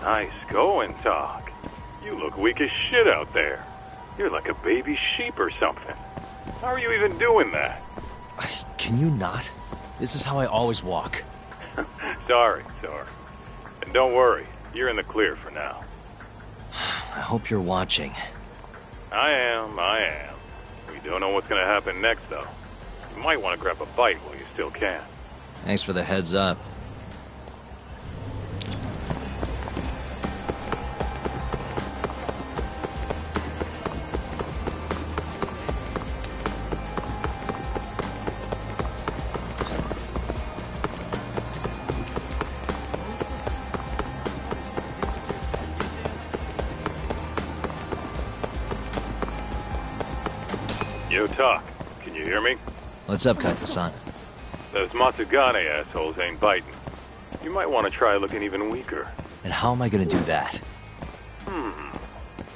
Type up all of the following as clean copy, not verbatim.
Nice going, Doc. You look weak as shit out there. You're like a baby sheep or something. How are you even doing that? Can you not? This is how I always walk. Sorry. And don't worry, you're in the clear for now. I hope you're watching. I am. We don't know what's gonna happen next, though. You might want to grab a bite while you still can. Thanks for the heads up. Yo, Talk. Can you hear me? What's up, Kaito-san? Those Matsugane assholes ain't biting. You might want to try looking even weaker. And how am I gonna do that?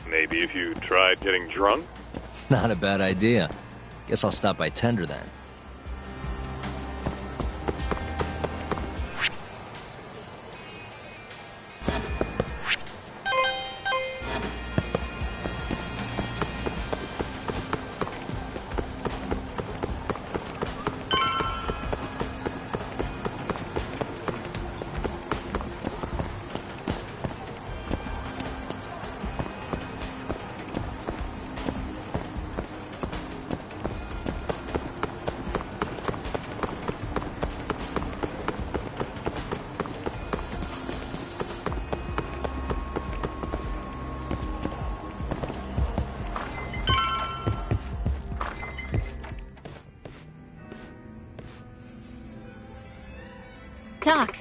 Maybe if you tried getting drunk? Not a bad idea. Guess I'll stop by Tender then. Doc.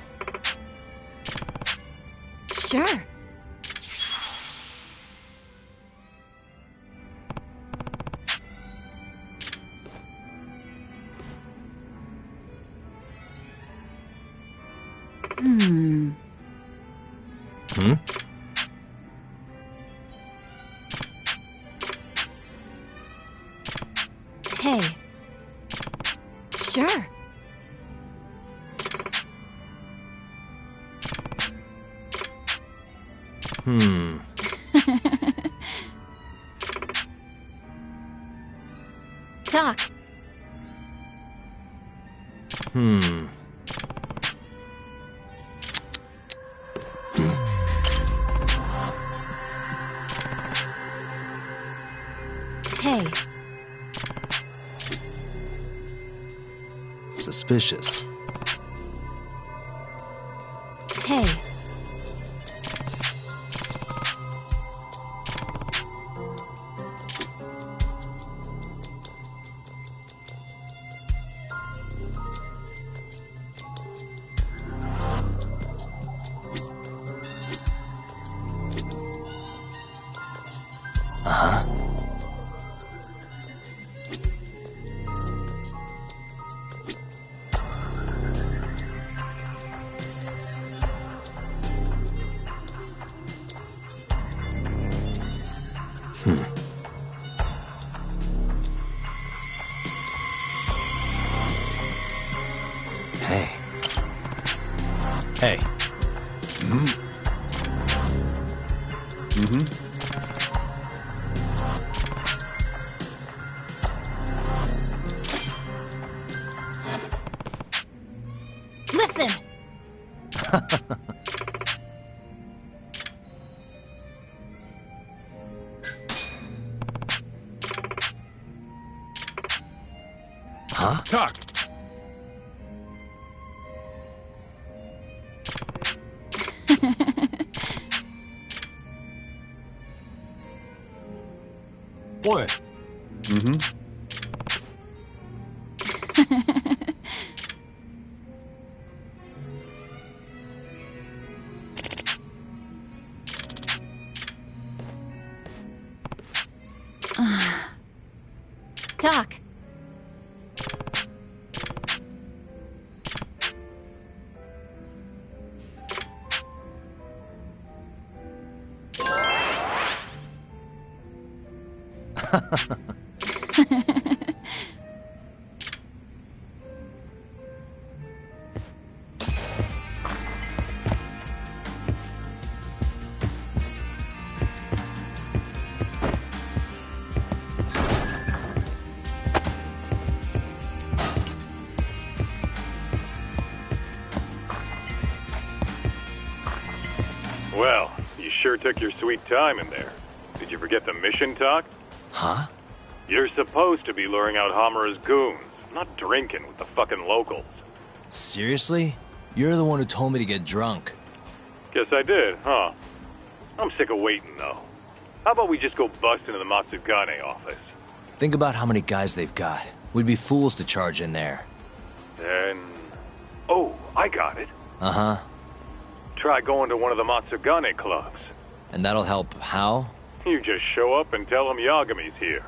Sure. Hmm? Hey. Sure. Doc. Hey. Suspicious. Hey. Hey. Hey. Listen. Huh? Talk. What? Doc. sure took your sweet time in there. Did you forget the mission talk? Huh? You're supposed to be luring out Hamura's goons, not drinking with the fucking locals. Seriously? You're the one who told me to get drunk. Guess I did, huh? I'm sick of waiting, though. How about we just go bust into the Matsugane office? Think about how many guys they've got. We'd be fools to charge in there. Then... Oh, I got it. Uh-huh. Try going to one of the Matsugane clubs. And that'll help how? You just show up and tell them Yagami's here.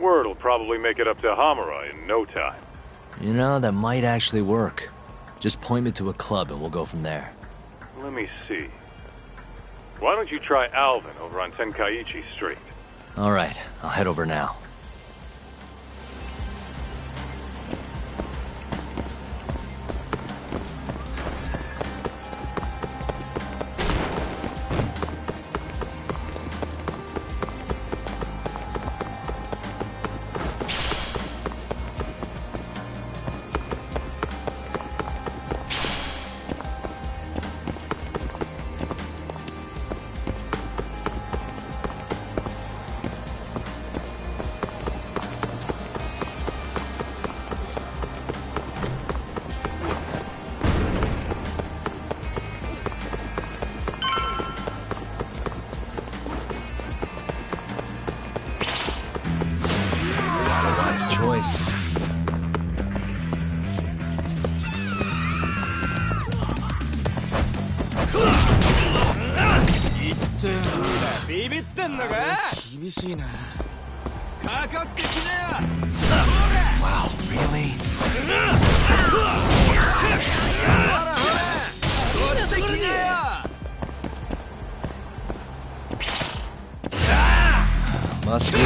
Word'll probably make it up to Hamura in no time. You know, that might actually work. Just point me to a club and we'll go from there. Let me see. Why don't you try Alvin over on Tenkaichi Street? All right, I'll head over now. Choice. Wow, really? Must be.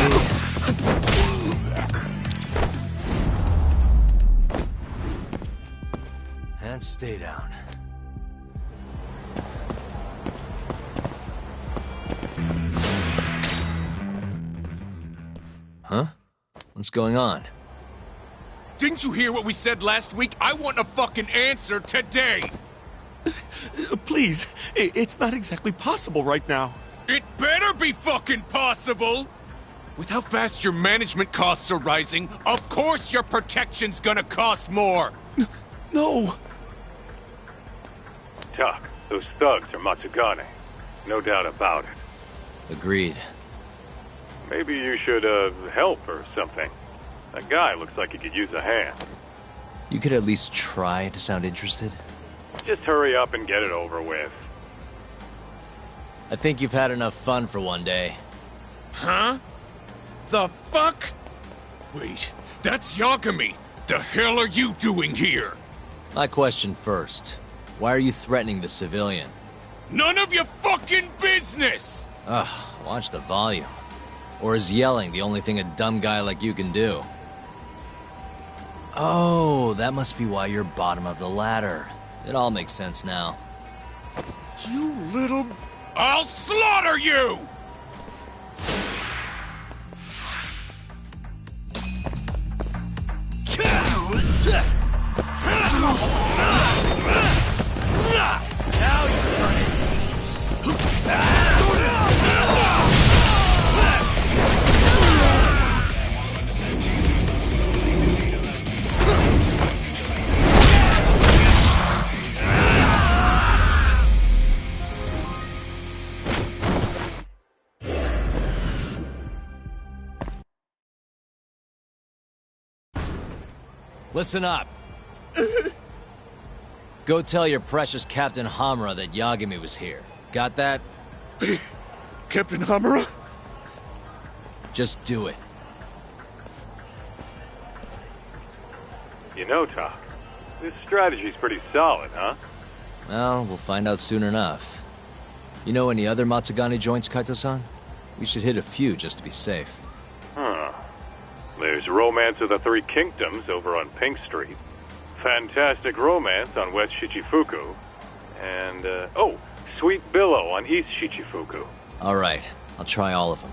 And stay down. Huh? What's going on? Didn't you hear what we said last week? I want a fucking answer today! Please, it's not exactly possible right now. It better be fucking possible! With how fast your management costs are rising, of course your protection's gonna cost more! No! Tuck, those thugs are Matsugane. No doubt about it. Agreed. Maybe you should, help or something. That guy looks like he could use a hand. You could at least try to sound interested. Just hurry up and get it over with. I think you've had enough fun for one day. Huh? The fuck? Wait, that's Yagami! The hell are you doing here? My question first. Why are you threatening the civilian? None of your fucking business! Ugh, watch the volume. Or is yelling the only thing a dumb guy like you can do? Oh, that must be why you're bottom of the ladder. It all makes sense now. You little... I'll slaughter you! Now you're Listen up. Go tell your precious Captain Hamura that Yagami was here. Got that? Captain Hamura? Just do it. You know, Tuck, this strategy's pretty solid, huh? Well, we'll find out soon enough. You know any other Matsugane joints, Kaito-san? We should hit a few just to be safe. Huh. There's Romance of the Three Kingdoms over on Pink Street. Fantastic Romance on West Shichifuku. And, oh, Sweet Billow on East Shichifuku. All right, I'll try all of them.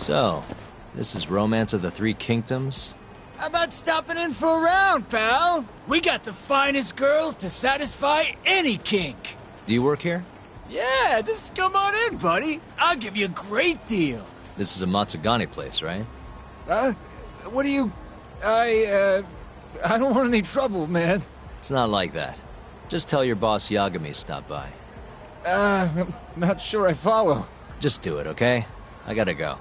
So, this is Romance of the Three Kingdoms? How about stopping in for a round, pal? We got the finest girls to satisfy any kink. Do you work here? Yeah, just come on in, buddy. I'll give you a great deal. This is a Matsugani place, right? What do you... I don't want any trouble, man. It's not like that. Just tell your boss Yagami stopped by. I'm not sure I follow. Just do it, okay? I gotta go.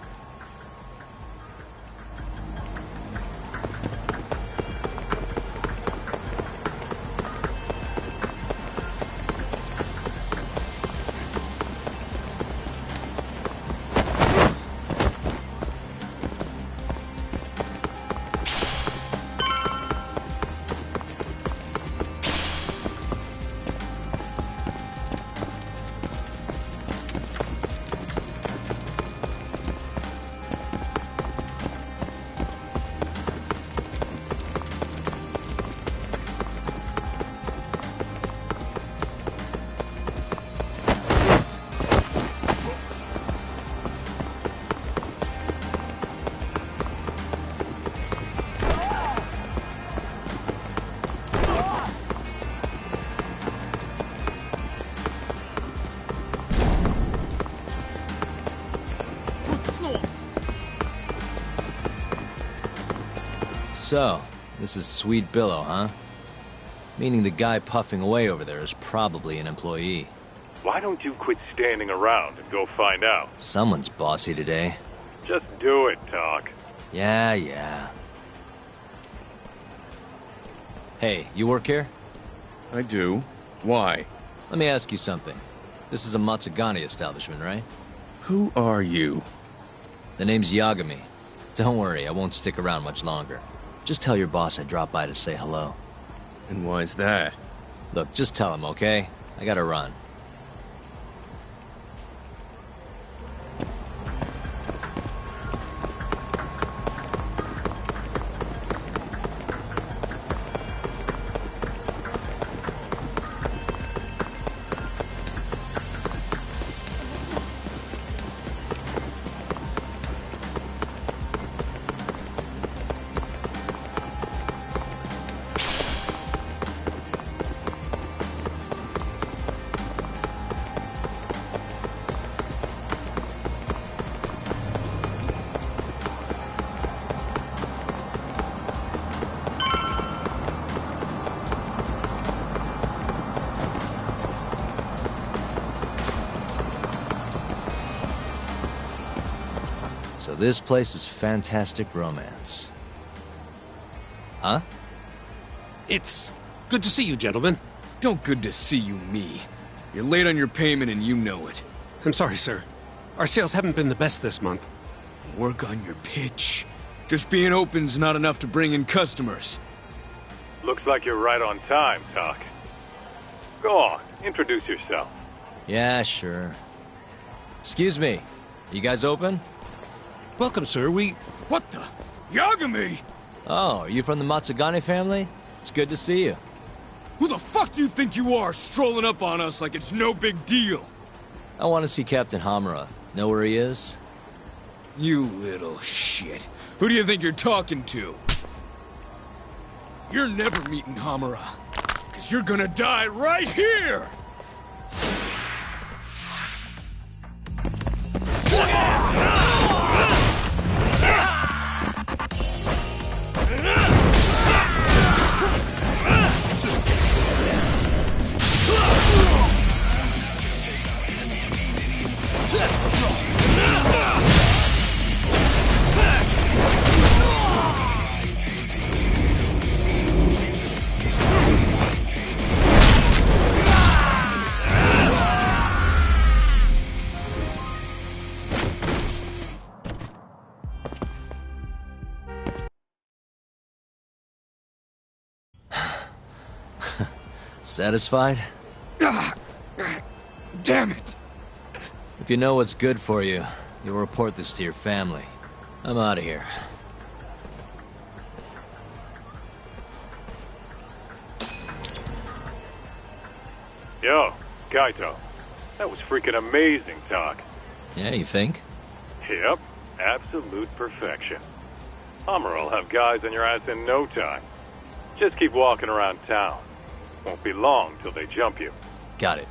So, this is Sweet Billow, huh? Meaning the guy puffing away over there is probably an employee. Why don't you quit standing around and go find out? Someone's bossy today. Just do it, Talk. Yeah. Hey, you work here? I do. Why? Let me ask you something. This is a Matsugani establishment, right? Who are you? The name's Yagami. Don't worry, I won't stick around much longer. Just tell your boss I dropped by to say hello. And why's that? Look, just tell him, okay? I gotta run. So this place is fantastic romance. Huh? It's good to see you, gentlemen. Don't good to see you, me. You're late on your payment and you know it. I'm sorry, sir. Our sales haven't been the best this month. Work on your pitch. Just being open's not enough to bring in customers. Looks like you're right on time, Talk. Go on, introduce yourself. Yeah, sure. Excuse me, you guys open? Welcome, sir. What the? Yagami! Oh, are you from the Matsugani family? It's good to see you. Who the fuck do you think you are, strolling up on us like it's no big deal? I want to see Captain Hamura. Know where he is? You little shit. Who do you think you're talking to? You're never meeting Hamura. 'Cause you're gonna die right here! Satisfied? Damn it! If you know what's good for you, you'll report this to your family. I'm out of here. Yo, Kaito. That was freaking amazing, Talk. Yeah, you think? Yep. Absolute perfection. Hummer'll have guys on your ass in no time. Just keep walking around town. Won't be long till they jump you. Got it.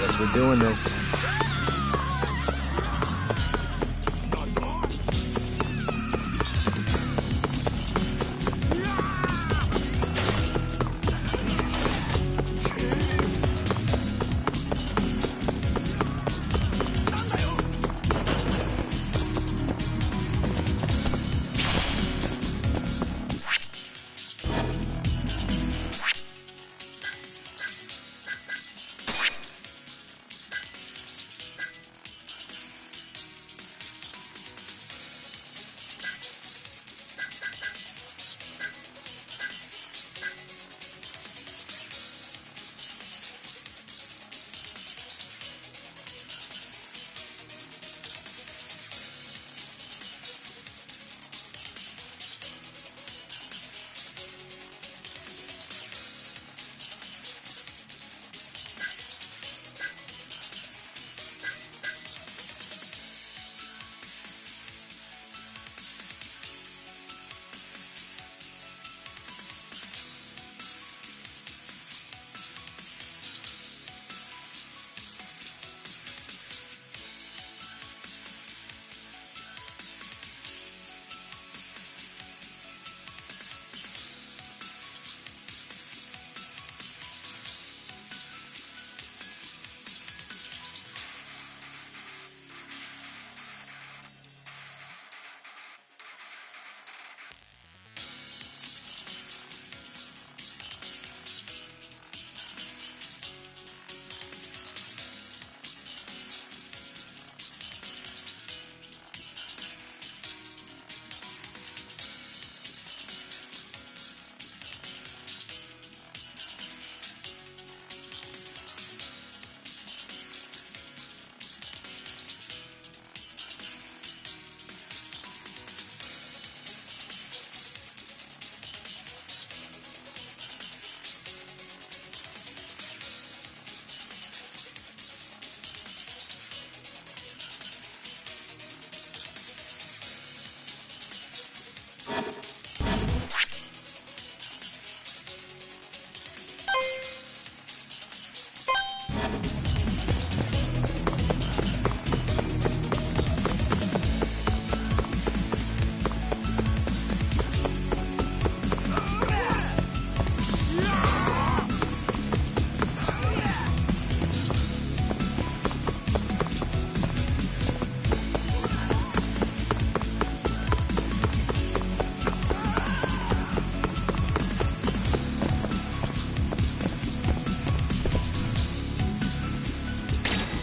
Guess we're doing this.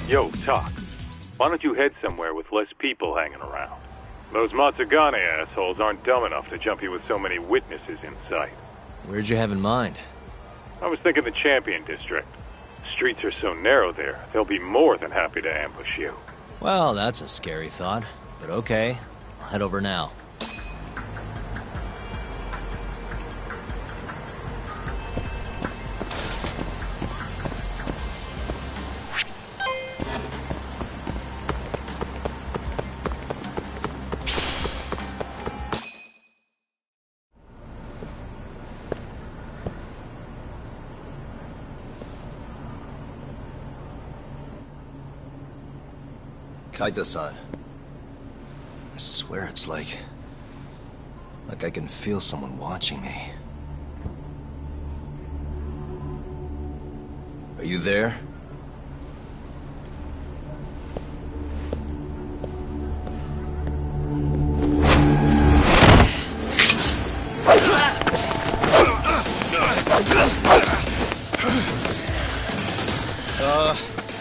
Yo, Talk. Why don't you head somewhere with less people hanging around? Those Matsugane assholes aren't dumb enough to jump you with so many witnesses in sight. Where'd you have in mind? I was thinking the Champion District. Streets are so narrow there, they'll be more than happy to ambush you. Well, that's a scary thought. But okay, I'll head over now. Kaita-san. I swear it's like I can feel someone watching me. Are you there?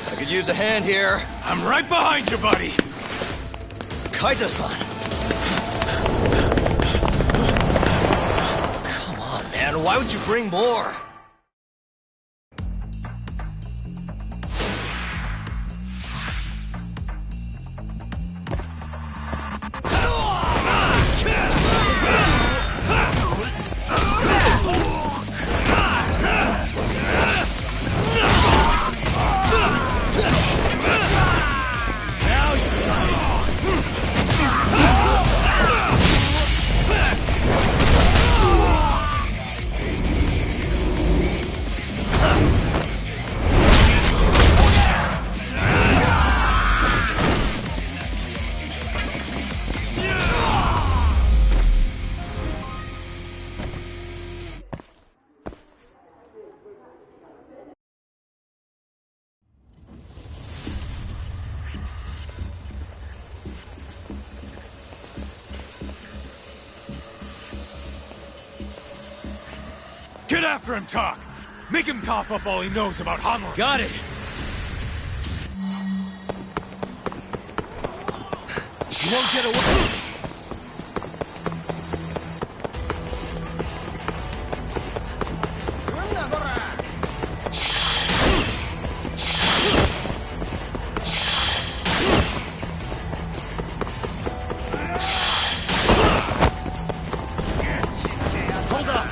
I could use a hand here. I'm right behind you, buddy! Kaito-san! Come on, man, why would you bring more? Get after him, Talk! Make him cough up all he knows about Hamura! Got it! You won't get away! Hold up!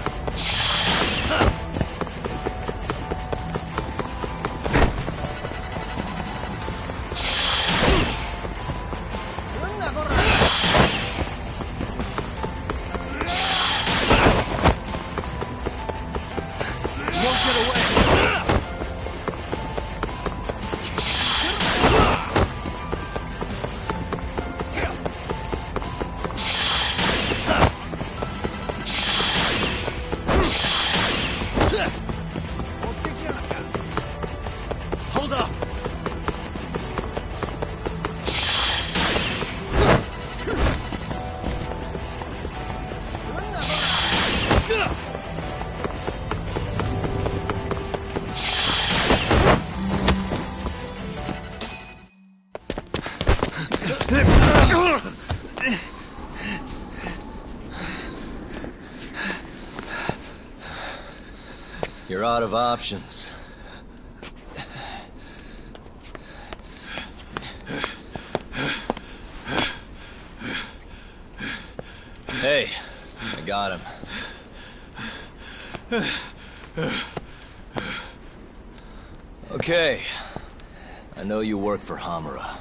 Hold up! You're out of options. Hey, I got him. Okay. I know you work for Hamura.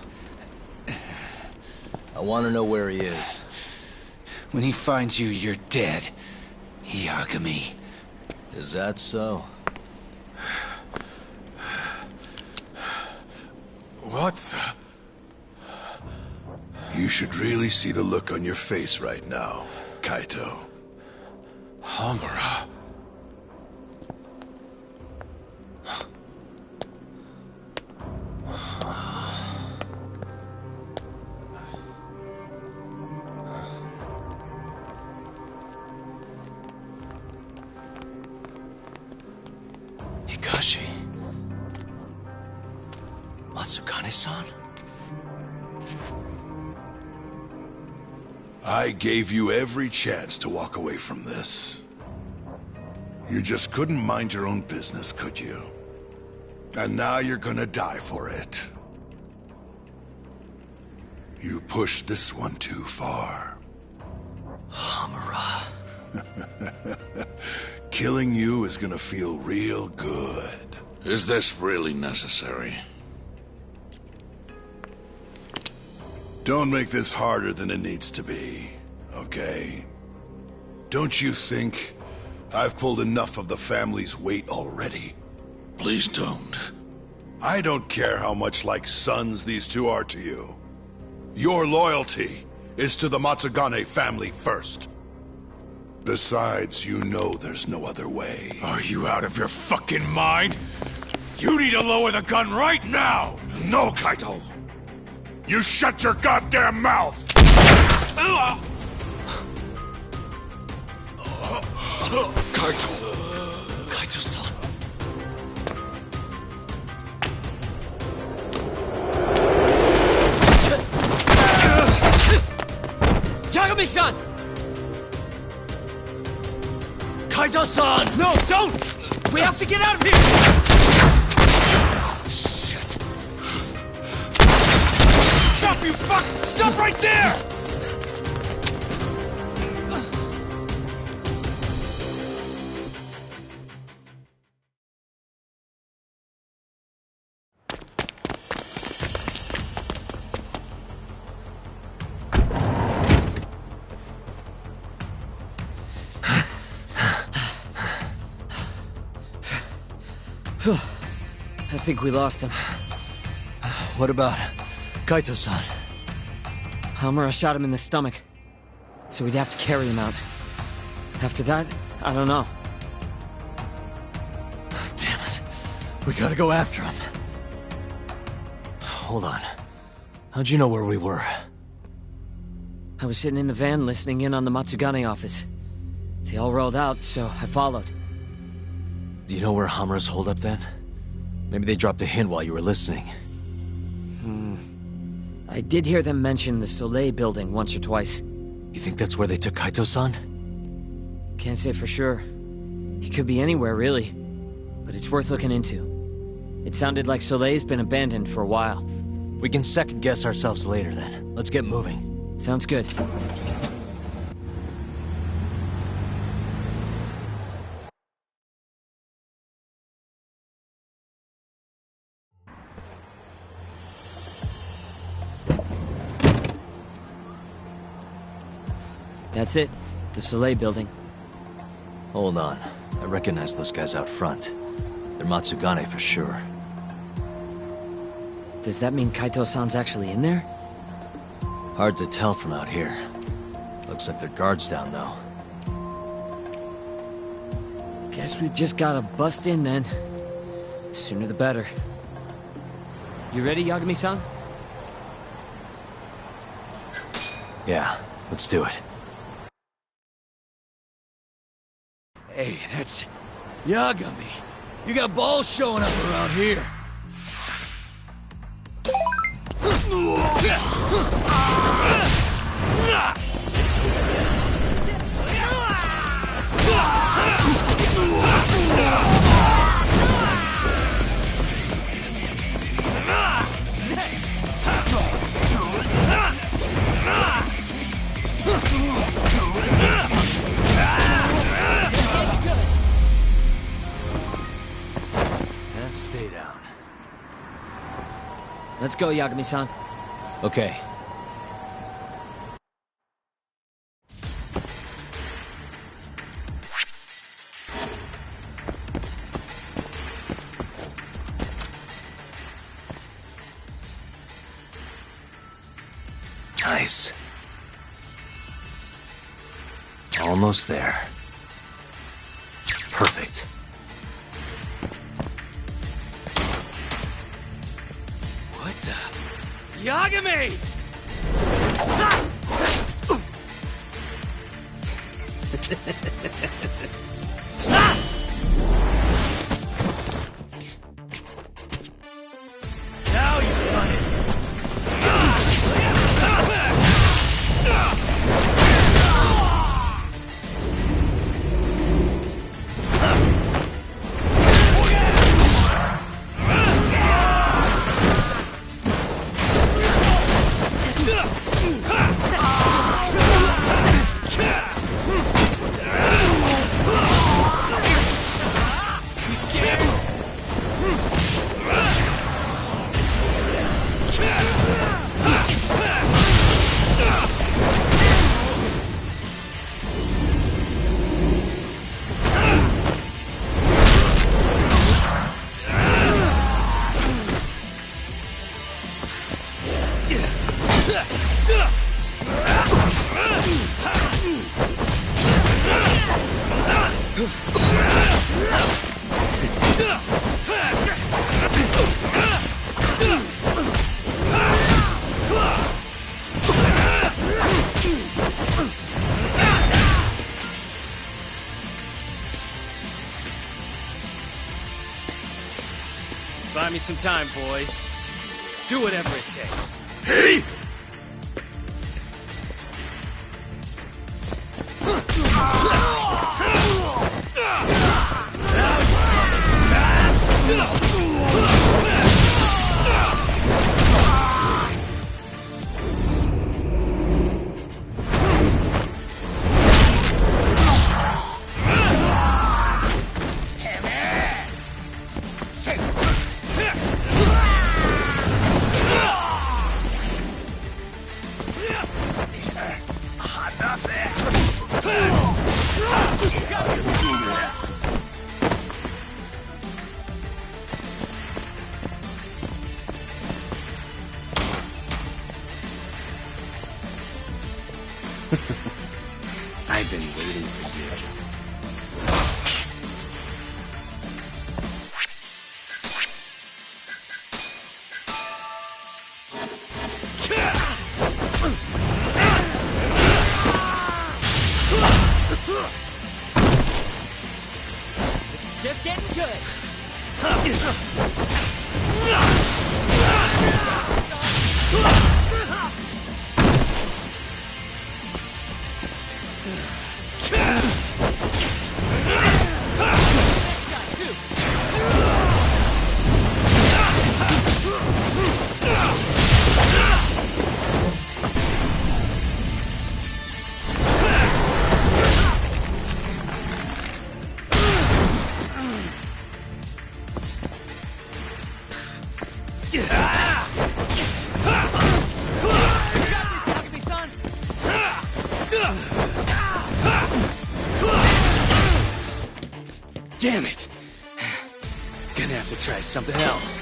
I want to know where he is. When he finds you, you're dead. Yagami. Is that so? What the... You should really see the look on your face right now, Kaito. Hamura. Hikashi. Matsukane-san? I gave you every chance to walk away from this. You just couldn't mind your own business, could you? And now you're gonna die for it. You pushed this one too far. Hamura. Killing you is gonna feel real good. Is this really necessary? Don't make this harder than it needs to be, okay? Don't you think I've pulled enough of the family's weight already? Please don't. I don't care how much like sons these two are to you. Your loyalty is to the Matsugane family first. Besides, you know there's no other way. Are you out of your fucking mind? You need to lower the gun right now! No, Kaito! You shut your goddamn mouth! Kaito! Kaito-san. Yagami-san! Kaito-san! No, don't! We have to get out of here! Shit. Stop, you fuck! Stop right there! I think we lost him. What about Kaito-san? Hamura shot him in the stomach, so we'd have to carry him out. After that, I don't know. Damn it. We gotta go after him. Hold on. How'd you know where we were? I was sitting in the van listening in on the Matsugane office. They all rolled out, so I followed. Do you know where Hamura's holed up then? Maybe they dropped a hint while you were listening. I did hear them mention the Soleil building once or twice. You think that's where they took Kaito-san? Can't say for sure. He could be anywhere, really. But it's worth looking into. It sounded like Soleil's been abandoned for a while. We can second-guess ourselves later then. Let's get moving. Sounds good. That's it. The Soleil building. Hold on. I recognize those guys out front. They're Matsugane for sure. Does that mean Kaito-san's actually in there? Hard to tell from out here. Looks like their guard's down, though. Guess we just gotta bust in then. Sooner the better. You ready, Yagami-san? Yeah, let's do it. Hey, that's Yagami. You got balls showing up around here. And stay down. Let's go, Yagami-san. Okay. Nice. Almost there. Perfect. What the? Yagami! Now you've done it. Buy me some time, boys. Do whatever it takes. Hey! I've been waiting for you. Just getting good. Damn it! Gonna have to try something else.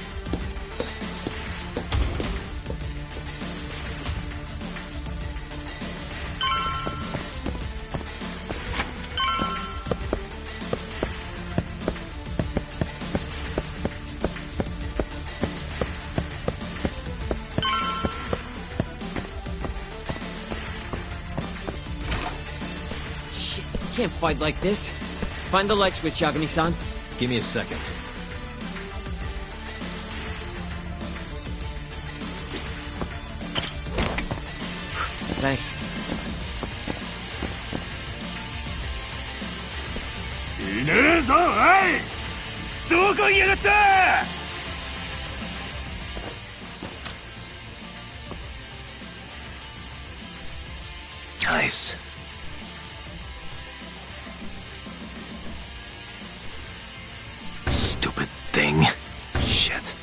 Shit, you can't fight like this. Find the light switch, Yagami-san. Give me a second. Thanks. Nice. Stupid thing. Shit.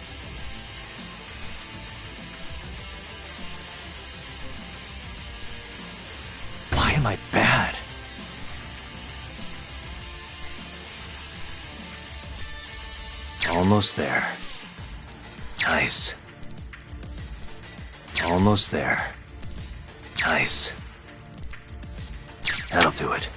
Why am I bad? Almost there. Nice. Almost there. Nice. That'll do it.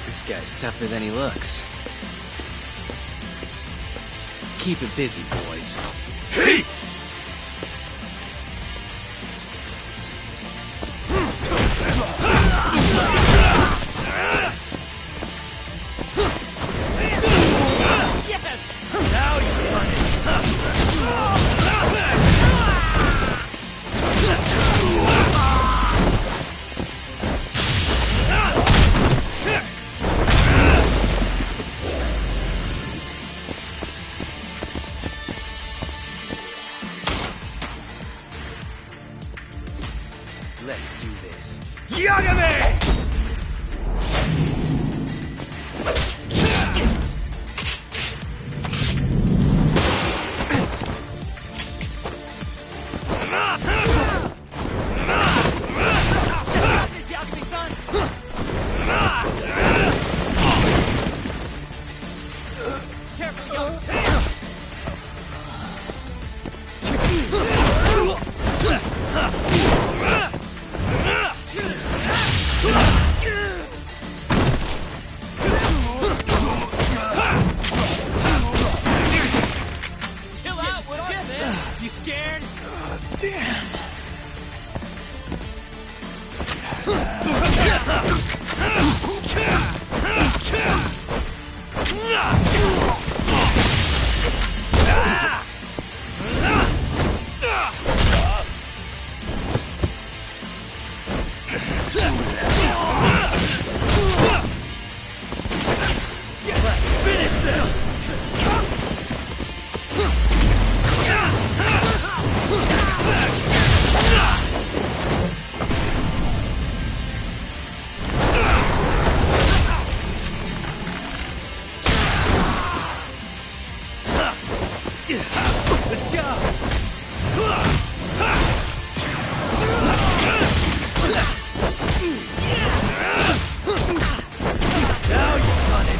This guy's tougher than he looks. Keep it busy, boys. Hey! Let's do this. Yagami! Careful, yo. You scared? Damn. Finish this! Let's go! Now you've done it!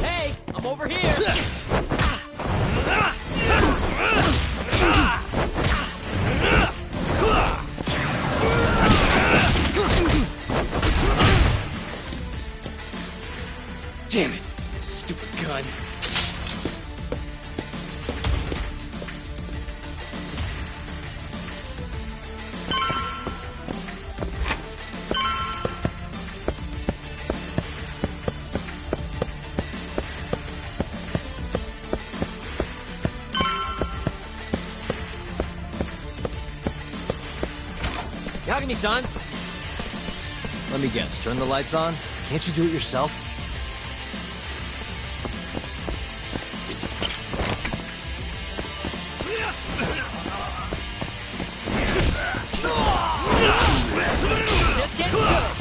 Hey, I'm over here! Damn it! Stupid gun. Yagami-san! Let me guess, turn the lights on? Can't you do it yourself? Just getting good!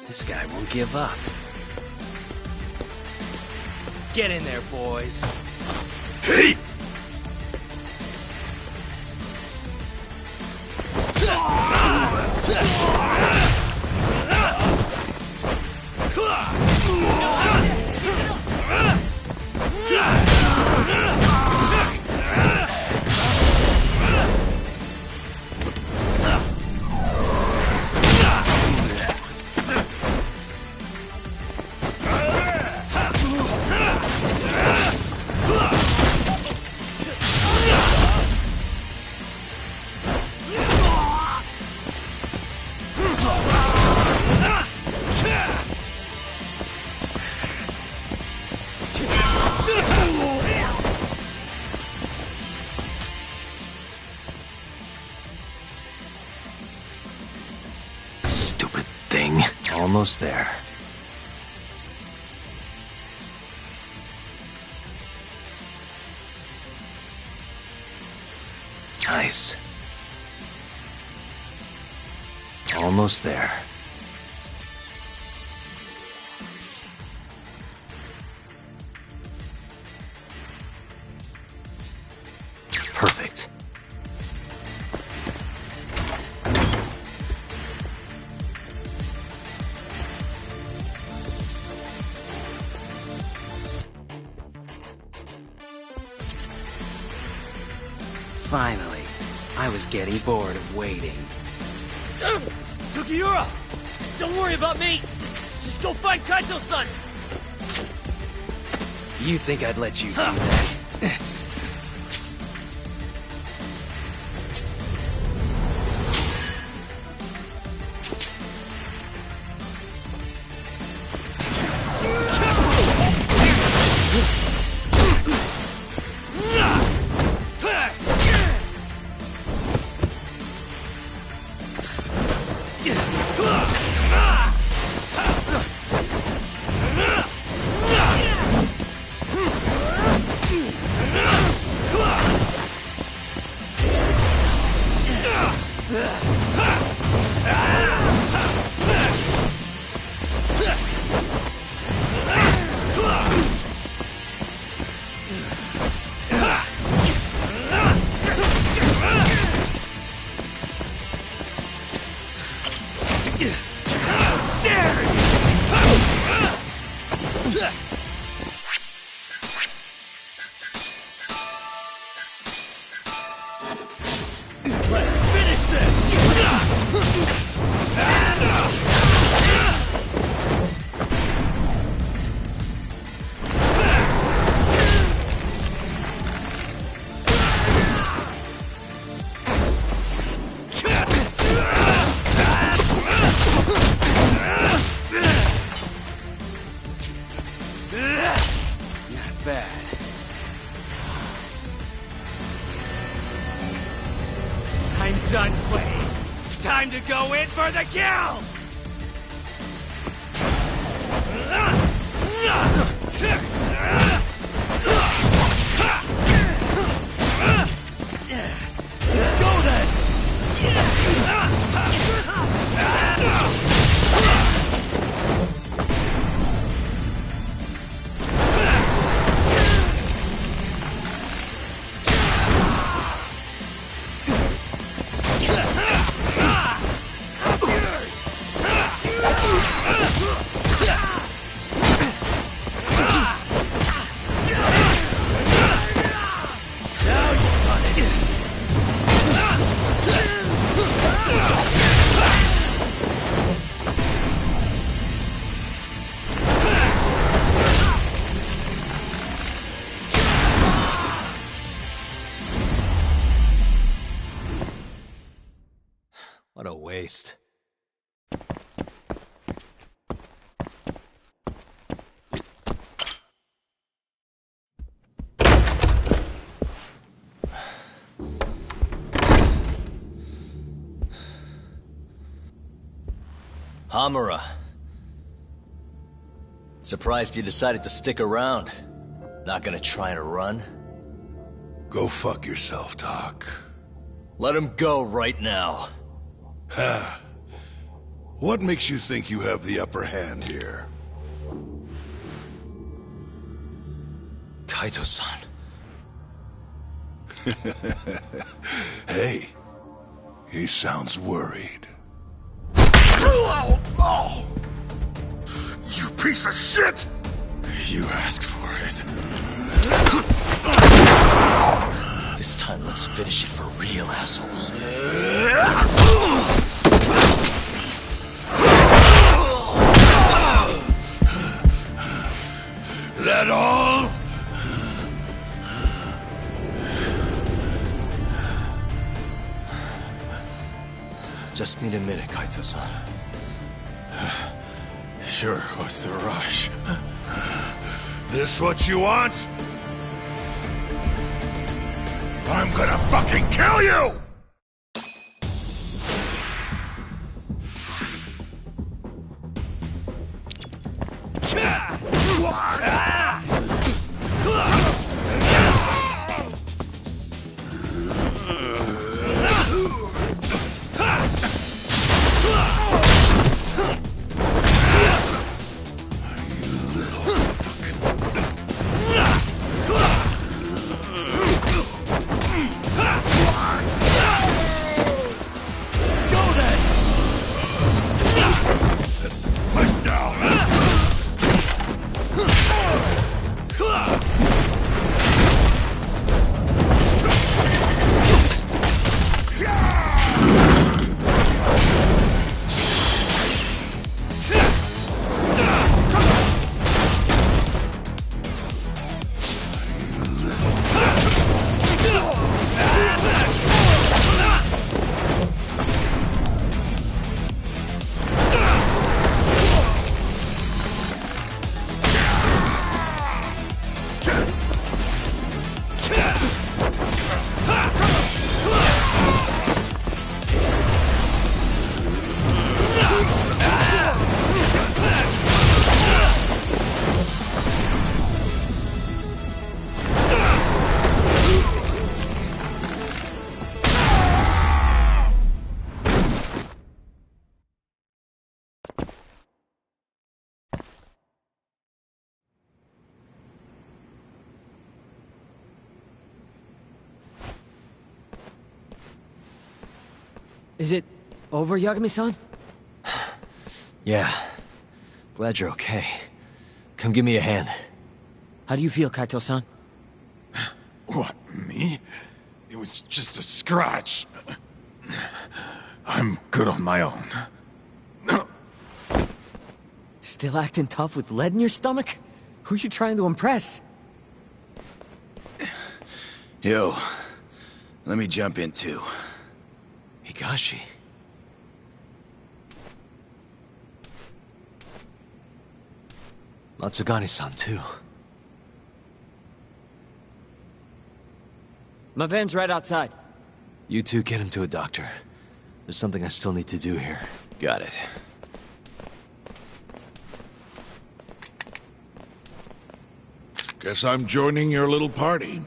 This guy won't give up. Get in there, boys. Hey! Almost there. Nice. Almost there. Perfect. Finally. I was getting bored of waiting. Sugiura! Don't worry about me! Just go find Kaito-san! You think I'd let you do that? Done playing. Time to go in for the kill! Let's go then! What a waste. Hamura. Surprised you decided to stick around. Not gonna try and run? Go fuck yourself, Doc. Let him go right now. Ha. What makes you think you have the upper hand here? Kaito-san. Hey, he sounds worried. Oh, you piece of shit! You asked for it. This time, let's finish it for real, assholes. That all? Just need a minute, Kaito-san. Sure, what's the rush? This what you want? I'm gonna fucking kill you! Is it over, Yagami-san? Yeah. Glad you're okay. Come give me a hand. How do you feel, Kaito-san? What, me? It was just a scratch. I'm good on my own. Still acting tough with lead in your stomach? Who you trying to impress? Yo, let me jump in too. Higashi. Matsugane-san, too. My van's right outside. You two get him to a doctor. There's something I still need to do here. Got it. Guess I'm joining your little party.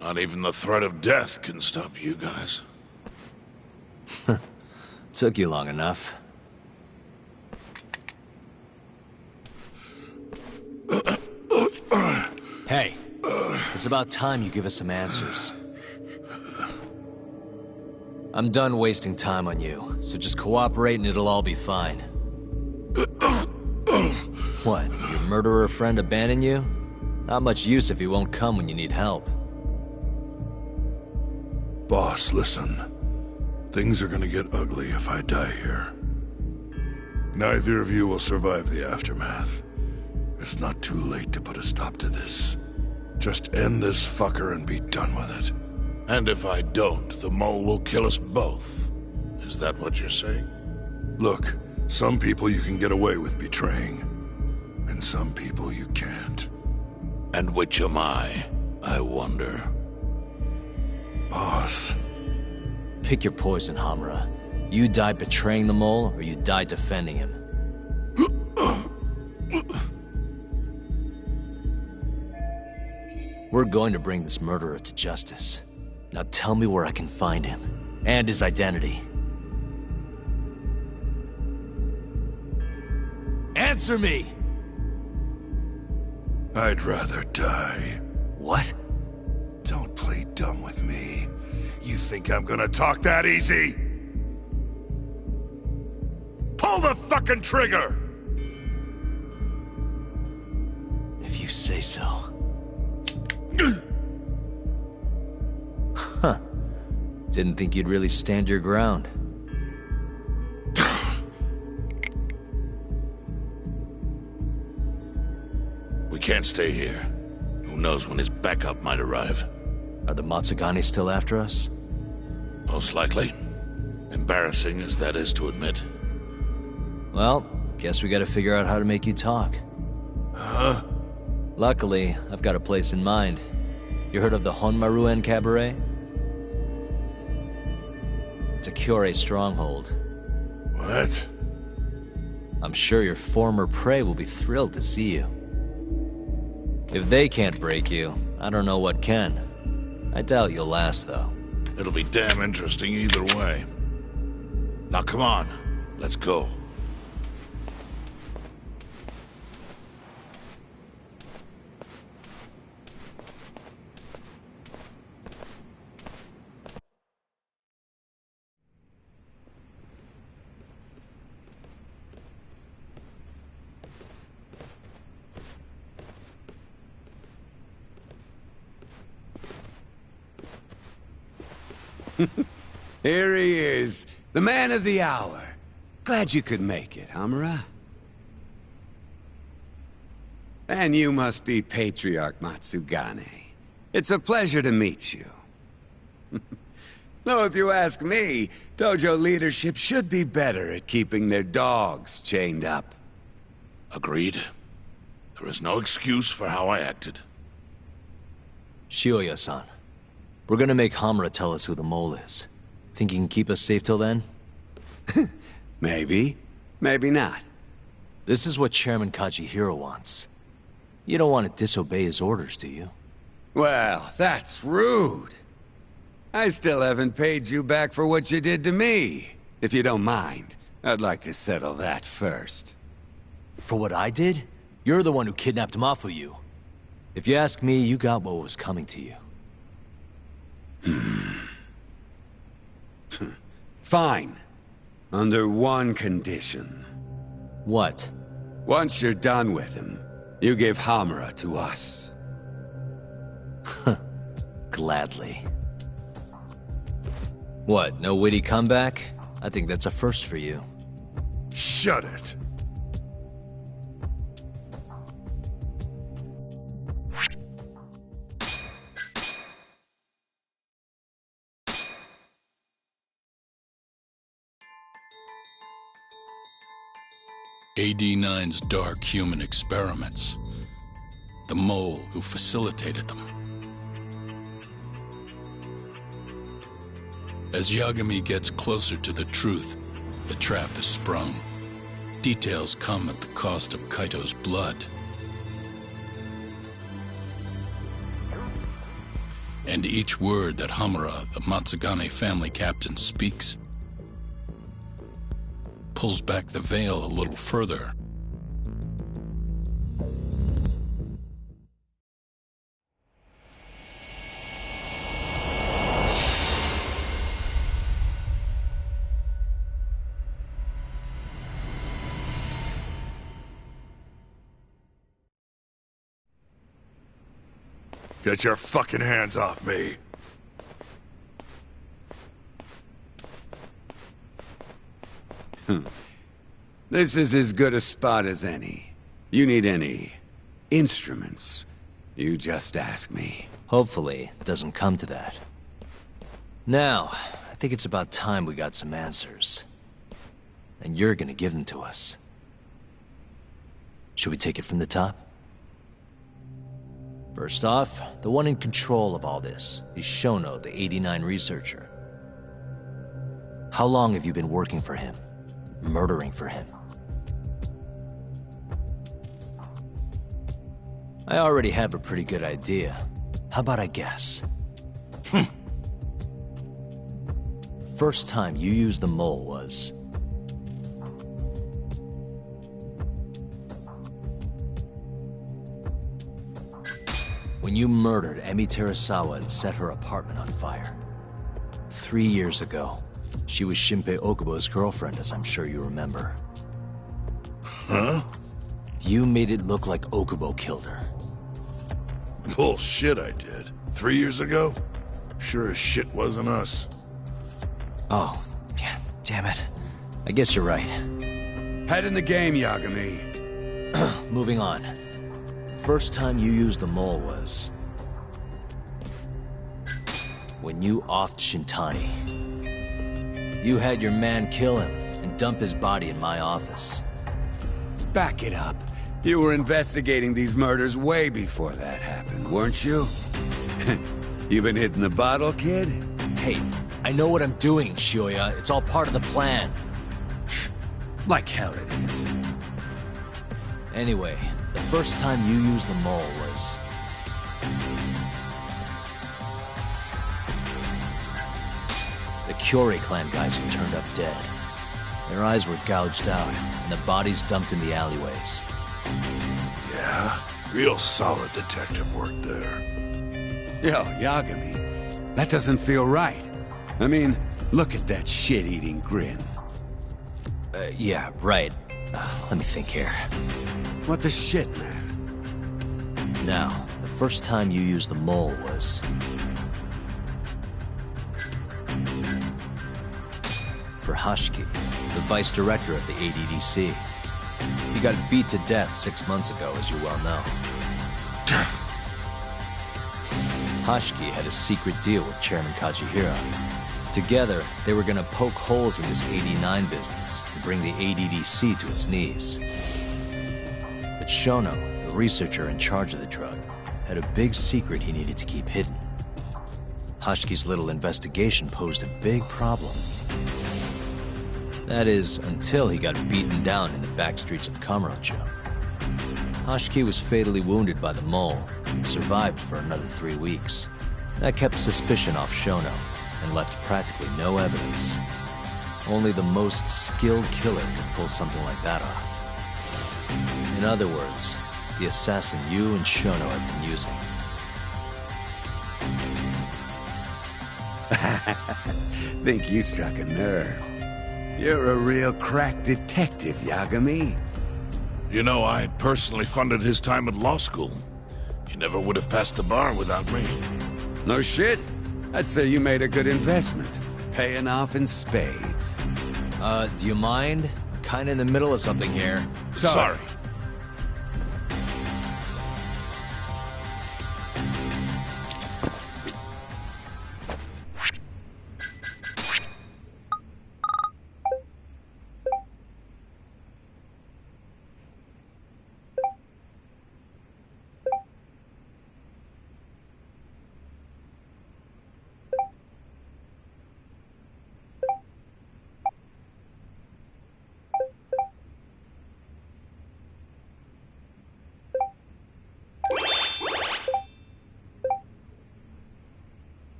Not even the threat of death can stop you guys. Took you long enough. Hey, it's about time you give us some answers. I'm done wasting time on you, so just cooperate and it'll all be fine. What, your murderer friend abandoned you? Not much use if he won't come when you need help. Boss, listen. Things are gonna get ugly if I die here. Neither of you will survive the aftermath. It's not too late to put a stop to this. Just end this fucker and be done with it. And if I don't, the mole will kill us both. Is that what you're saying? Look, some people you can get away with betraying, and some people you can't. And which am I wonder? Boss. Pick your poison, Hamura. You die betraying the mole, or you die defending him. We're going to bring this murderer to justice. Now tell me where I can find him, and his identity. Answer me! I'd rather die. What? Don't play dumb with me. You think I'm gonna talk that easy? Pull the fucking trigger! If you say so. Huh. Didn't think you'd really stand your ground. We can't stay here. Who knows when his backup might arrive? Are the Matsugane still after us? Most likely. Embarrassing as that is to admit. Well, guess we gotta figure out how to make you talk. Huh? Luckily, I've got a place in mind. You heard of the Honmaruen Cabaret? It's a Kyorei stronghold. What? I'm sure your former prey will be thrilled to see you. If they can't break you, I don't know what can. I doubt you'll last, though. It'll be damn interesting either way. Now come on, let's go. Here he is, the man of the hour. Glad you could make it, Hamura. And you must be Patriarch Matsugane. It's a pleasure to meet you. Though if you ask me, dojo leadership should be better at keeping their dogs chained up. Agreed. There is no excuse for how I acted. Shioya-san, we're gonna make Hamura tell us who the mole is. Think he can keep us safe till then? Maybe. Maybe not. This is what Chairman Kajihiro wants. You don't want to disobey his orders, do you? Well, that's rude. I still haven't paid you back for what you did to me. If you don't mind, I'd like to settle that first. For what I did? You're the one who kidnapped Mafuyu. If you ask me, you got what was coming to you. Fine. Under one condition. What? Once you're done with him, you give Hamura to us. Gladly. What, no witty comeback? I think that's a first for you. Shut it. AD-9's dark human experiments. The mole who facilitated them. As Yagami gets closer to the truth, the trap is sprung. Details come at the cost of Kaito's blood. And each word that Hamura, the Matsugane family captain, speaks pulls back the veil a little further. Get your fucking hands off me. This is as good a spot as any. You need any instruments, you just ask me. Hopefully, it doesn't come to that. Now, I think it's about time we got some answers. And you're gonna give them to us. Should we take it from the top? First off, the one in control of all this is Shono, the 89 researcher. How long have you been working for him? Murdering for him? I already have a pretty good idea. How about I guess? First time you used the mole was... when you murdered Emi Terasawa and set her apartment on fire. 3 years ago. She was Shinpei Okubo's girlfriend, as I'm sure you remember. Huh? You made it look like Okubo killed her. Bullshit, I did. 3 years ago? Sure as shit wasn't us. Oh, yeah, damn it. I guess you're right. Head in the game, Yagami. Moving on. First time you used the mole was... when you offed Shintani. You had your man kill him and dump his body in my office. Back it up. You were investigating these murders way before that happened, weren't you? You been hitting the bottle, kid? Hey, I know what I'm doing, Shioya. It's all part of the plan. Like hell it is. Anyway, the first time you used the mole was... the Kyorei clan guys who turned up dead. Their eyes were gouged out, and the bodies dumped in the alleyways. Yeah, real solid detective work there. Yo, Yagami, that doesn't feel right. I mean, look at that shit-eating grin. Yeah, right. Let me think here. What the shit, man? Now, the first time you used the mole was... for Hashiki, the vice director of the ADDC. He got beat to death 6 months ago, as you well know. Hashiki had a secret deal with Chairman Kajihira. Together, they were gonna poke holes in this 89 business and bring the ADDC to its knees. But Shono, the researcher in charge of the drug, had a big secret he needed to keep hidden. Hashiki's little investigation posed a big problem. That is, until he got beaten down in the back streets of Kamurocho. Hashiki was fatally wounded by the mole and survived for another 3 weeks. That kept suspicion off Shono and left practically no evidence. Only the most skilled killer could pull something like that off. In other words, the assassin you and Shono had been using. Think you struck a nerve. You're a real crack detective, Yagami. You know, I personally funded his time at law school. He never would have passed the bar without me. No shit. I'd say you made a good investment. Paying off in spades. Do you mind? I'm kinda in the middle of something here. Sorry.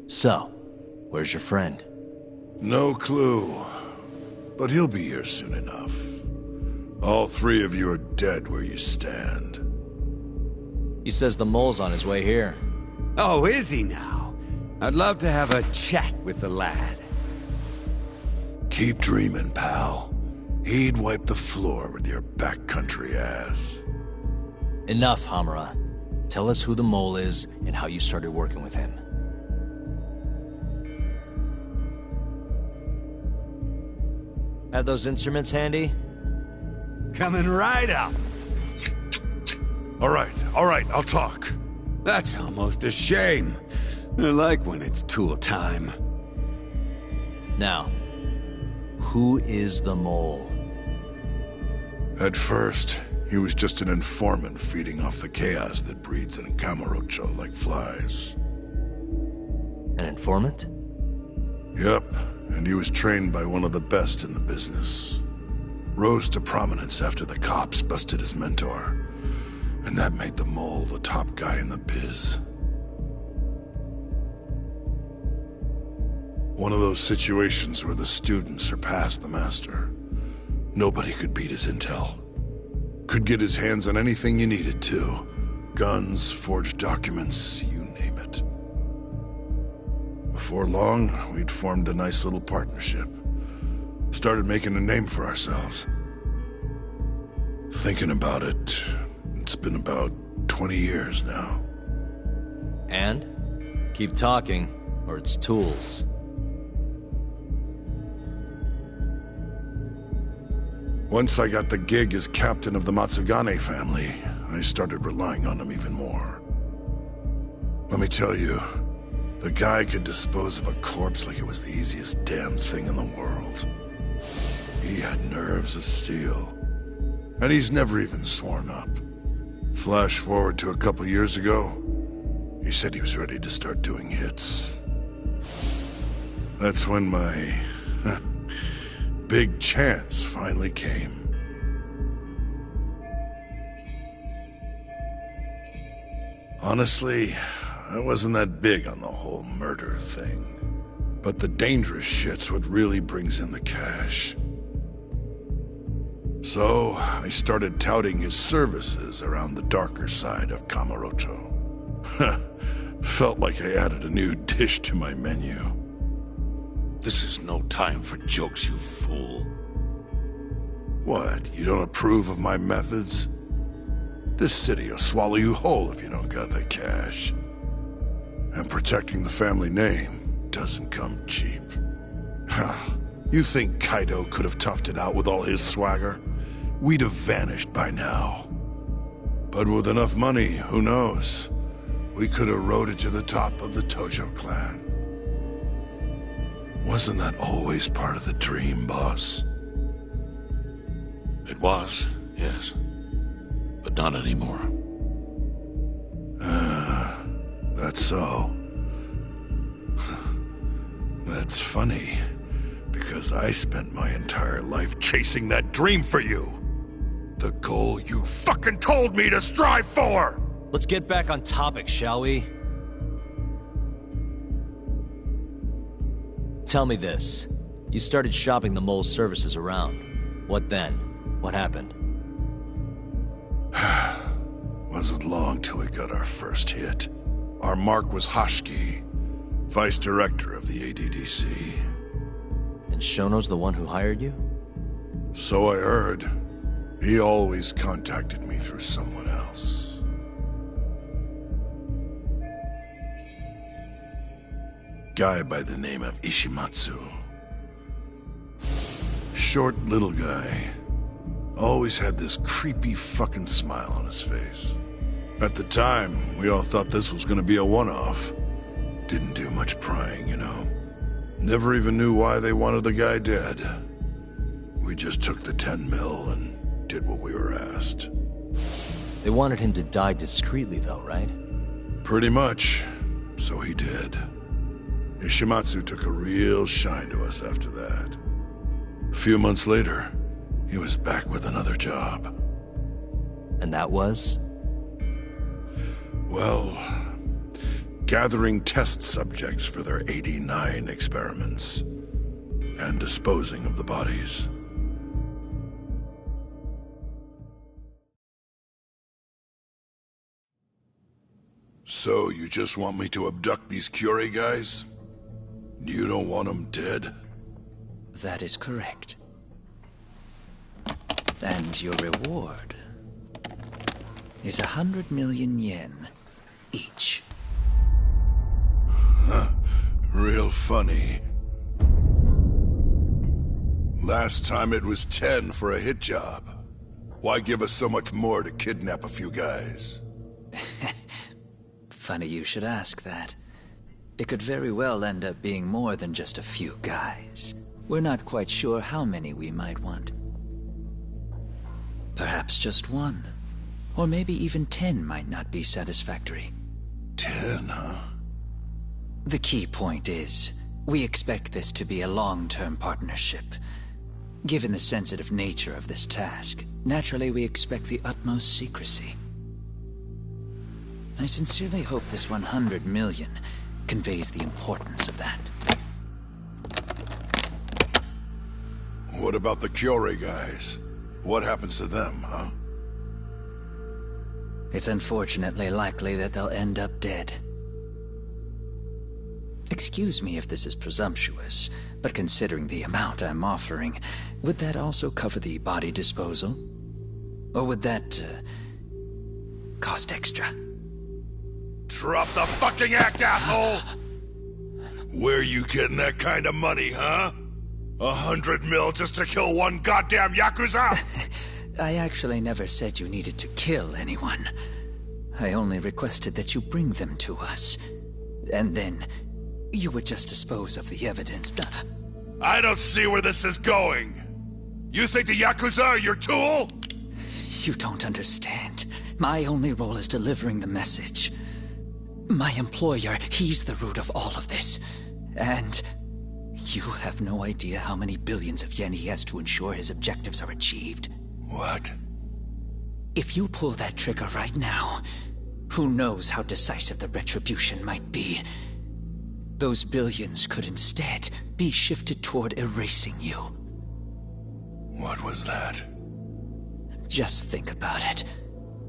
So, where's your friend? No clue. But he'll be here soon enough. All three of you are dead where you stand. He says the mole's on his way here. Oh, is he now? I'd love to have a chat with the lad. Keep dreaming, pal. He'd wipe the floor with your backcountry ass. Enough, Hamura. Tell us who the mole is and how you started working with him. Have those instruments handy? Coming right up. All right, I'll talk. That's almost a shame. I like when it's tool time. Now, who is the mole? At first, he was just an informant feeding off the chaos that breeds in Kamurocho like flies. An informant? Yep, and he was trained by one of the best in the business. Rose to prominence after the cops busted his mentor. And that made the mole the top guy in the biz. One of those situations where the student surpassed the master. Nobody could beat his intel. Could get his hands on anything you needed to. Guns, forged documents, you name it. Before long, we'd formed a nice little partnership. Started making a name for ourselves. Thinking about it, it's been about 20 years now. And? Keep talking, or it's tools. Once I got the gig as captain of the Matsugane family, I started relying on him even more. Let me tell you, the guy could dispose of a corpse like it was the easiest damn thing in the world. He had nerves of steel. And he's never even sworn up. Flash forward to a couple years ago, he said he was ready to start doing hits. That's when my big chance finally came. Honestly, I wasn't that big on the whole murder thing. But the dangerous shit's what really brings in the cash. So, I started touting his services around the darker side of Kamurocho. Felt like I added a new dish to my menu. This is no time for jokes, you fool. What, you don't approve of my methods? This city will swallow you whole if you don't got the cash. And protecting the family name doesn't come cheap. You think Kaito could have toughed it out with all his swagger? We'd have vanished by now. But with enough money, who knows? We could have rode it to the top of the Tojo clan. Wasn't that always part of the dream, boss? It was, yes. But not anymore. That's so. That's funny. Because I spent my entire life chasing that dream for you. The goal you fucking told me to strive for! Let's get back on topic, shall we? Tell me this. You started shopping the mole's services around. What then? What happened? Wasn't long till we got our first hit. Our mark was Hoshki, vice director of the ADDC. And Shono's the one who hired you? So I heard. He always contacted me through someone else. Guy by the name of Ishimatsu. Short little guy. Always had this creepy fucking smile on his face. At the time, we all thought this was gonna be a one-off. Didn't do much prying, you know. Never even knew why they wanted the guy dead. We just took the 10 mil and did what we were asked. They wanted him to die discreetly though, right? Pretty much. So he did. Ishimatsu took a real shine to us after that. A few months later, he was back with another job. And that was? Well, gathering test subjects for their 89 experiments. And disposing of the bodies. So, you just want me to abduct these Curie guys? You don't want them dead? That is correct. And your reward is 100 million yen each. Huh. Real funny. Last time it was 10 for a hit job. Why give us so much more to kidnap a few guys? Funny you should ask that. It could very well end up being more than just a few guys. We're not quite sure how many we might want. Perhaps just one. Or maybe even 10 might not be satisfactory. 10, huh? The key point is, we expect this to be a long-term partnership. Given the sensitive nature of this task, naturally we expect the utmost secrecy. I sincerely hope this 100 million conveys the importance of that. What about the Curie guys? What happens to them, huh? It's unfortunately likely that they'll end up dead. Excuse me if this is presumptuous, but considering the amount I'm offering, would that also cover the body disposal? Or would that, cost extra? Drop the fucking act, asshole! Where you getting that kind of money, huh? 100 mil just to kill one goddamn Yakuza? I actually never said you needed to kill anyone. I only requested that you bring them to us. And then, you would just dispose of the evidence. I don't see where this is going. You think the Yakuza are your tool? You don't understand. My only role is delivering the message. My employer, he's the root of all of this. And you have no idea how many billions of yen he has to ensure his objectives are achieved. What? If you pull that trigger right now, who knows how decisive the retribution might be. Those billions could instead be shifted toward erasing you. What was that? Just think about it.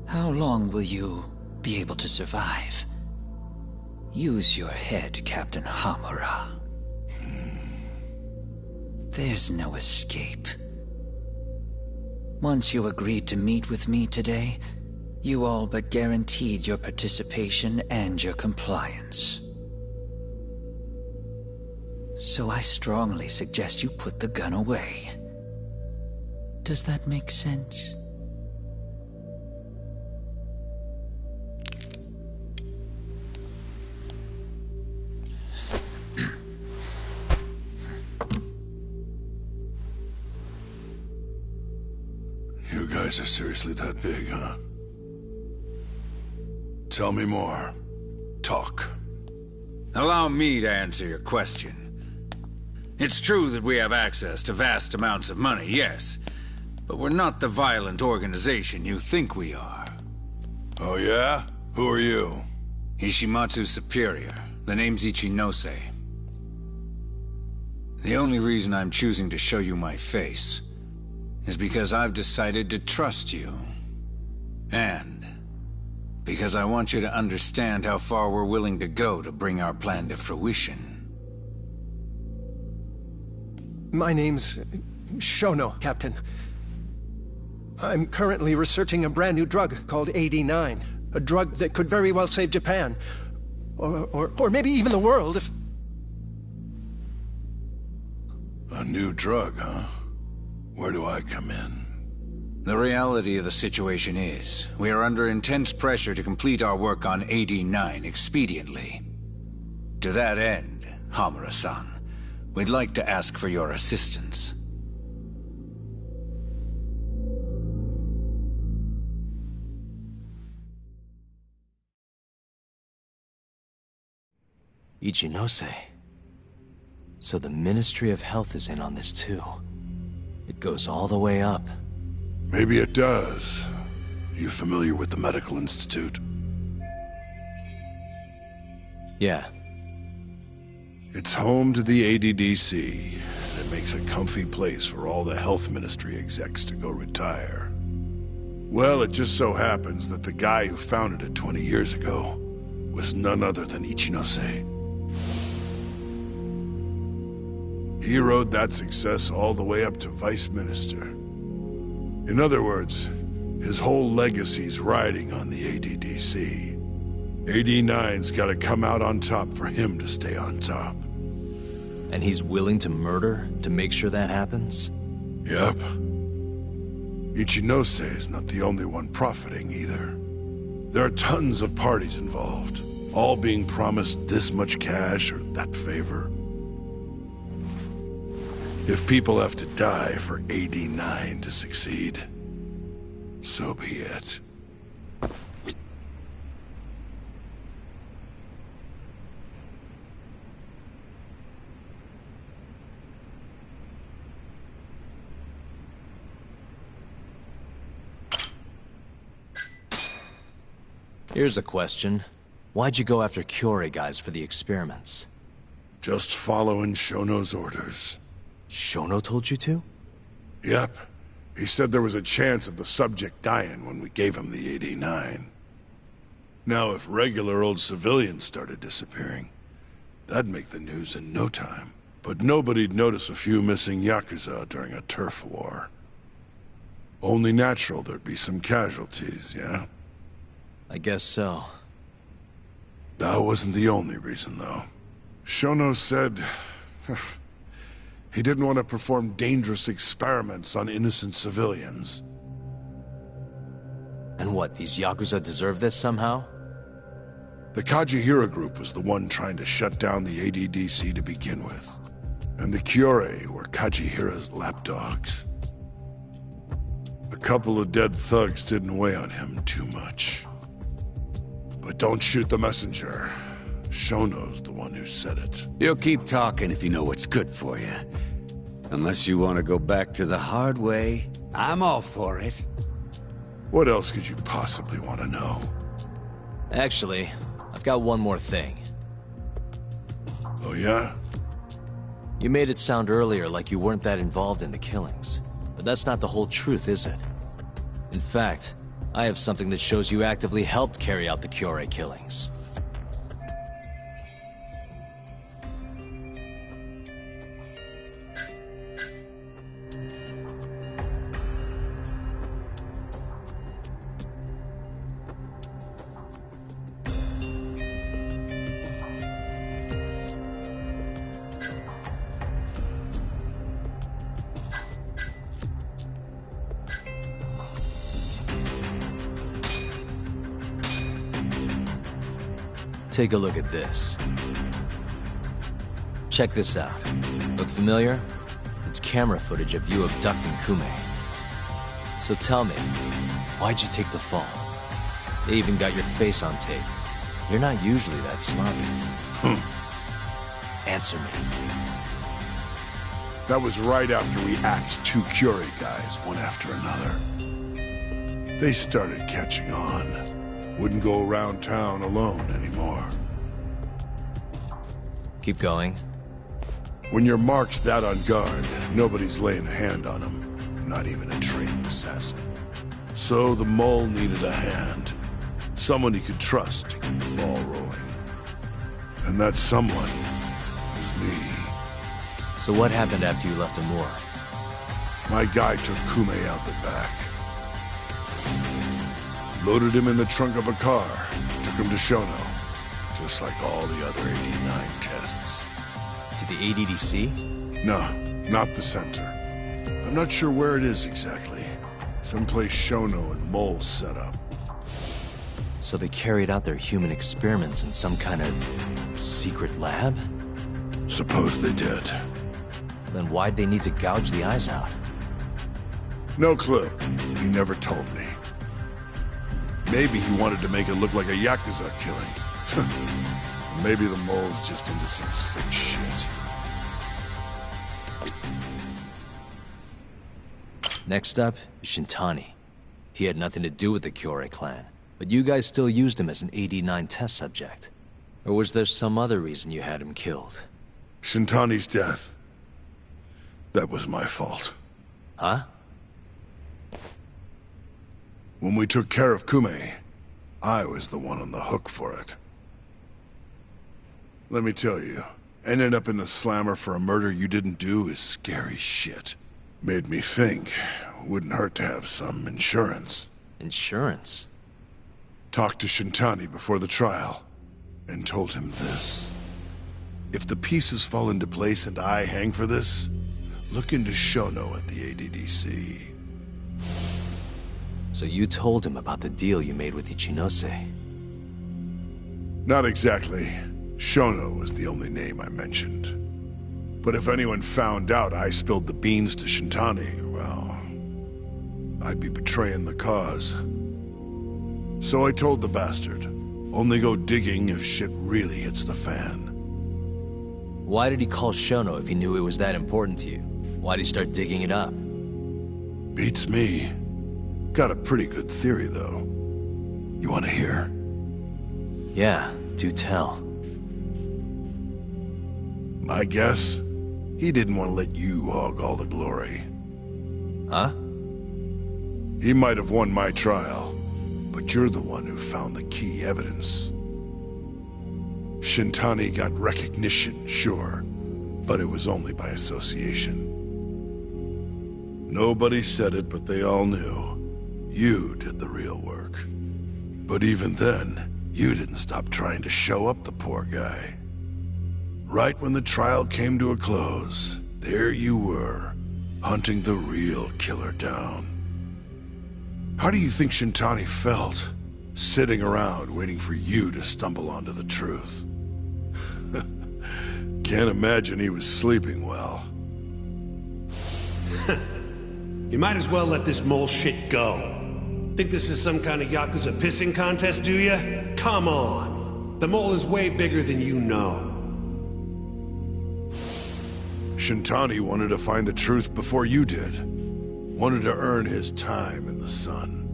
How long will you be able to survive? Use your head, Captain Hamura. There's no escape. Once you agreed to meet with me today, you all but guaranteed your participation and your compliance. So I strongly suggest you put the gun away. Does that make sense? You guys are seriously that big, huh? Tell me more. Talk. Allow me to answer your question. It's true that we have access to vast amounts of money, yes. But we're not the violent organization you think we are. Oh yeah? Who are you? Ishimatsu's superior. The name's Ichinose. The only reason I'm choosing to show you my face is because I've decided to trust you. And because I want you to understand how far we're willing to go to bring our plan to fruition. My name's Shono, Captain. I'm currently researching a brand new drug called AD9. A drug that could very well save Japan. Or maybe even the world if... A new drug, huh? Where do I come in? The reality of the situation is, we are under intense pressure to complete our work on AD9 expediently. To that end, Hamura-san, we'd like to ask for your assistance. Ichinose. So the Ministry of Health is in on this too. It goes all the way up. Maybe it does. You familiar with the Medical Institute? Yeah. It's home to the ADDC, and it makes a comfy place for all the Health Ministry execs to go retire. Well, it just so happens that the guy who founded it 20 years ago was none other than Ichinose. He rode that success all the way up to Vice Minister. In other words, his whole legacy's riding on the ADDC. AD9's gotta come out on top for him to stay on top. And he's willing to murder to make sure that happens? Yep. Ichinose is not the only one profiting either. There are tons of parties involved, all being promised this much cash or that favor. If people have to die for AD9 to succeed, so be it. Here's a question. Why'd you go after Kyorei guys for the experiments? Just following Shono's orders. Shono told you to? Yep. He said there was a chance of the subject dying when we gave him the AD9. Now, if regular old civilians started disappearing, that'd make the news in no time. But nobody'd notice a few missing Yakuza during a turf war. Only natural there'd be some casualties, yeah? I guess so. That wasn't the only reason, though. Shono said... he didn't want to perform dangerous experiments on innocent civilians. And what, these Yakuza deserve this somehow? The Kajihira group was the one trying to shut down the ADDC to begin with. And the Kyorei were Kajihira's lapdogs. A couple of dead thugs didn't weigh on him too much. But don't shoot the messenger. Shono's the one who said it. You'll keep talking if you know what's good for you. Unless you want to go back to the hard way, I'm all for it. What else could you possibly want to know? Actually, I've got one more thing. Oh yeah? You made it sound earlier like you weren't that involved in the killings. But that's not the whole truth, is it? In fact, I have something that shows you actively helped carry out the Kyorei killings. Take a look at this. Check this out. Look familiar? It's camera footage of you abducting Kume. So tell me, why'd you take the fall? They even got your face on tape. You're not usually that sloppy. Answer me. That was right after we axed 2 Curie guys, one after another. They started catching on. Wouldn't go around town alone anymore. Keep going. When you're marked that on guard, nobody's laying a hand on them. Not even a trained assassin. So the mole needed a hand. Someone he could trust to get the ball rolling. And that someone is me. So what happened after you left Amur? My guy took Kume out the back. Loaded him in the trunk of a car. Took him to Shono. Just like all the other 89 tests. To the ADDC? No, not the center. I'm not sure where it is exactly. Someplace Shono and the moles set up. So they carried out their human experiments in some kind of secret lab? Suppose they did. Then why'd they need to gouge the eyes out? No clue. He never told me. Maybe he wanted to make it look like a Yakuza killing. Maybe the mole's just into some sick shit. Next up is Shintani. He had nothing to do with the Kyorei clan, but you guys still used him as an 89 test subject. Or was there some other reason you had him killed? Shintani's death. That was my fault. Huh? When we took care of Kume, I was the one on the hook for it. Let me tell you, ending up in the slammer for a murder you didn't do is scary shit. Made me think, wouldn't hurt to have some insurance. Insurance? Talked to Shintani before the trial, and told him this. If the pieces fall into place and I hang for this, look into Shono at the ADDC. So you told him about the deal you made with Ichinose? Not exactly. Shono was the only name I mentioned. But if anyone found out I spilled the beans to Shintani, well, I'd be betraying the cause. So I told the bastard, only go digging if shit really hits the fan. Why did he call Shono if he knew it was that important to you? Why'd he start digging it up? Beats me. Got a pretty good theory, though. You want to hear? Yeah, do tell. My guess? He didn't want to let you hog all the glory. Huh? He might have won my trial, but you're the one who found the key evidence. Shintani got recognition, sure, but it was only by association. Nobody said it, but they all knew. You did the real work. But even then, you didn't stop trying to show up the poor guy. Right when the trial came to a close, there you were, hunting the real killer down. How do you think Shintani felt, sitting around waiting for you to stumble onto the truth? Can't imagine he was sleeping well. You might as well let this mole shit go. Think this is some kind of Yakuza pissing contest, do ya? Come on. The mole is way bigger than you know. Shintani wanted to find the truth before you did. Wanted to earn his time in the sun.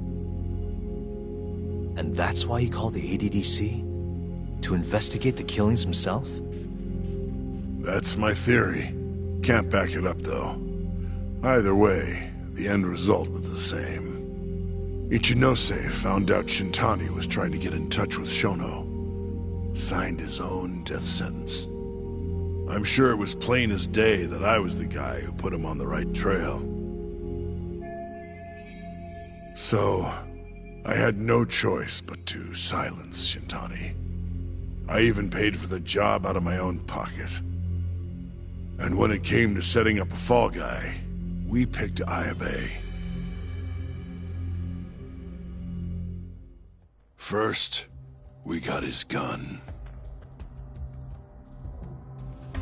And that's why he called the ADDC? To investigate the killings himself? That's my theory. Can't back it up, though. Either way, the end result was the same. Ichinose found out Shintani was trying to get in touch with Shono. Signed his own death sentence. I'm sure it was plain as day that I was the guy who put him on the right trail. So, I had no choice but to silence Shintani. I even paid for the job out of my own pocket. And when it came to setting up a fall guy, we picked Ayabe. First, we got his gun.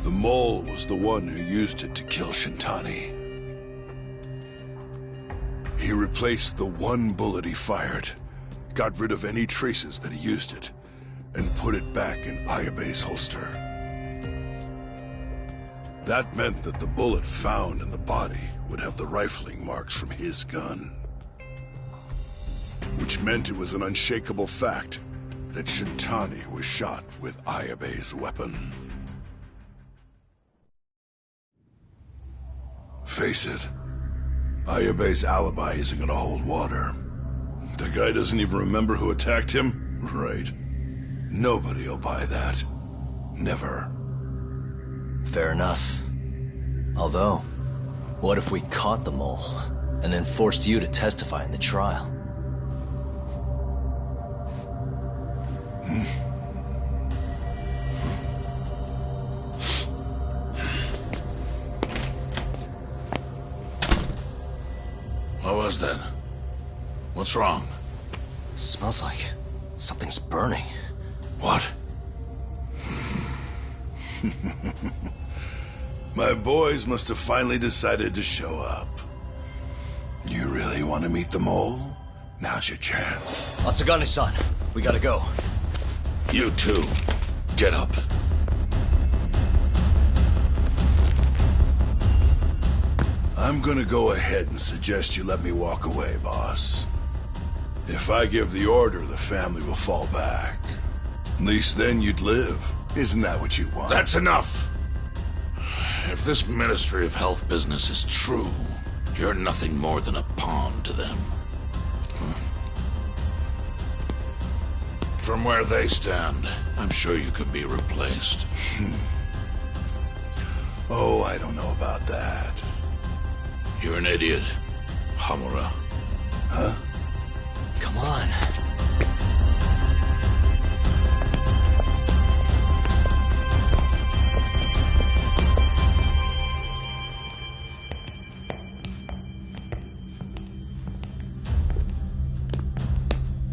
The mole was the one who used it to kill Shintani. He replaced the one bullet he fired, got rid of any traces that he used it, and put it back in Ayabe's holster. That meant that the bullet found in the body would have the rifling marks from his gun. Which meant it was an unshakable fact that Shintani was shot with Ayabe's weapon. Face it, Ayabe's alibi isn't gonna hold water. The guy doesn't even remember who attacked him? Right. Nobody'll buy that. Never. Fair enough. Although, what if we caught the mole, and then forced you to testify in the trial? What was that? What's wrong? Smells like something's burning. What? My boys must have finally decided to show up. You really want to meet the mole? Now's your chance. Matsugane-san, we gotta go. You too. Get up. I'm gonna go ahead and suggest you let me walk away, boss. If I give the order, the family will fall back. At least then you'd live. Isn't that what you want? That's enough! If this Ministry of Health business is true, you're nothing more than a pawn to them. From where they stand, I'm sure you could be replaced. Oh, I don't know about that. You're an idiot, Hamura. Huh? Come on.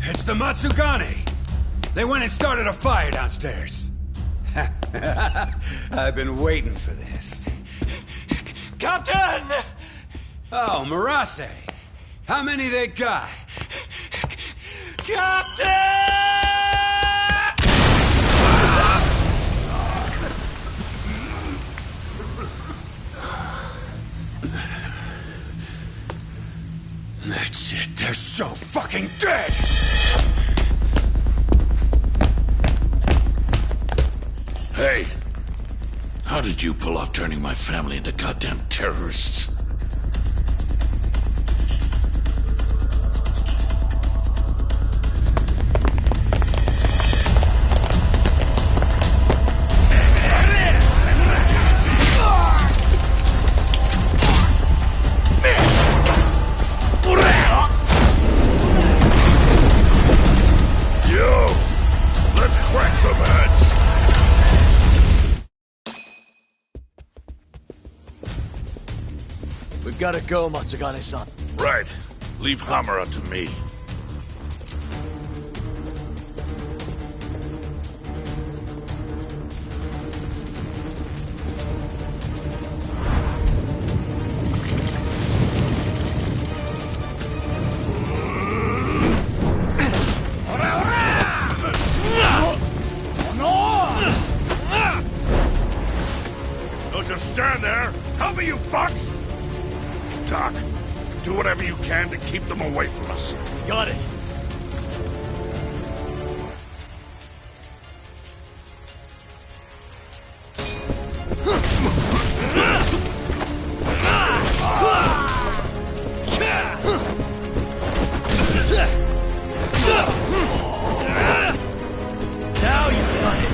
It's the Matsugane! They went and started a fire downstairs. I've been waiting for this. Captain! Oh, Marase. How many they got? Captain! That's it. They're so fucking dead! Hey! How did you pull off turning my family into goddamn terrorists? Gotta go, Matsugane-san. Right. Leave Hamura to me. Don't just stand there! Help me, you fucks! Doc, do whatever you can to keep them away from us. Got it. Now you've done it.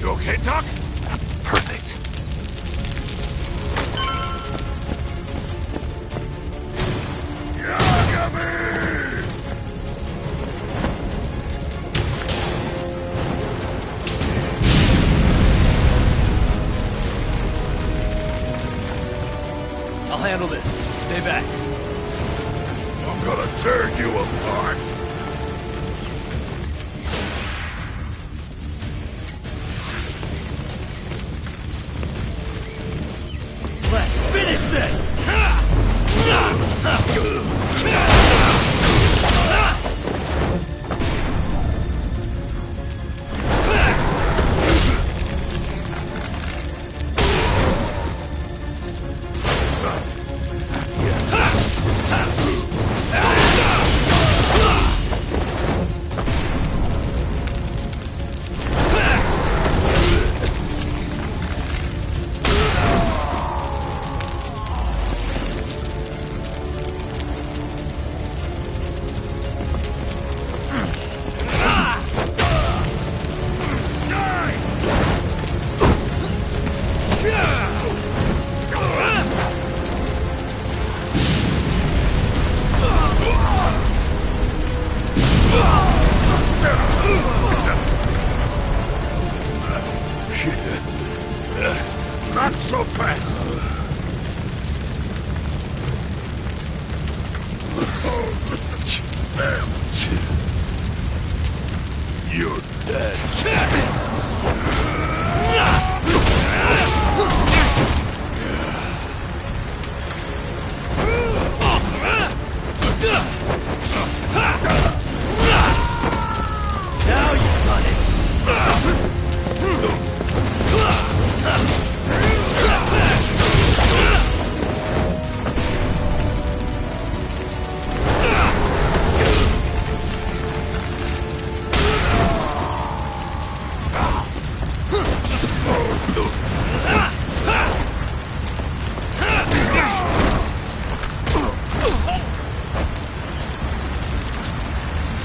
You okay, Doc? Perfect. I'll handle this. Stay back. I'm gonna tear you apart. Let's finish this! Not so fast. You're dead. Now you've done it!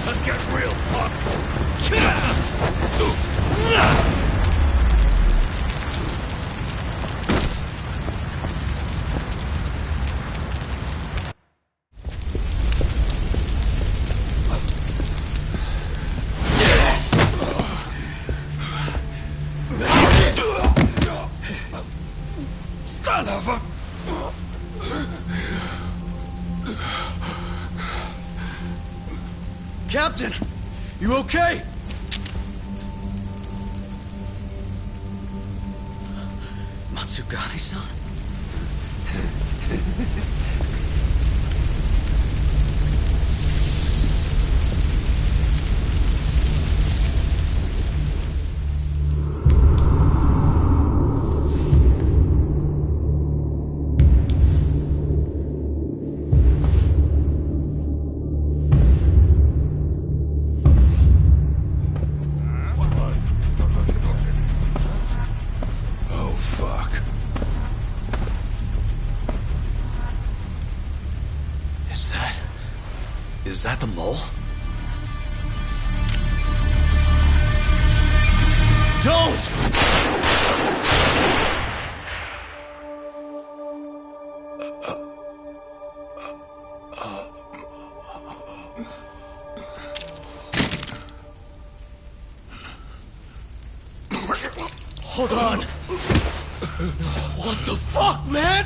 Let's get real, Pop. Son of a... Captain! You okay? Matsugane-san? Oh, fuck. Is that the mole? Hold on. What the fuck, man?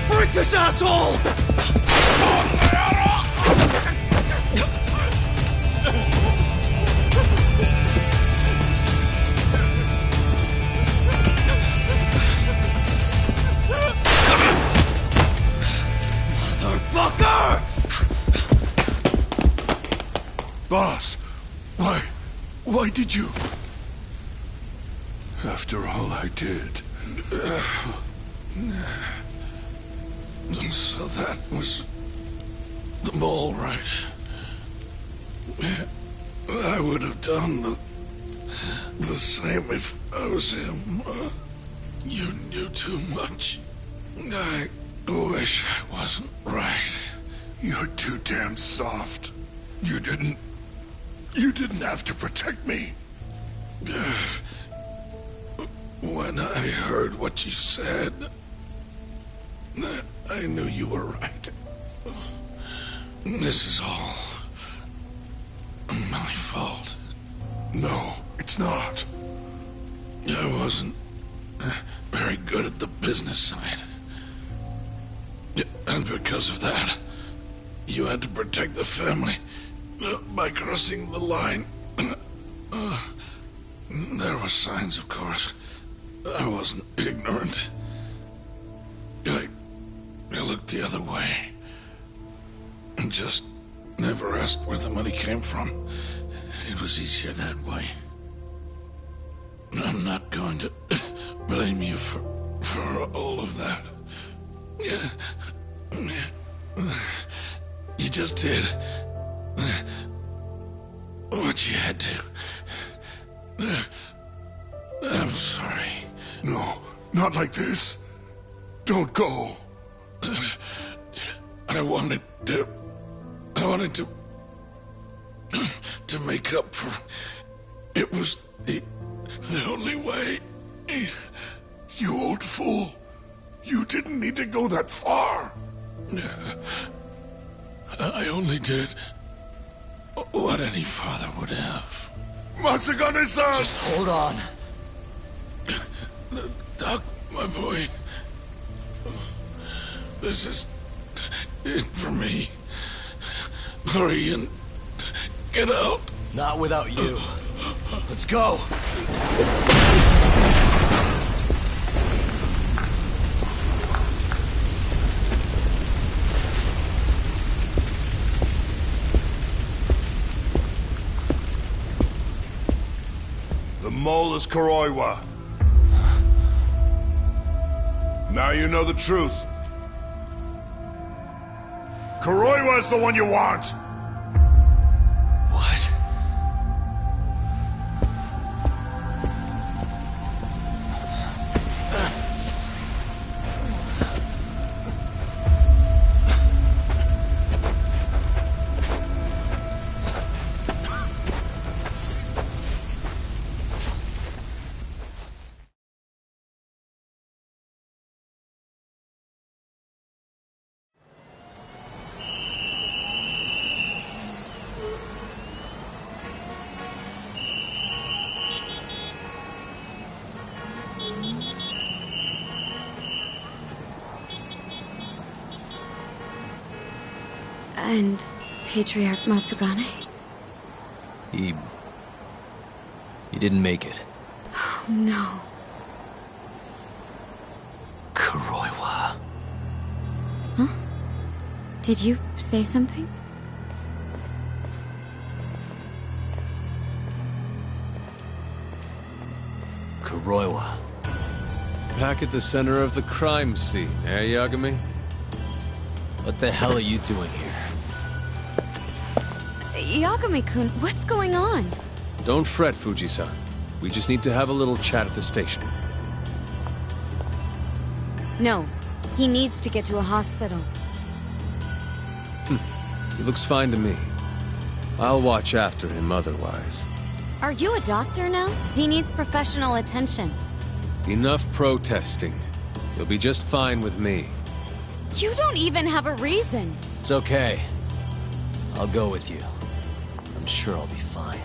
Break this asshole! Motherfucker! Boss, why did you? After all I did. So that was the mole, right? I would have done the same if I was him. You knew too much. I wish I wasn't right. You're too damn soft. You didn't have to protect me. When I heard what you said, I knew you were right. This is all my fault. No, it's not. I wasn't very good at the business side. And because of that, you had to protect the family by crossing the line. There were signs, of course. I wasn't ignorant. I looked the other way and just never asked where the money came from. It was easier that way. I'm not going to blame you for all of that. You just did what you had to. I'm sorry. No, not like this. Don't go. I wanted to make up for. It was the only way. You old fool. You didn't need to go that far. I only did what any father would have. Matsugane-san! Just hold on. Doc, my boy. This is it for me. Hurry and get out. Not without you. Let's go. The mole is Kuroiwa. Now you know the truth. Kuroiwa is the one you want! What? And Patriarch Matsugane? He didn't make it. Oh, no. Kuroiwa. Huh? Did you say something? Kuroiwa. Back at the center of the crime scene, eh, Yagami? What the hell are you doing here? Yagami-kun, what's going on? Don't fret, Fuji-san. We just need to have a little chat at the station. No. He needs to get to a hospital. He looks fine to me. I'll watch after him otherwise. Are you a doctor now? He needs professional attention. Enough protesting. You'll be just fine with me. You don't even have a reason. It's okay. I'll go with you. I'm sure I'll be fine.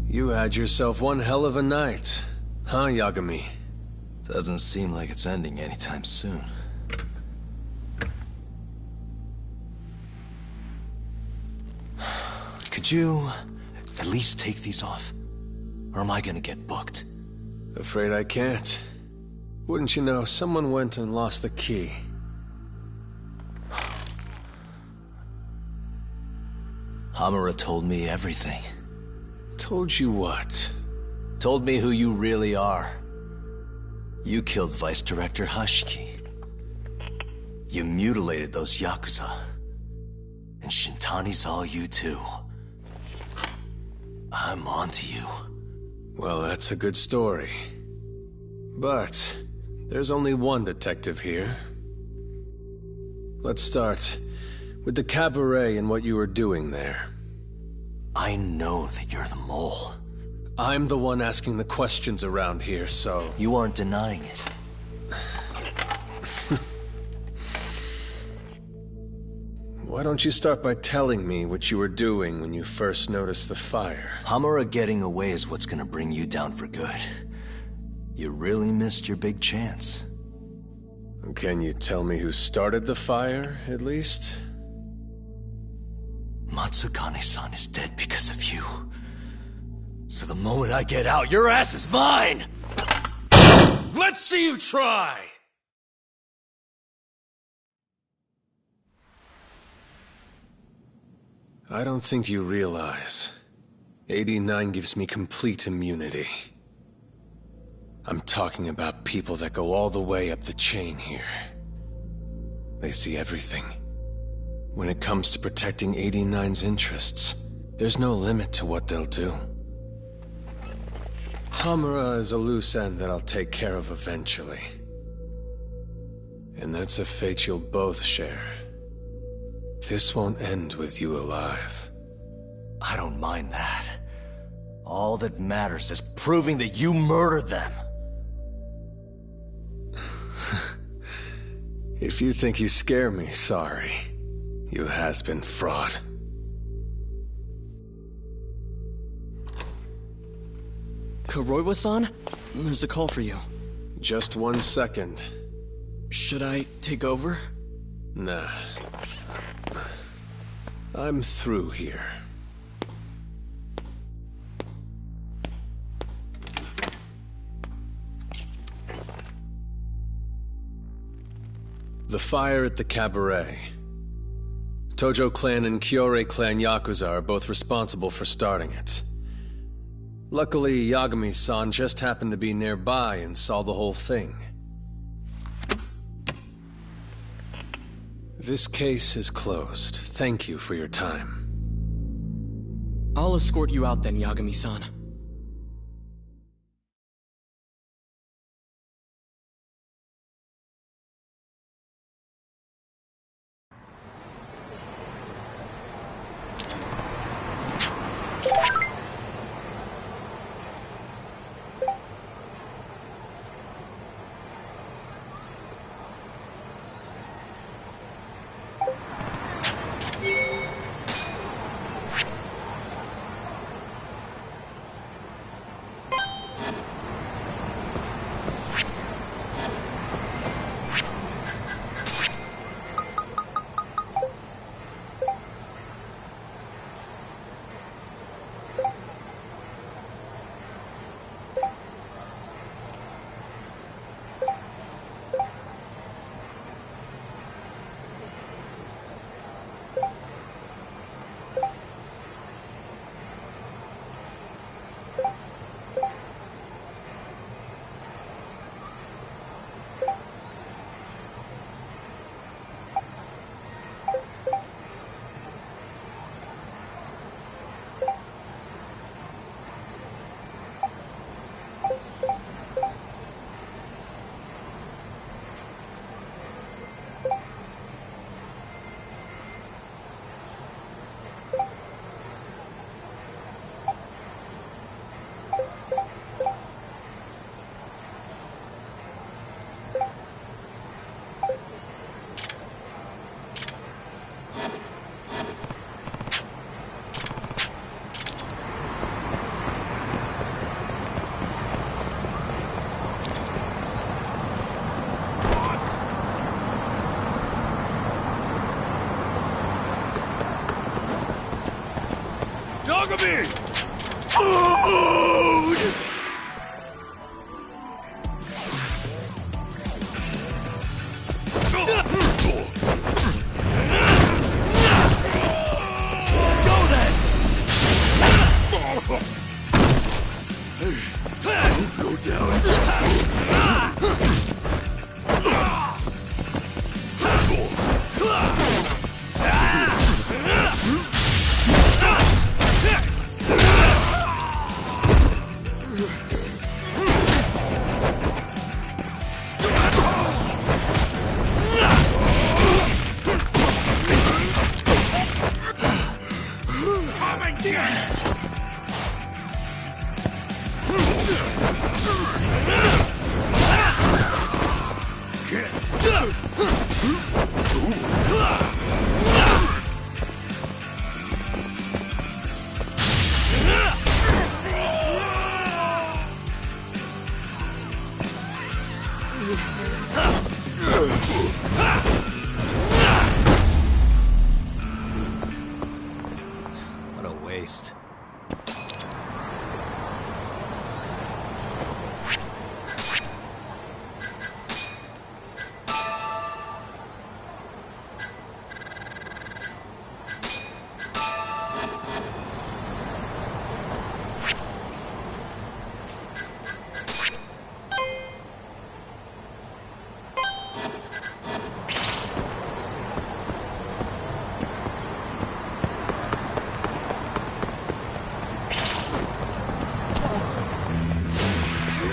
You had yourself one hell of a night, huh, Yagami? Doesn't seem like it's ending anytime soon. Could you at least take these off? Or am I gonna get booked? Afraid I can't. Wouldn't you know, someone went and lost the key. Hamura told me everything. Told you what? Told me who you really are. You killed Vice Director Hashiki. You mutilated those Yakuza. And Shintani's all you too. I'm onto you. Well, that's a good story. But there's only one detective here. Let's start with the cabaret and what you were doing there. I know that you're the mole. I'm the one asking the questions around here, so... You aren't denying it. Why don't you start by telling me what you were doing when you first noticed the fire? Hamura getting away is what's gonna bring you down for good. You really missed your big chance. Can you tell me who started the fire, at least? Matsugane-san is dead because of you. So the moment I get out, your ass is mine! Let's see you try! I don't think you realize. 89 gives me complete immunity. I'm talking about people that go all the way up the chain here. They see everything. When it comes to protecting 89's interests, there's no limit to what they'll do. Hamura is a loose end that I'll take care of eventually. And that's a fate you'll both share. This won't end with you alive. I don't mind that. All that matters is proving that you murdered them. If you think you scare me, sorry. You has-been fraud. Kuroiwa-san? There's a call for you. Just 1 second. Should I take over? Nah. I'm through here. The fire at the cabaret. Tojo clan and Kyorei clan Yakuza are both responsible for starting it. Luckily, Yagami-san just happened to be nearby and saw the whole thing. This case is closed. Thank you for your time. I'll escort you out then, Yagami-san. Yagami! Food! Let's go then! Go down. What a waste.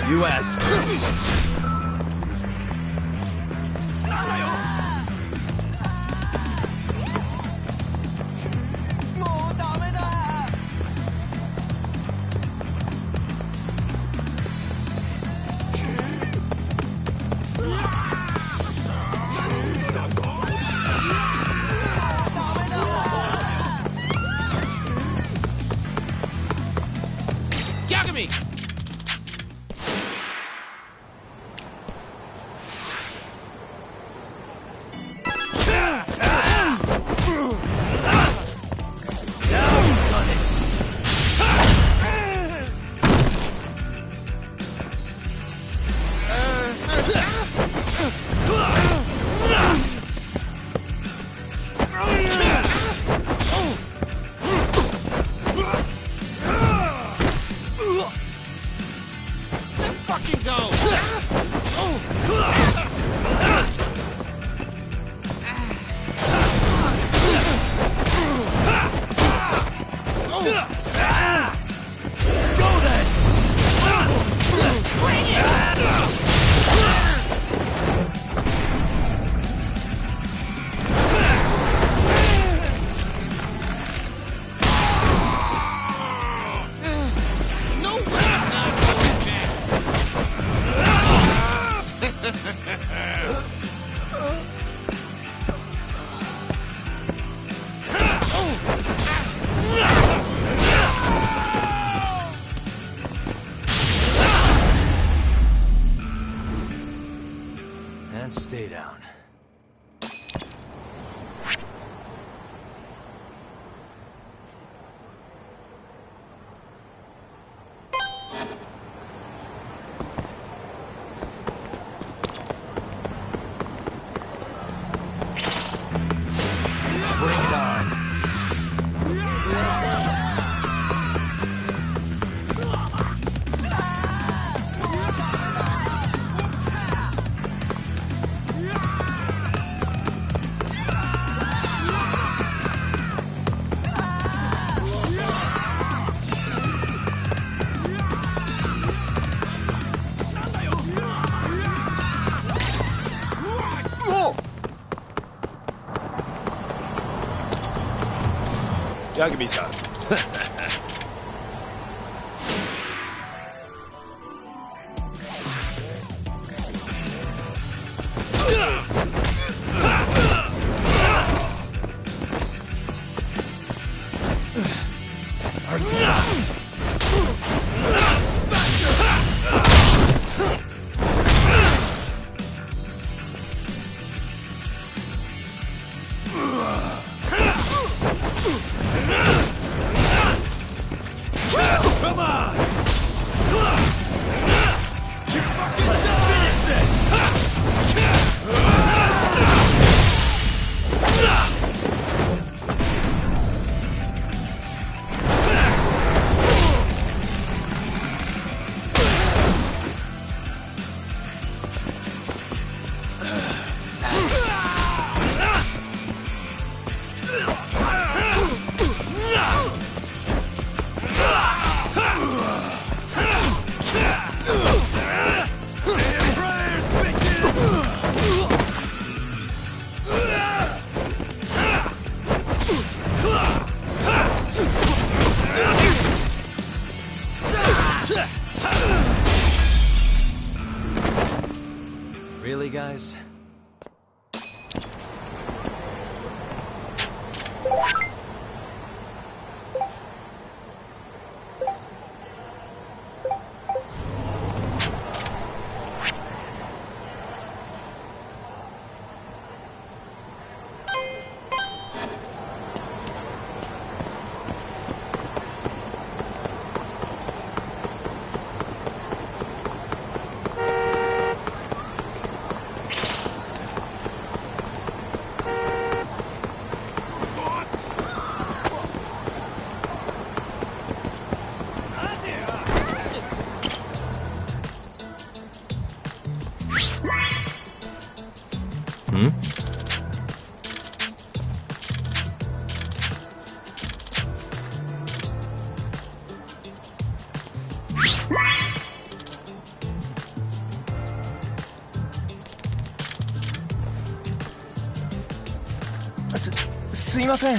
You asked for this. Yagami! Let's fucking go! Let's go then! Bring it! No way I'm not going And stay down. Bring it on. Yagami-san. Come on! Finish this! Really, guys? Hmm?すいません。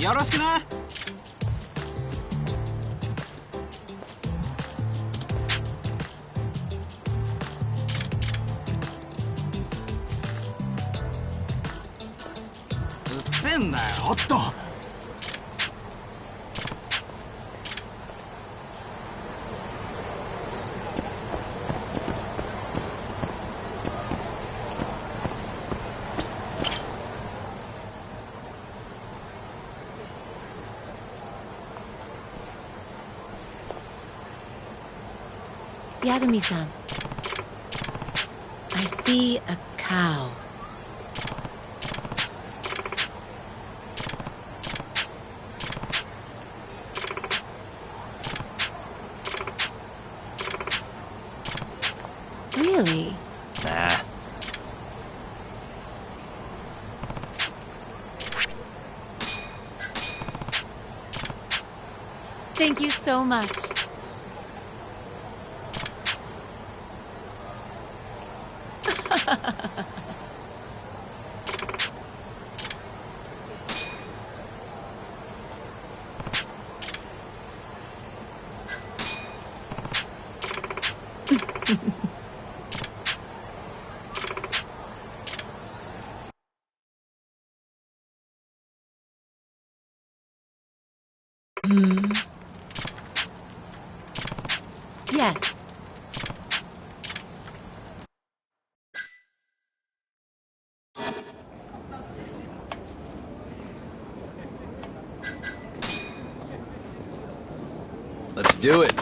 よろしくな。うっせんなよ。ちょっと。Yagami-san, I see a cow. Really? Nah. Thank you so much. Yes. Let's do it.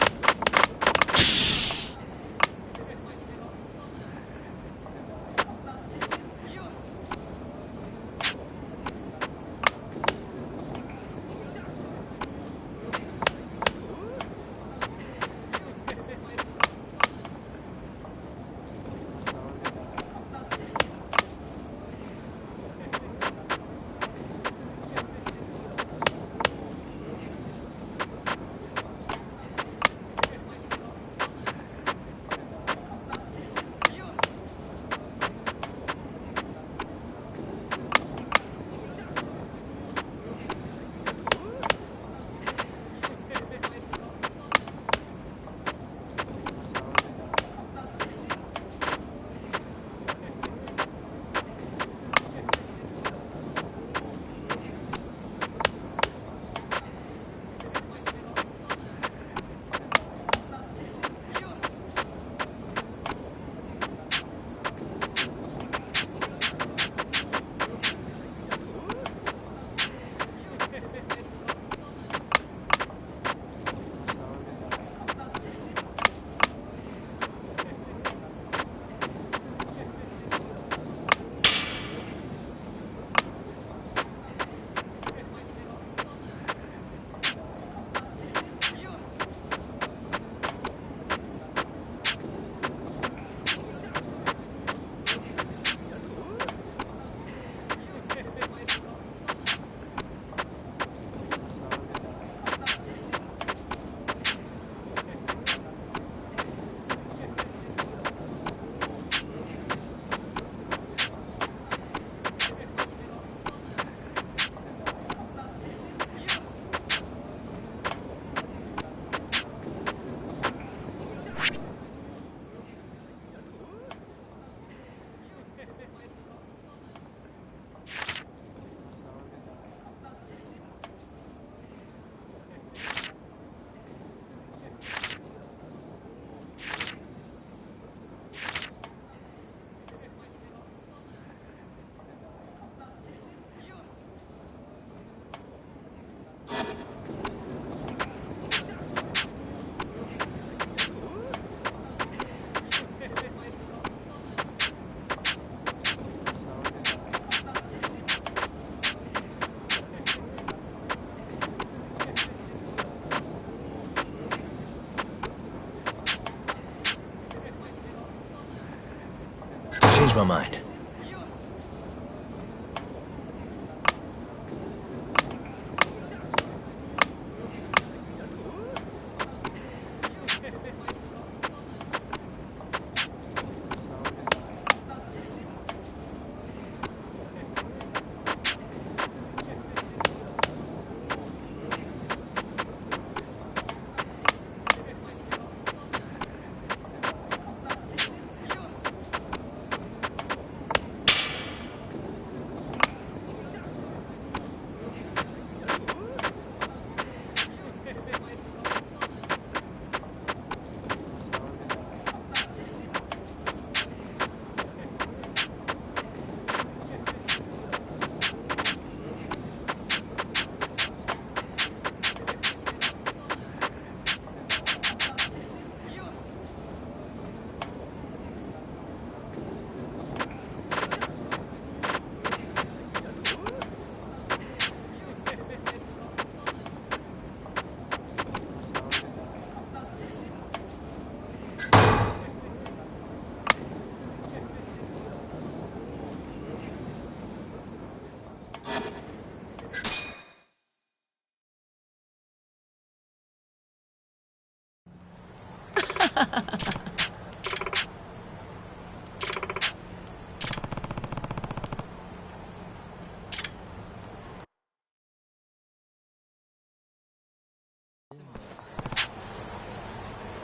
changed my mind.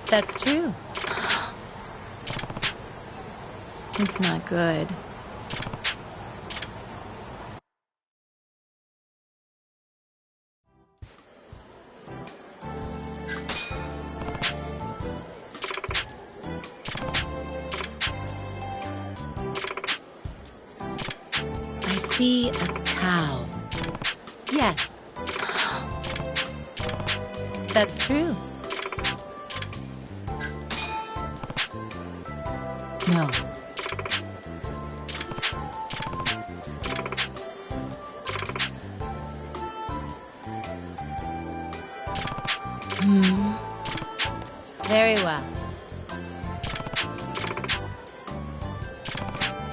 That's true. It's not good. I see a cow. Yes. That's true. No. Very well.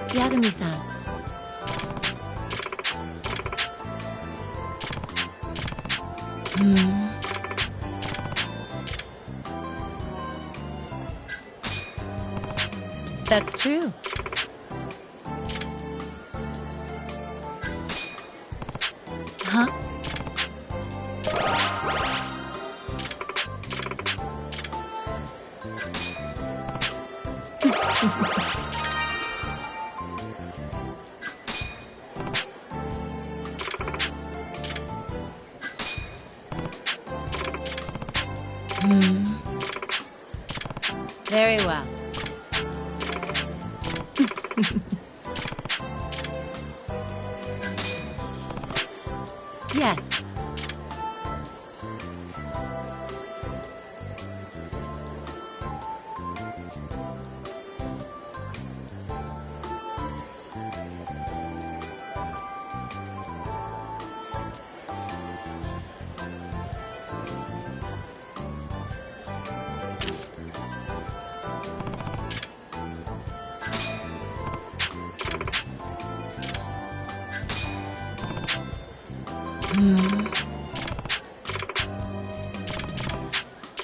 Yagami-san. That's true. Huh? Very well. Yes.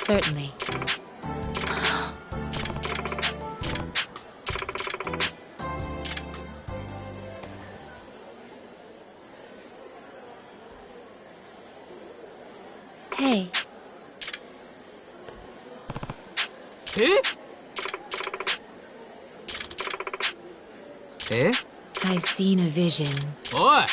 Certainly. Hey. Eh? I've seen a vision. Oi!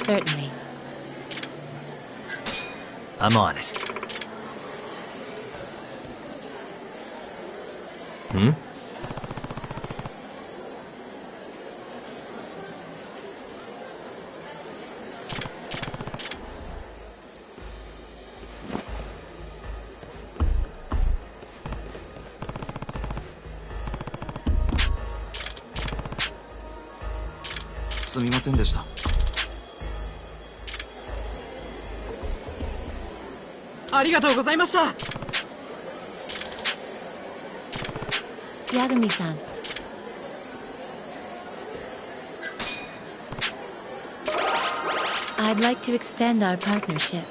Certainly. I'm on it. すみませんでした。ありがとうございました。Yagami-san. I'd like to extend our partnership.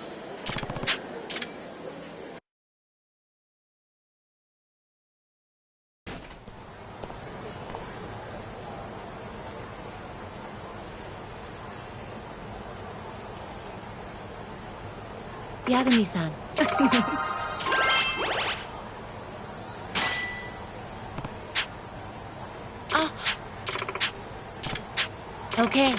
Yagami-san. Ah. Okay.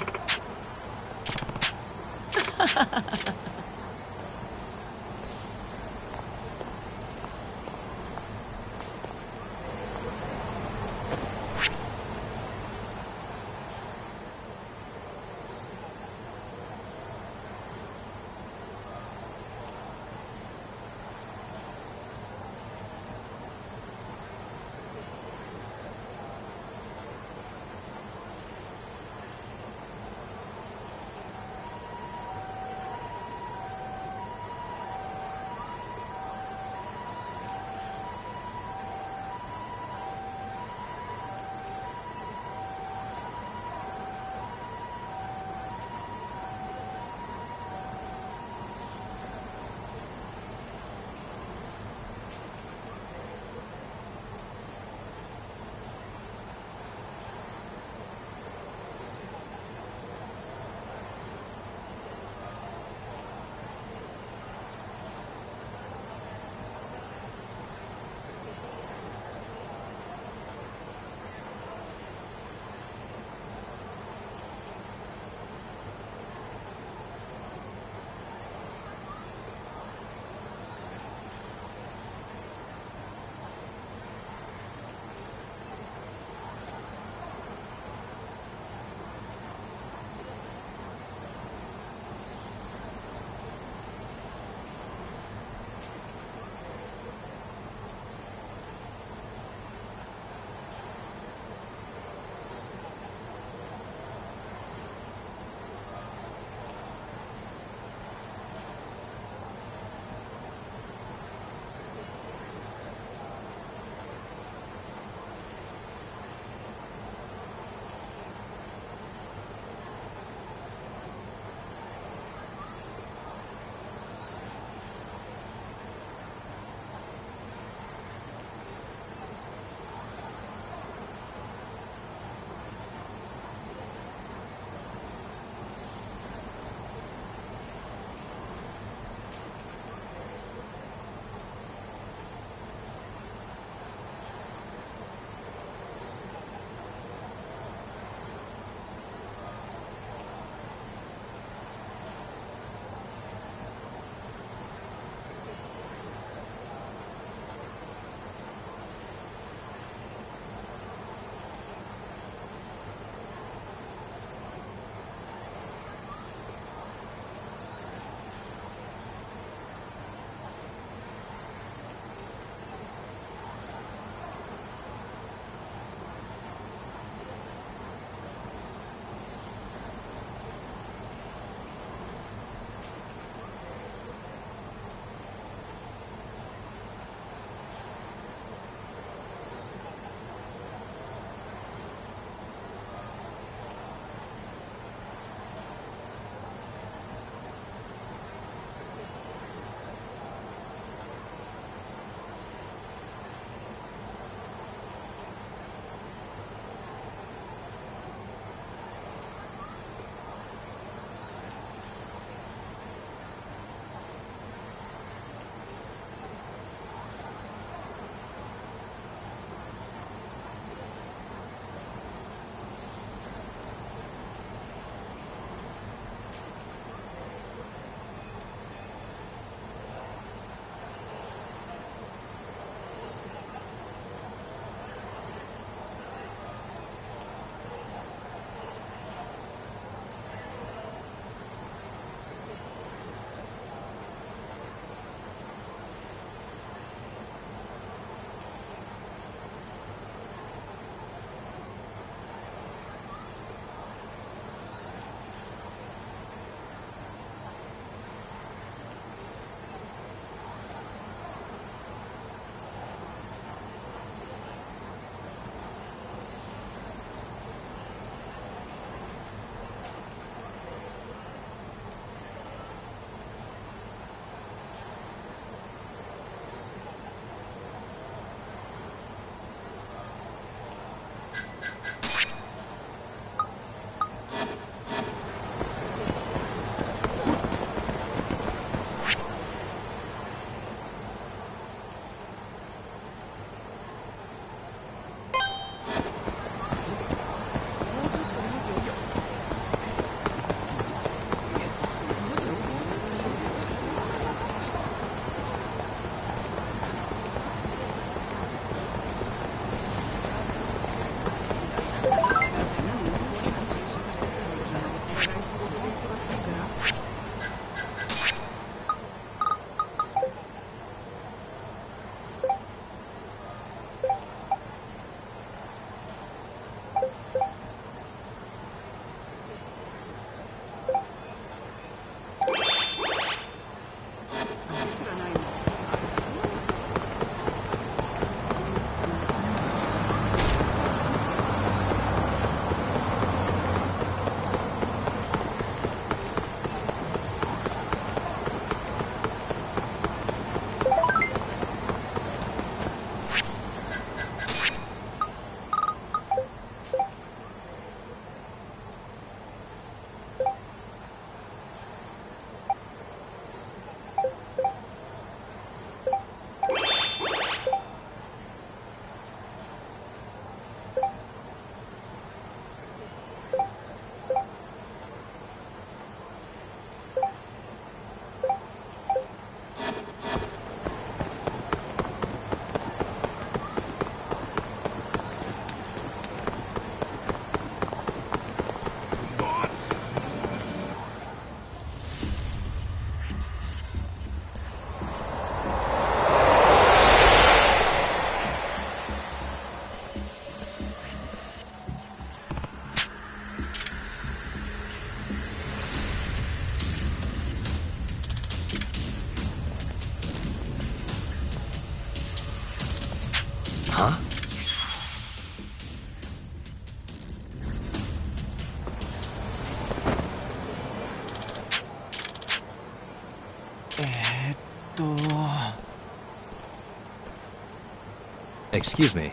Excuse me.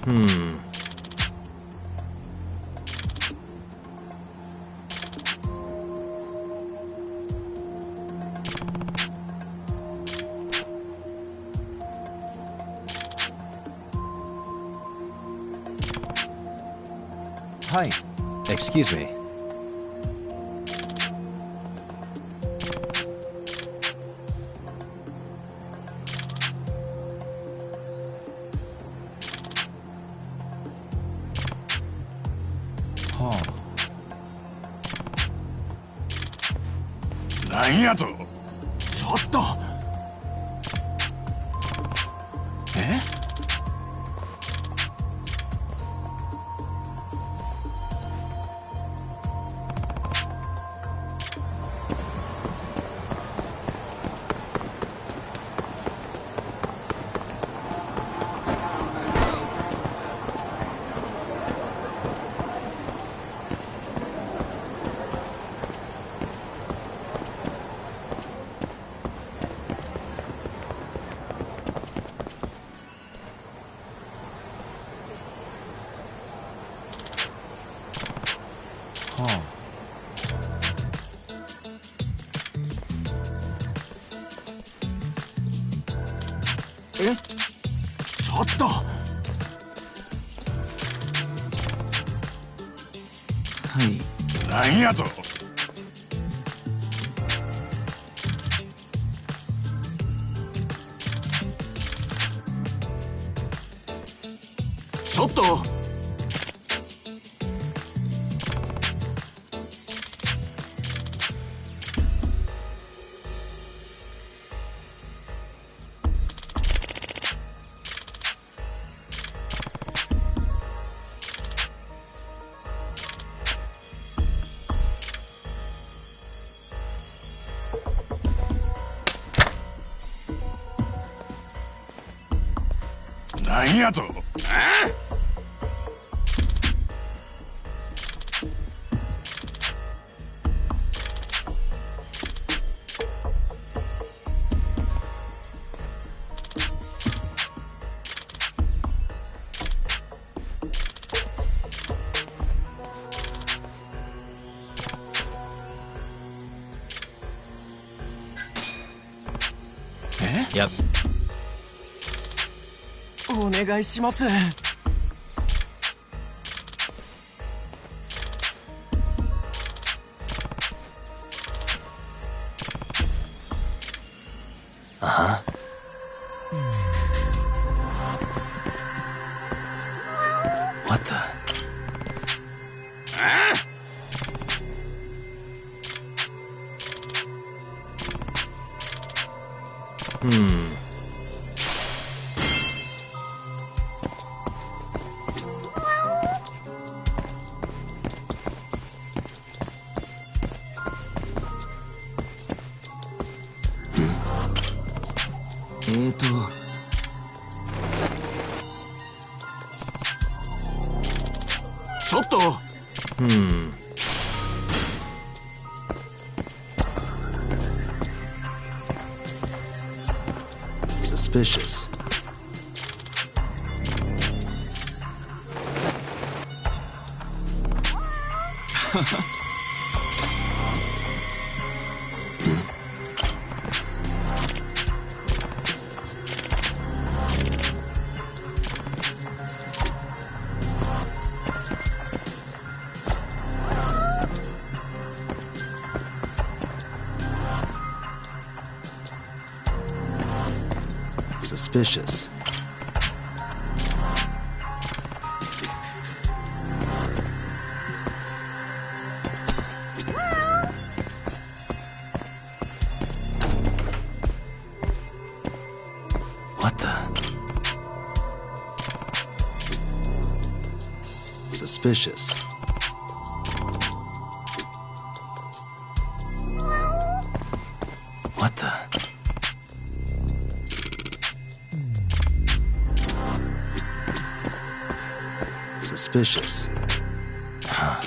Hmm. Hi. Excuse me. Huh. なんやと。ちょっと。え？Huh. え？ちょっと。はい。なんやと。ちょっと。なんやと。Yep. お願いします。Uh-huh. What the? Hmm. Hmm. Suspicious. Suspicious. What the? Suspicious. What the? suspicious. Huh.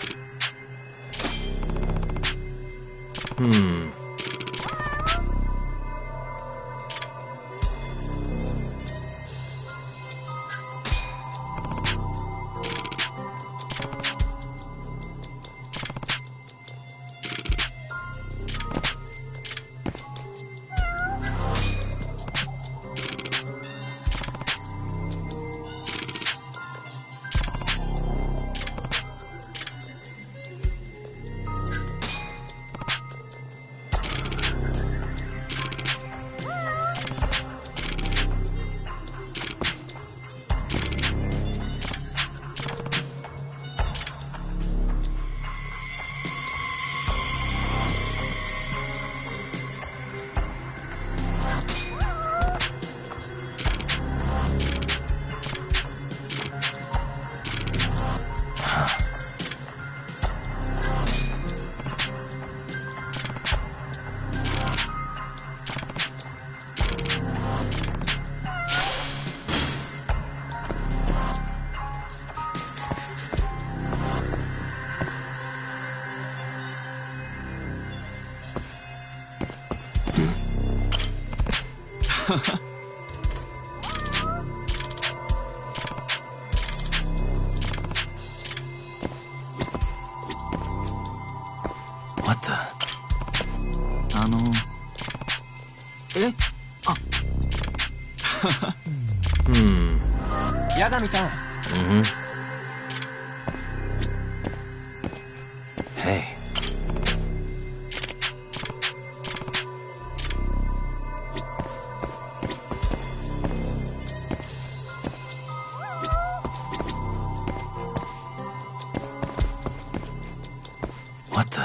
What the? えあ八神さん Hey. What the?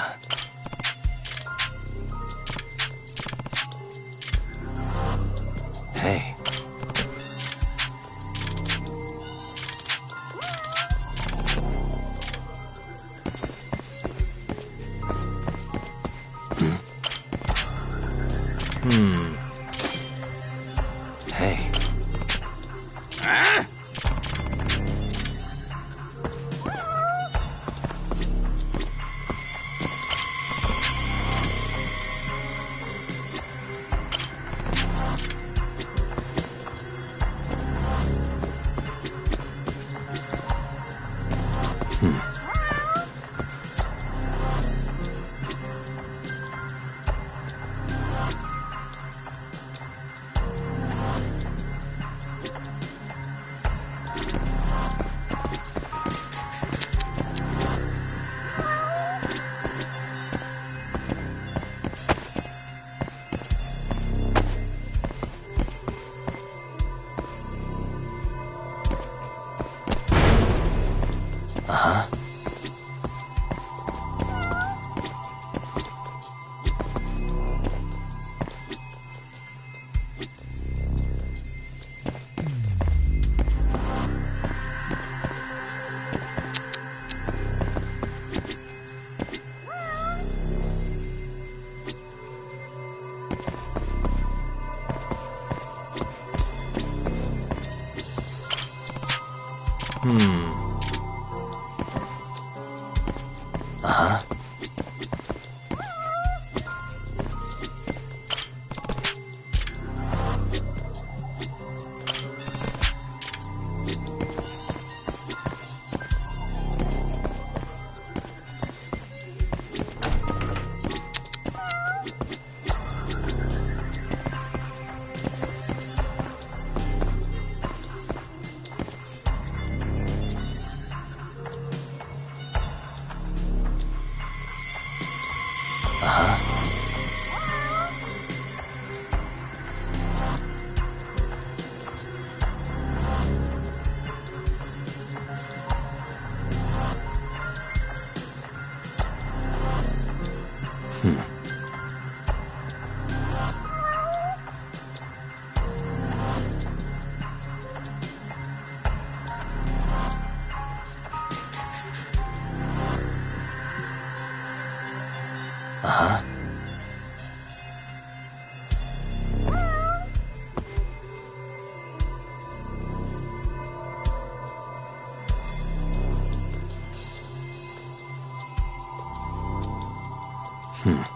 Hey. Hey. Uh-huh. Uh-huh. Uh-huh.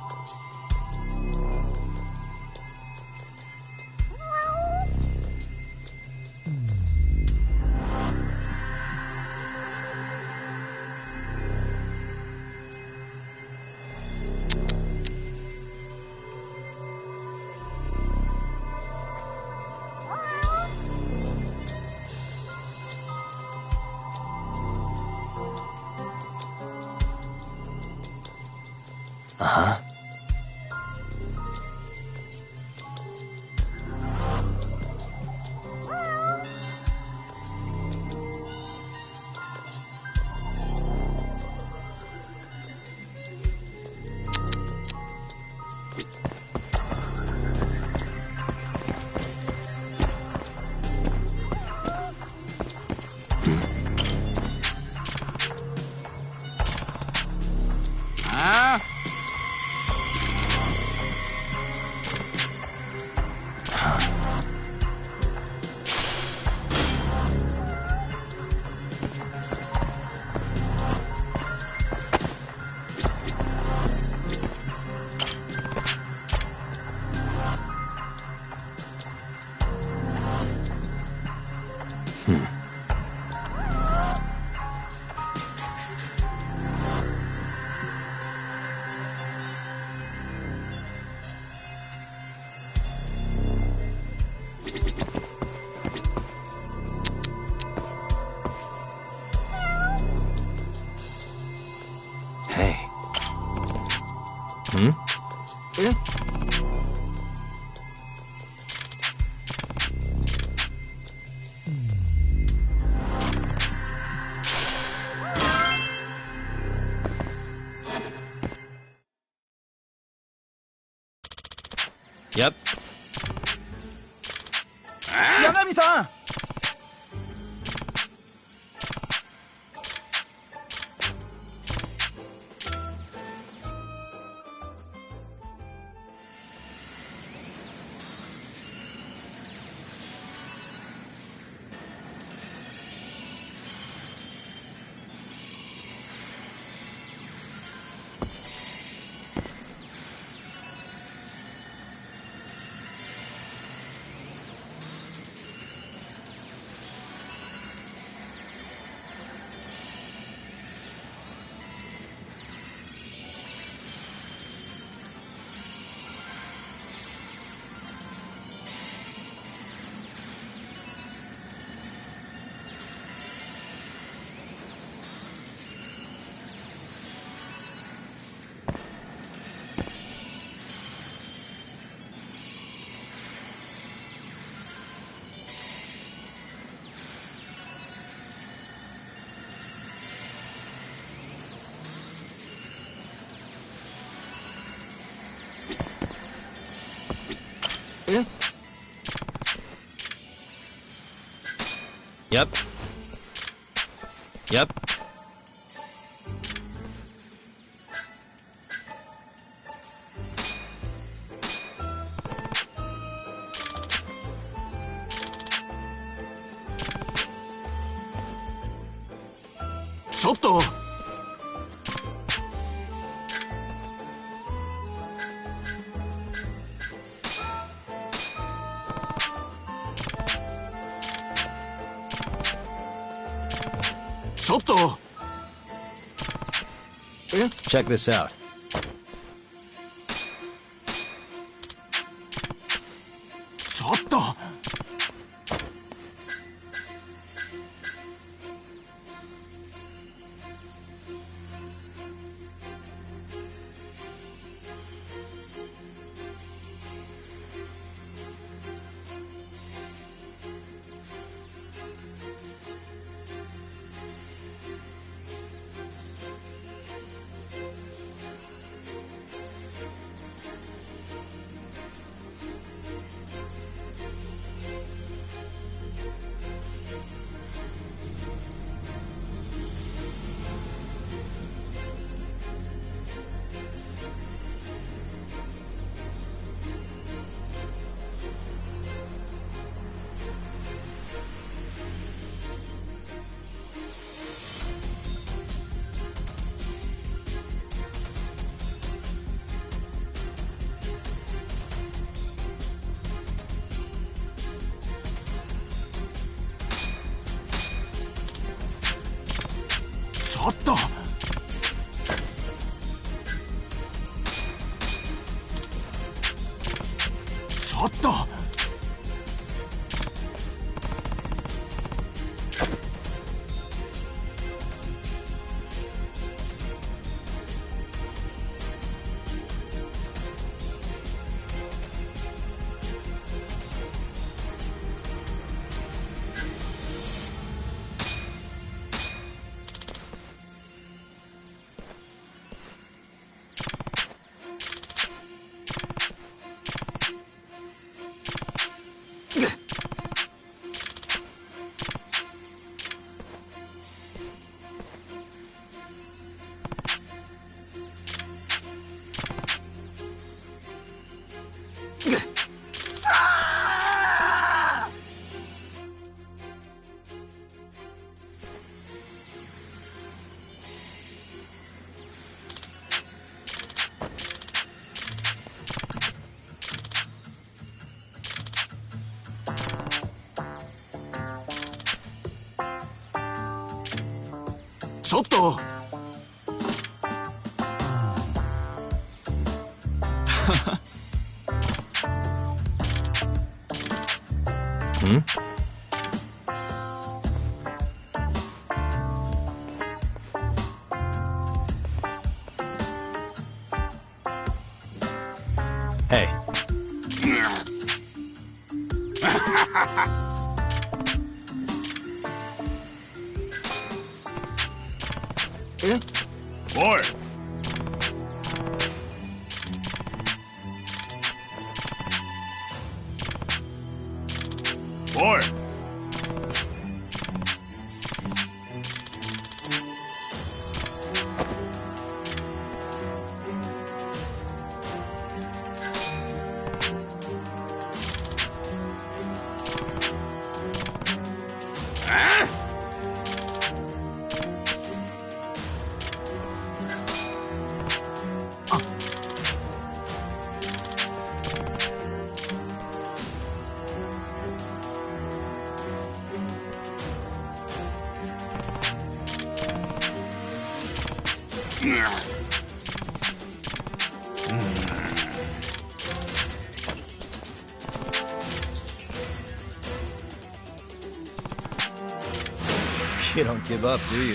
Huh? Hey. Hmm? え Yep. 八神さん Yep. Yep. Check this out. ょっと。ちょっと。ちょっと。ん？Hey. え？おい。おい。You don't give up, do you?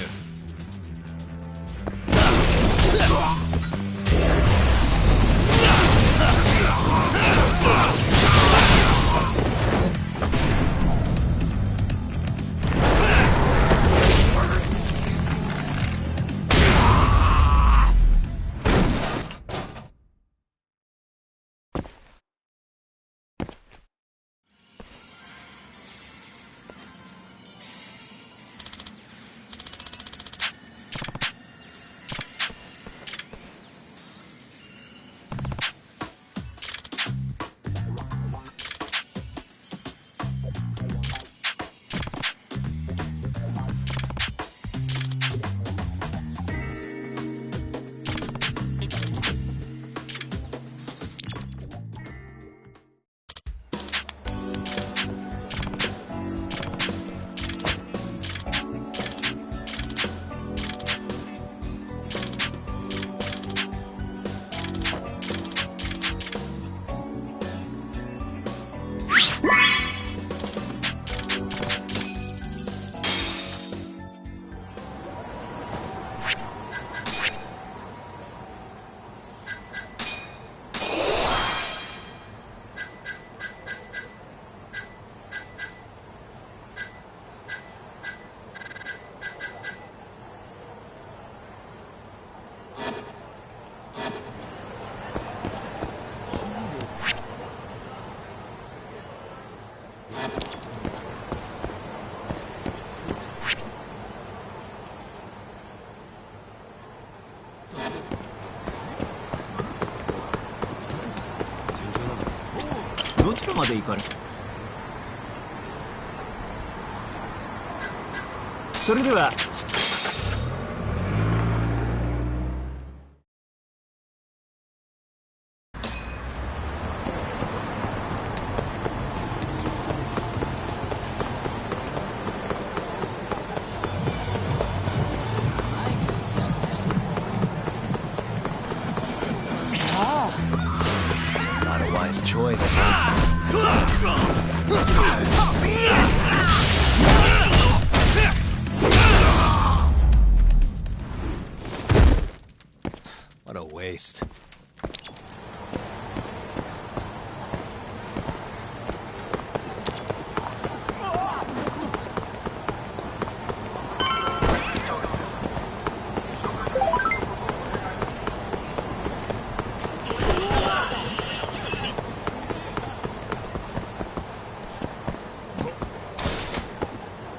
どちらまで行かれ？それでは。choice. What a waste.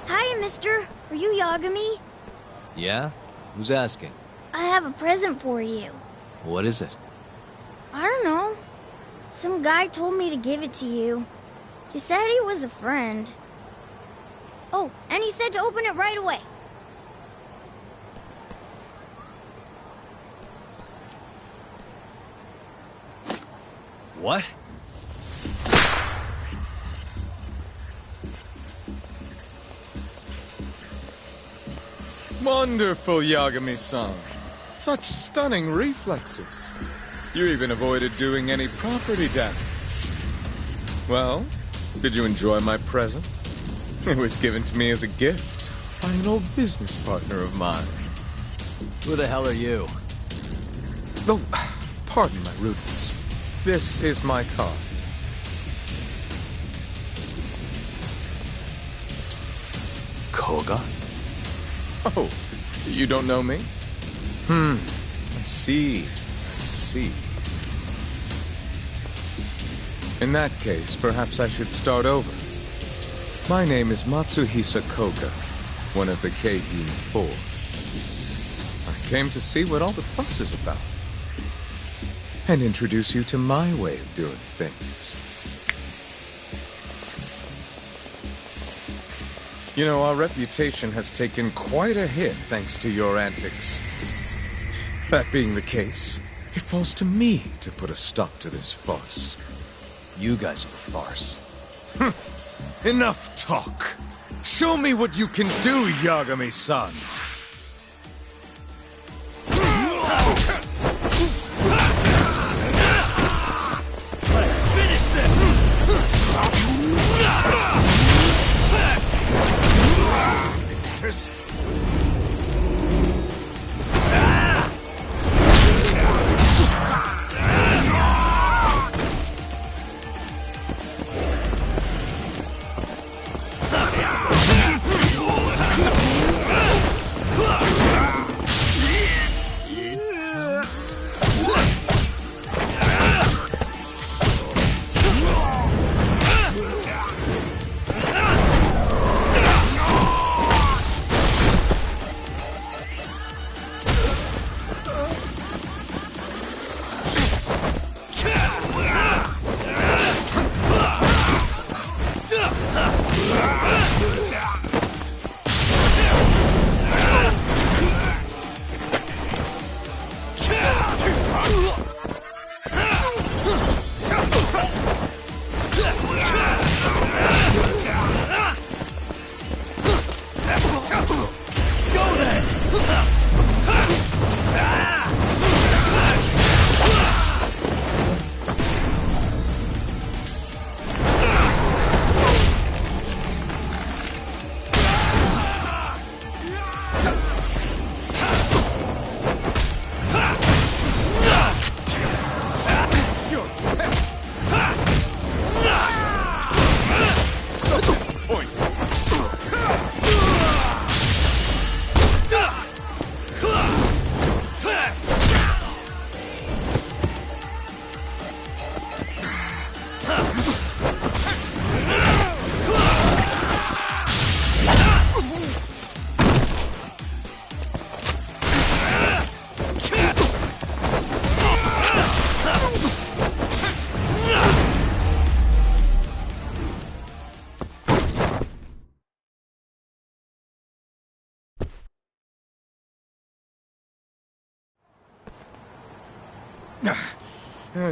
Hi, mister. Are you Yagami? Yeah? Who's asking? I have a present for you. What is it? I don't know. Some guy told me to give it to you. He said he was a friend. Oh, and he said to open it right away. What? Wonderful, Yagami-san. Such stunning reflexes. You even avoided doing any property damage. Well, did you enjoy my present? It was given to me as a gift by an old business partner of mine. Who the hell are you? Oh, pardon my rudeness. This is my card. Koga? Oh, you don't know me? I see. In that case, perhaps I should start over. My name is Matsuhisa Koga, one of the Keihin Four. I came to see what all the fuss is about, and introduce you to my way of doing things. You know, our reputation has taken quite a hit thanks to your antics. That being the case, it falls to me to put a stop to this farce. You guys are the farce. Enough talk. Show me what you can do, Yagami-san. Let's finish this!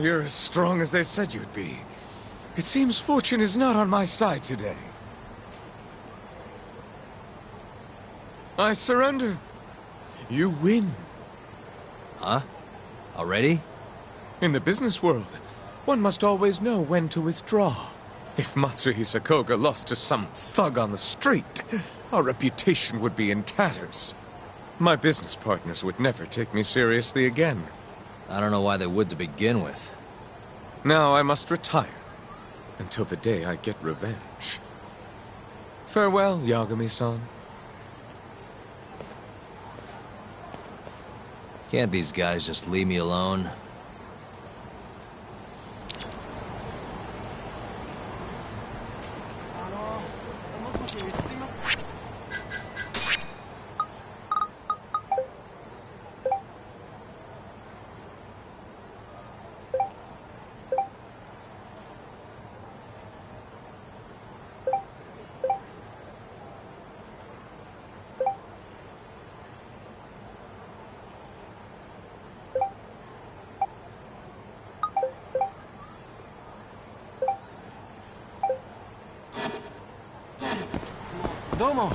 You're as strong as they said you'd be. It seems fortune is not on my side today. I surrender. You win. Huh? Already? In the business world, One must always know when to withdraw. If Matsuhisa Koga lost to some thug on the street, our reputation would be in tatters. My business partners would never take me seriously again. I don't know why they would to begin with. Now I must retire, until the day I get revenge. Farewell, Yagami-san. Can't these guys just leave me alone? Domo.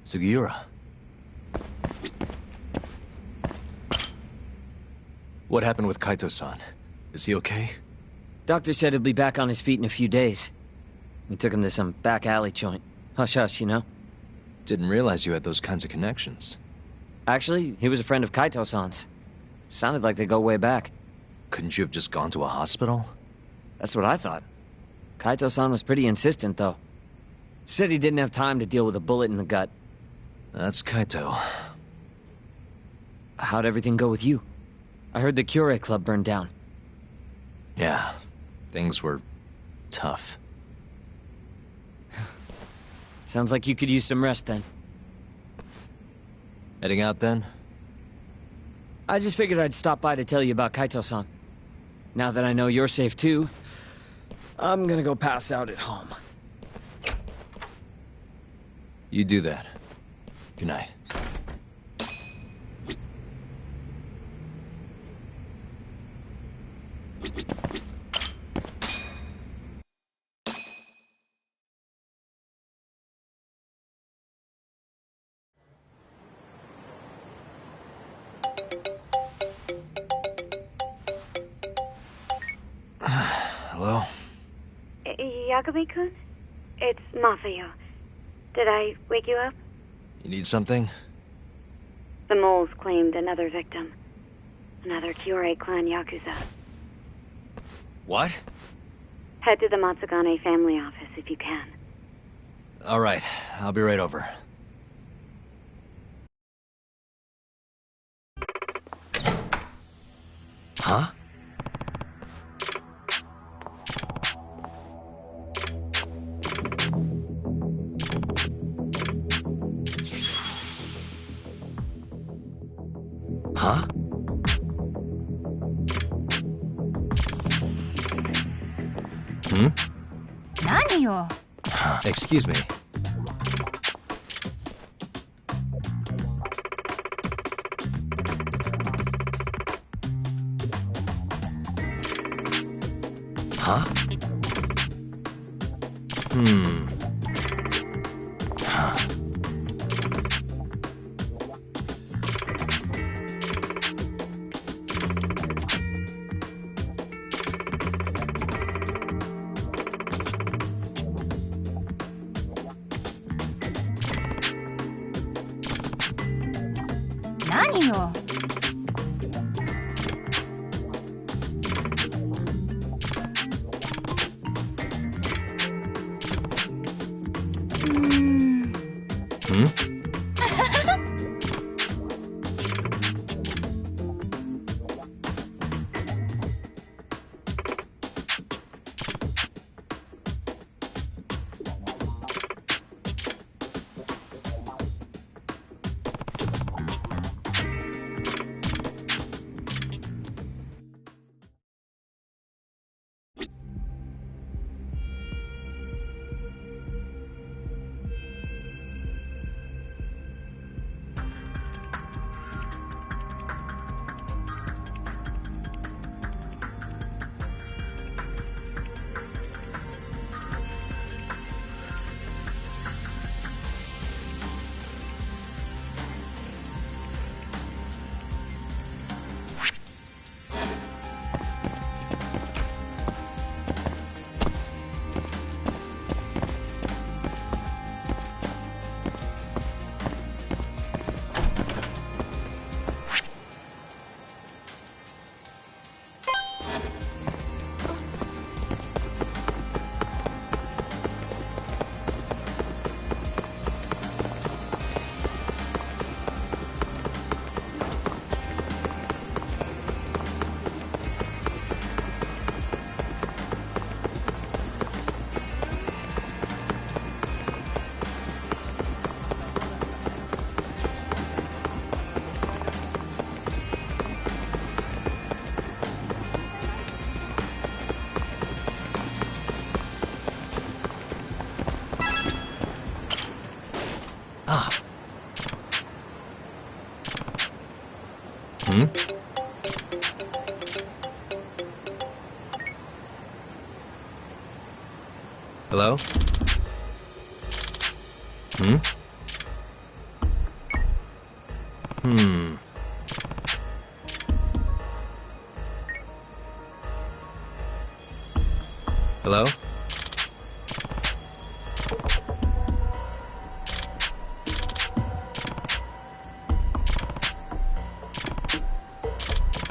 Sugiura. What happened with Kaito-san? Is he okay? Doctor said he'll be back on his feet in a few days. We took him to some back alley joint. Hush-hush, you know? Didn't realize you had those kinds of connections. Actually, he was a friend of Kaito-san's. Sounded like they go way back. Couldn't you have just gone to a hospital? That's what I thought. Kaito-san was pretty insistent, though. Said he didn't have time to deal with a bullet in the gut. That's Kaito. How'd everything go with you? I heard the Cure Club burned down. Yeah, things were tough. Sounds like you could use some rest then. Heading out then? I just figured I'd stop by to tell you about Kaito-san. Now that I know you're safe too, I'm gonna go pass out at home. You do that. Good night. Hello? Yagami-kun? It's Mafio. Did I wake you up? You need something? The moles claimed another victim. Another Kyorei clan Yakuza. What? Head to the Matsugane family office if you can. All right, I'll be right over. Huh? Huh? Hmm? 何よ Excuse me. Huh? Hmm. Huh. Hmm? Hello? Hmm? Hmm. Hello?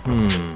Hmm.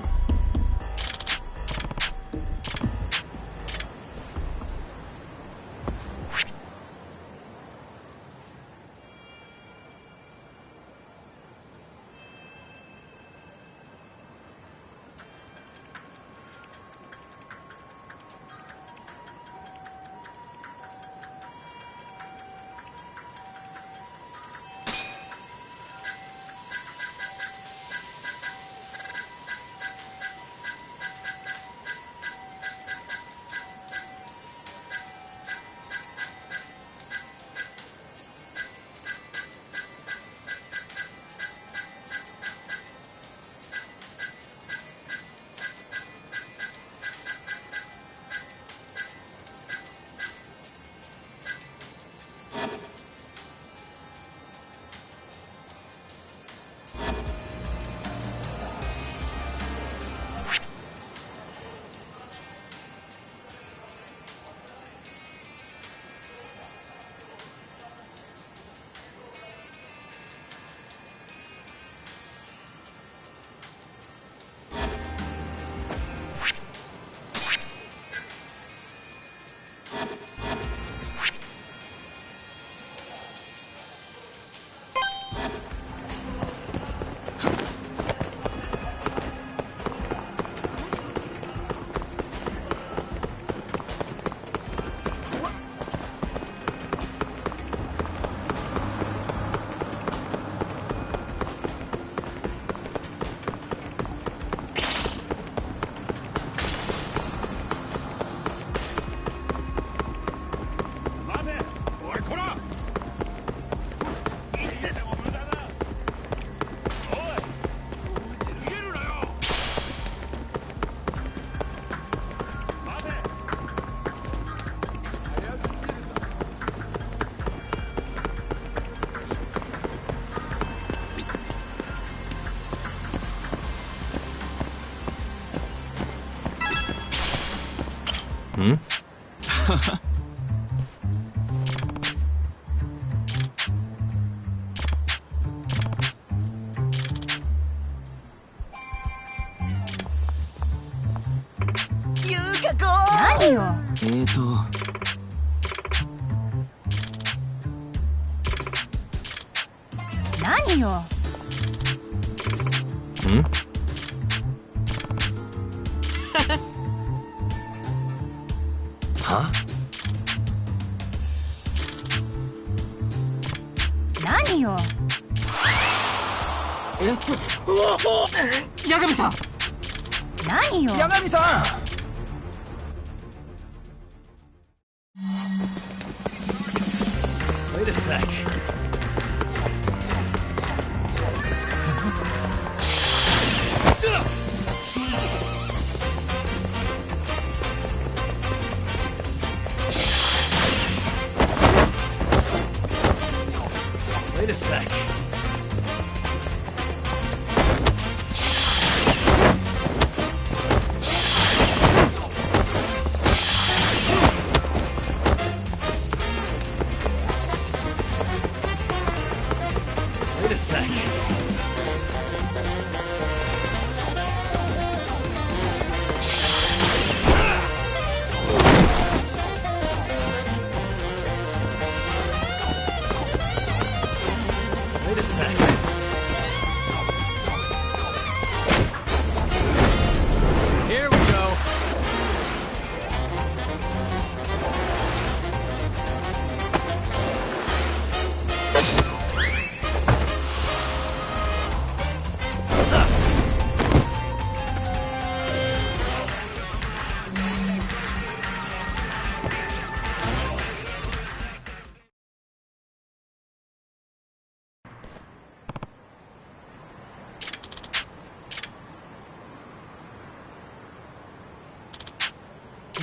Hmm? Hmm? Huh? 何よ。八神さん。何よ。八神さん。Wait a sec. Wait a sec. Wait a sec. Wait a sec. Here we go.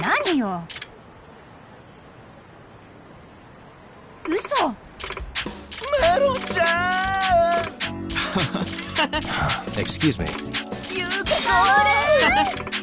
何よ。嘘。メロンちゃん。Excuse me. ゆうかこれ。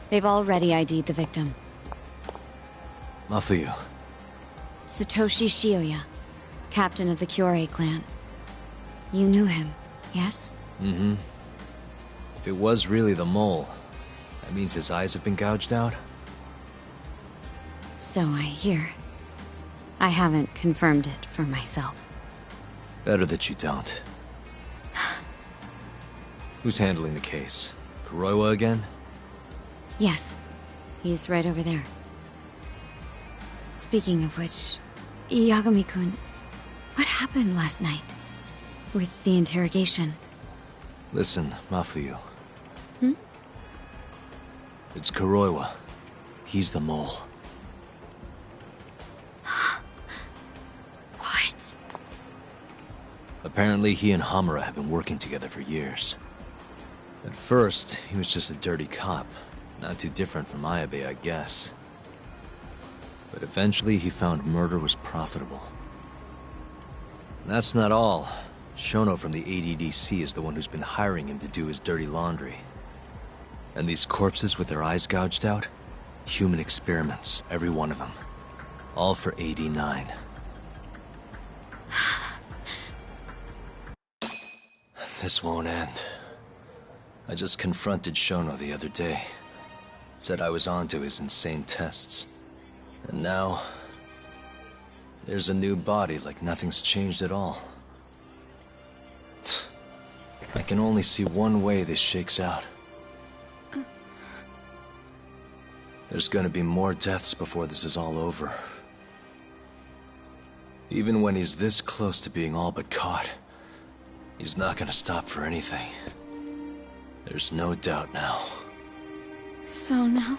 They've already ID'd the victim. Mafuyu. Satoshi Shioya, captain of the Kyorei clan. You knew him, yes? Mm-hmm. If it was really the mole, that means his eyes have been gouged out? So I hear. I haven't confirmed it for myself. Better that you don't. Who's handling the case? Kuroiwa again? Yes. He's right over there. Speaking of which, Yagami-kun, what happened last night? With the interrogation? Listen, Mafuyu. Hmm? It's Kuroiwa. He's the mole. What? Apparently he and Hamura have been working together for years. At first, he was just a dirty cop. Not too different from Ayabe, I guess. But eventually he found murder was profitable. That's not all. Shono from the ADDC is the one who's been hiring him to do his dirty laundry. And these corpses with their eyes gouged out? Human experiments, every one of them. All for 89. This won't end. I just confronted Shono the other day. Said I was onto his insane tests. And now... there's a new body like nothing's changed at all. I can only see one way this shakes out. There's gonna be more deaths before this is all over. Even when he's this close to being all but caught, he's not gonna stop for anything. There's no doubt now. So now?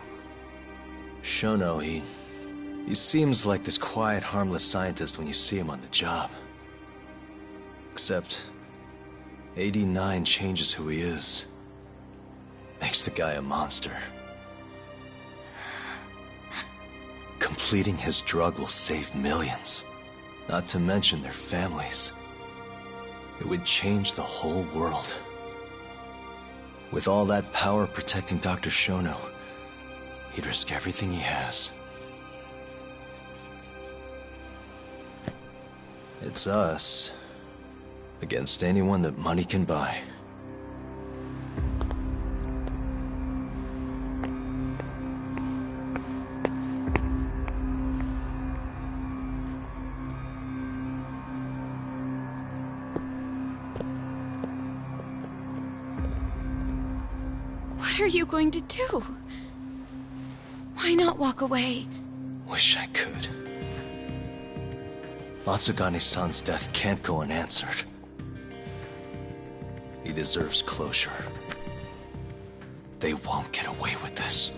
Shono, he seems like this quiet, harmless scientist when you see him on the job. Except, 89 changes who he is. Makes the guy a monster. Completing his drug will save millions. Not to mention their families. It would change the whole world. With all that power protecting Dr. Shono, he'd risk everything he has. It's us against anyone that money can buy. What are you going to do? Why not walk away? Wish I could. Matsugane-san's death can't go unanswered. He deserves closure. They won't get away with this.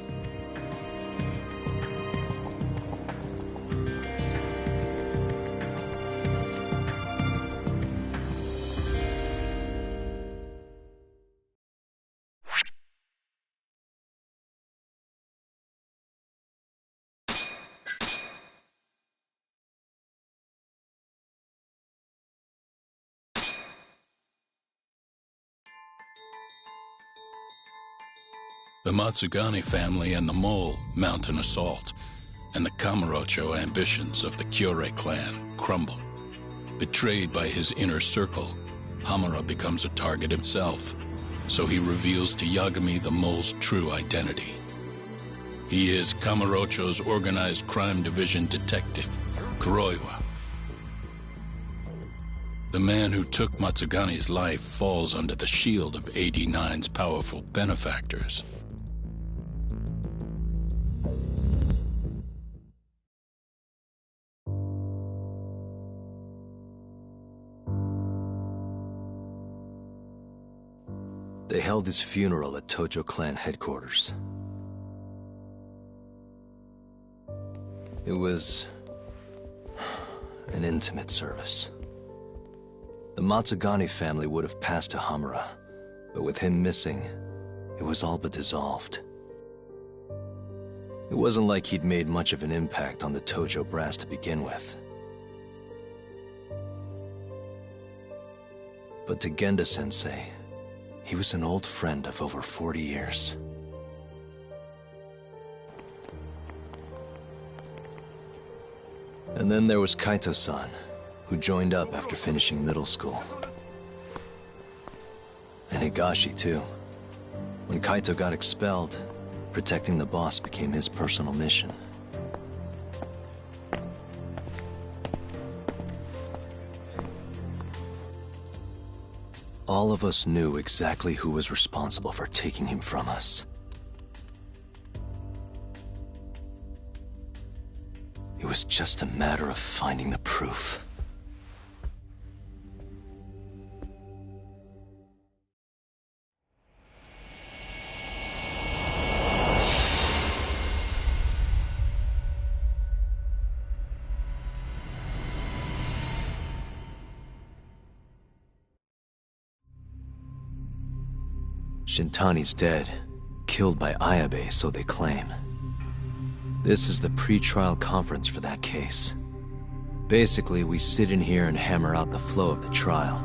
The Matsugane family and the Mole mount an assault, and the Kamurocho ambitions of the Kyorei clan crumble. Betrayed by his inner circle, Hamura becomes a target himself, so he reveals to Yagami the Mole's true identity. He is Kamurocho's organized crime division detective, Kuroiwa. The man who took Matsugane's life falls under the shield of 89's powerful benefactors. They held his funeral at Tojo clan headquarters. It was an intimate service. The Matsugane family would have passed to Hamura, but with him missing, it was all but dissolved. It wasn't like he'd made much of an impact on the Tojo brass to begin with. But to Genda-sensei, he was an old friend of over 40 years. And then there was Kaito-san, who joined up after finishing middle school. And Higashi, too. When Kaito got expelled, protecting the boss became his personal mission. All of us knew exactly who was responsible for taking him from us. It was just a matter of finding the proof. Shintani's dead, killed by Ayabe, so they claim. This is the pre-trial conference for that case. Basically, we sit in here and hammer out the flow of the trial.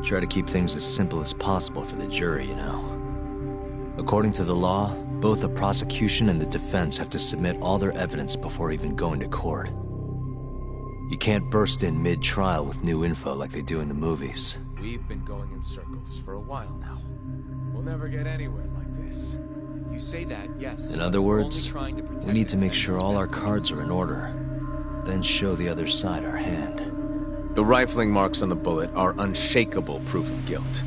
Try to keep things as simple as possible for the jury, you know. According to the law, both the prosecution and the defense have to submit all their evidence before even going to court. You can't burst in mid-trial with new info like they do in the movies. We've been going in circles for a while now. We'll never get anywhere like this. You say that, yes. In other words, we need to make sure all our cards are in order, then show the other side our hand. The rifling marks on the bullet are unshakable proof of guilt.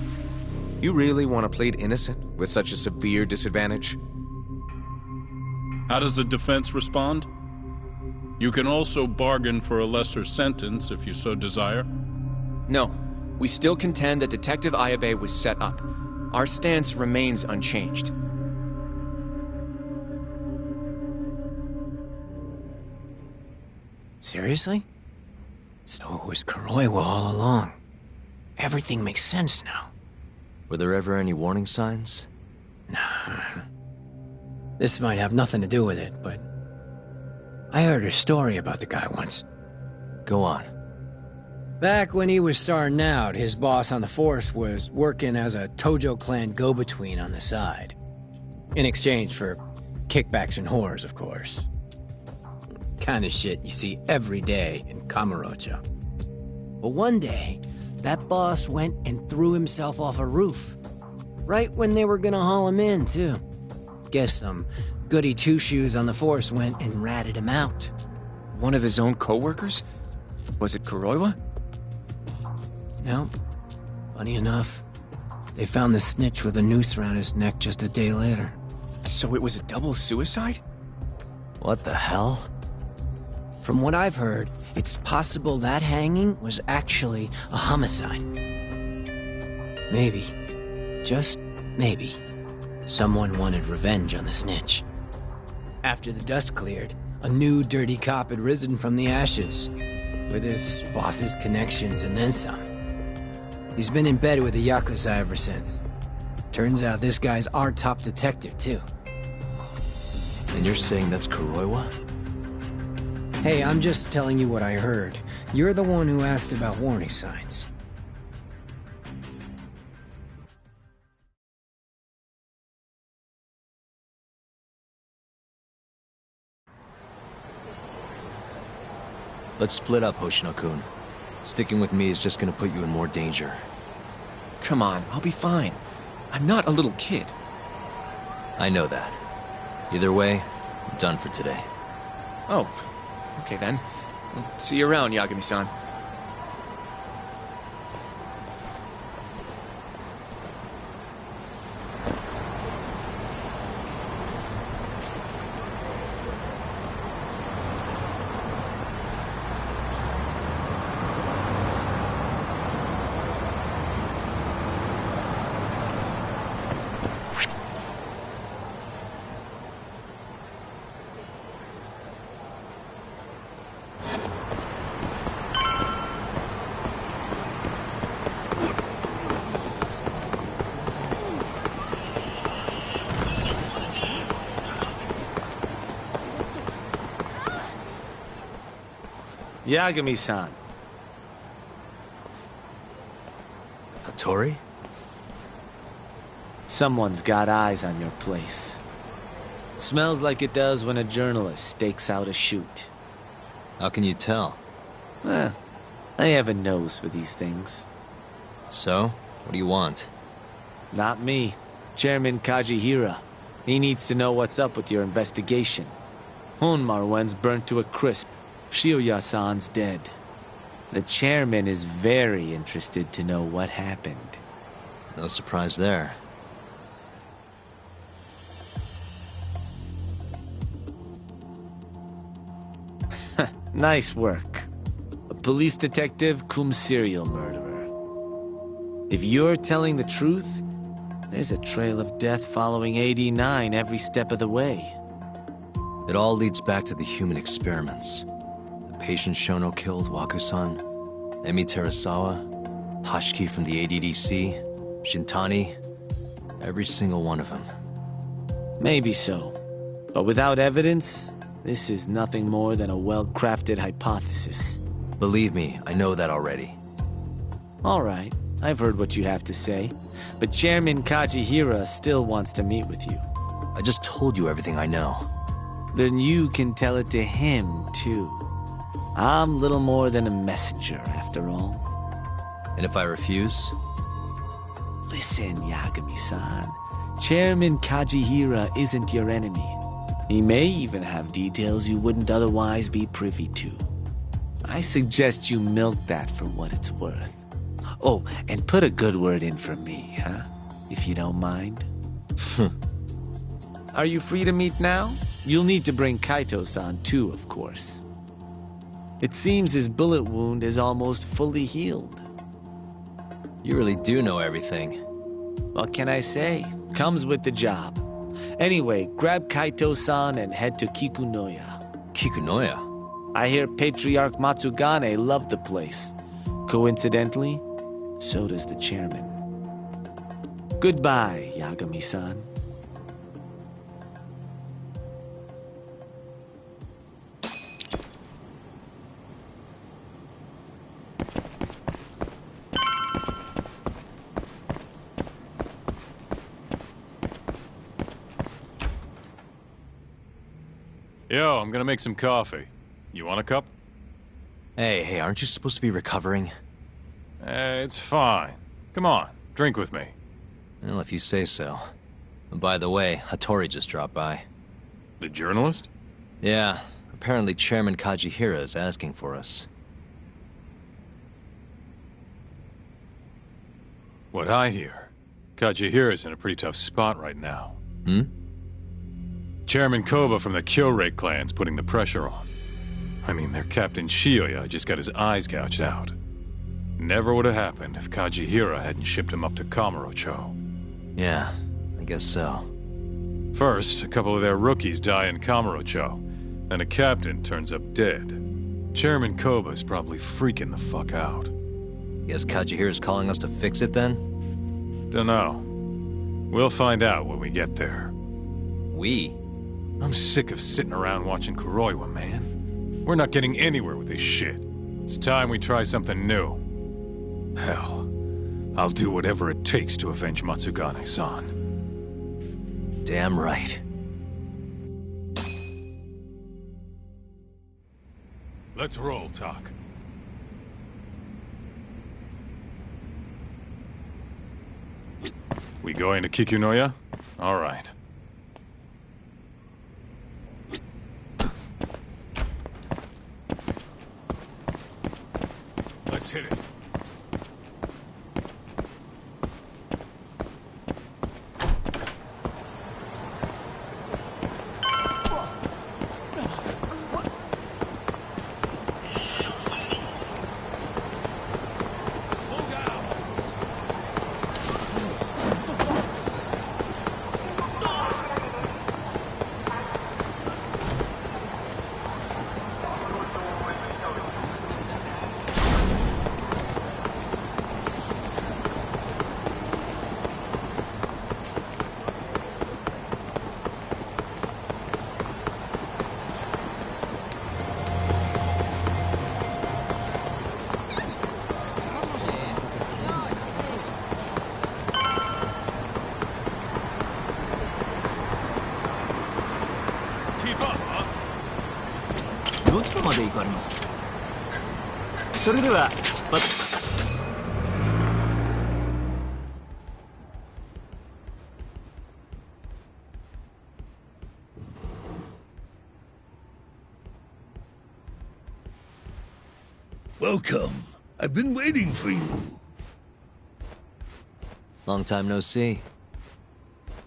You really want to plead innocent with such a severe disadvantage? How does the defense respond? You can also bargain for a lesser sentence if you so desire. No, we still contend that Detective Ayabe was set up. Our stance remains unchanged. Seriously? So it was Kuroiwa all along. Everything makes sense now. Were there ever any warning signs? Nah. This might have nothing to do with it, but I heard a story about the guy once. Go on. Back when he was starting out, his boss on the force was working as a Tojo clan go-between on the side. In exchange for kickbacks and whores, of course. Kind of shit you see every day in Kamurocho. But one day, that boss went and threw himself off a roof. Right when they were gonna haul him in, too. Guess some goody two-shoes on the force went and ratted him out. One of his own co-workers? Was it Kuroiwa? No. Funny enough, they found the snitch with a noose around his neck just a day later. So it was a double suicide? What the hell? From what I've heard, it's possible that hanging was actually a homicide. Maybe, just maybe, someone wanted revenge on the snitch. After the dust cleared, a new dirty cop had risen from the ashes, with his boss's connections and then some. He's been in bed with the Yakuza ever since. Turns out this guy's our top detective, too. And you're saying that's Kuroiwa? Hey, I'm just telling you what I heard. You're the one who asked about warning signs. Let's split up, Hoshino-kun. Sticking with me is just gonna put you in more danger. Come on, I'll be fine. I'm not a little kid. I know that. Either way, I'm done for today. Oh, okay then. I'll see you around, Yagami-san. Yagami-san. Hattori? Someone's got eyes on your place. Smells like it does when a journalist stakes out a shoot. How can you tell? I have a nose for these things. So, what do you want? Not me. Chairman Kajihira. He needs to know what's up with your investigation. Honmarwen's burnt to a crisp. Shioya-san's dead. The chairman is very interested to know what happened. No surprise there. Nice work. A police detective cum serial murderer. If you're telling the truth, there's a trail of death following AD9 every step of the way. It all leads back to the human experiments. The patient Shono killed, Waku-san, Emi Terasawa, Hashiki from the ADDC, Shintani, every single one of them. Maybe so. But without evidence, this is nothing more than a well-crafted hypothesis. Believe me, I know that already. All right, I've heard what you have to say. But Chairman Kajihira still wants to meet with you. I just told you everything I know. Then you can tell it to him, too. I'm little more than a messenger, after all. And if I refuse? Listen, Yagami-san. Chairman Kajihira isn't your enemy. He may even have details you wouldn't otherwise be privy to. I suggest you milk that for what it's worth. Oh, and put a good word in for me, huh? If you don't mind. Are you free to meet now? You'll need to bring Kaito-san too, of course. It seems his bullet wound is almost fully healed. You really do know everything. What can I say? Comes with the job. Anyway, grab Kaito-san and head to Kikunoya. Kikunoya? I hear Patriarch Matsugane loved the place. Coincidentally, so does the chairman. Goodbye, Yagami-san. Yo, I'm gonna make some coffee. You want a cup? Hey, aren't you supposed to be recovering? It's fine. Come on, drink with me. Well, if you say so. And by the way, Hattori just dropped by. The journalist? Yeah, apparently Chairman Kajihira is asking for us. What I hear, Kajihira's in a pretty tough spot right now. Chairman Koba from the Kyorei clan's putting the pressure on. I mean, their Captain Shioya just got his eyes gouged out. Never would have happened if Kajihira hadn't shipped him up to Kamurocho. Yeah, I guess so. First, a couple of their rookies die in Kamurocho, and a captain turns up dead. Chairman Koba's probably freaking the fuck out. Guess Kajihira's calling us to fix it then? Dunno. We'll find out when we get there. We? I'm sick of sitting around watching Kuroiwa, man. We're not getting anywhere with this shit. It's time we try something new. Hell, I'll do whatever it takes to avenge Matsugane-san. Damn right. Let's roll, Tak. We going to Kikunoya? All right. hit it. Welcome. I've been waiting for you. Long time no see.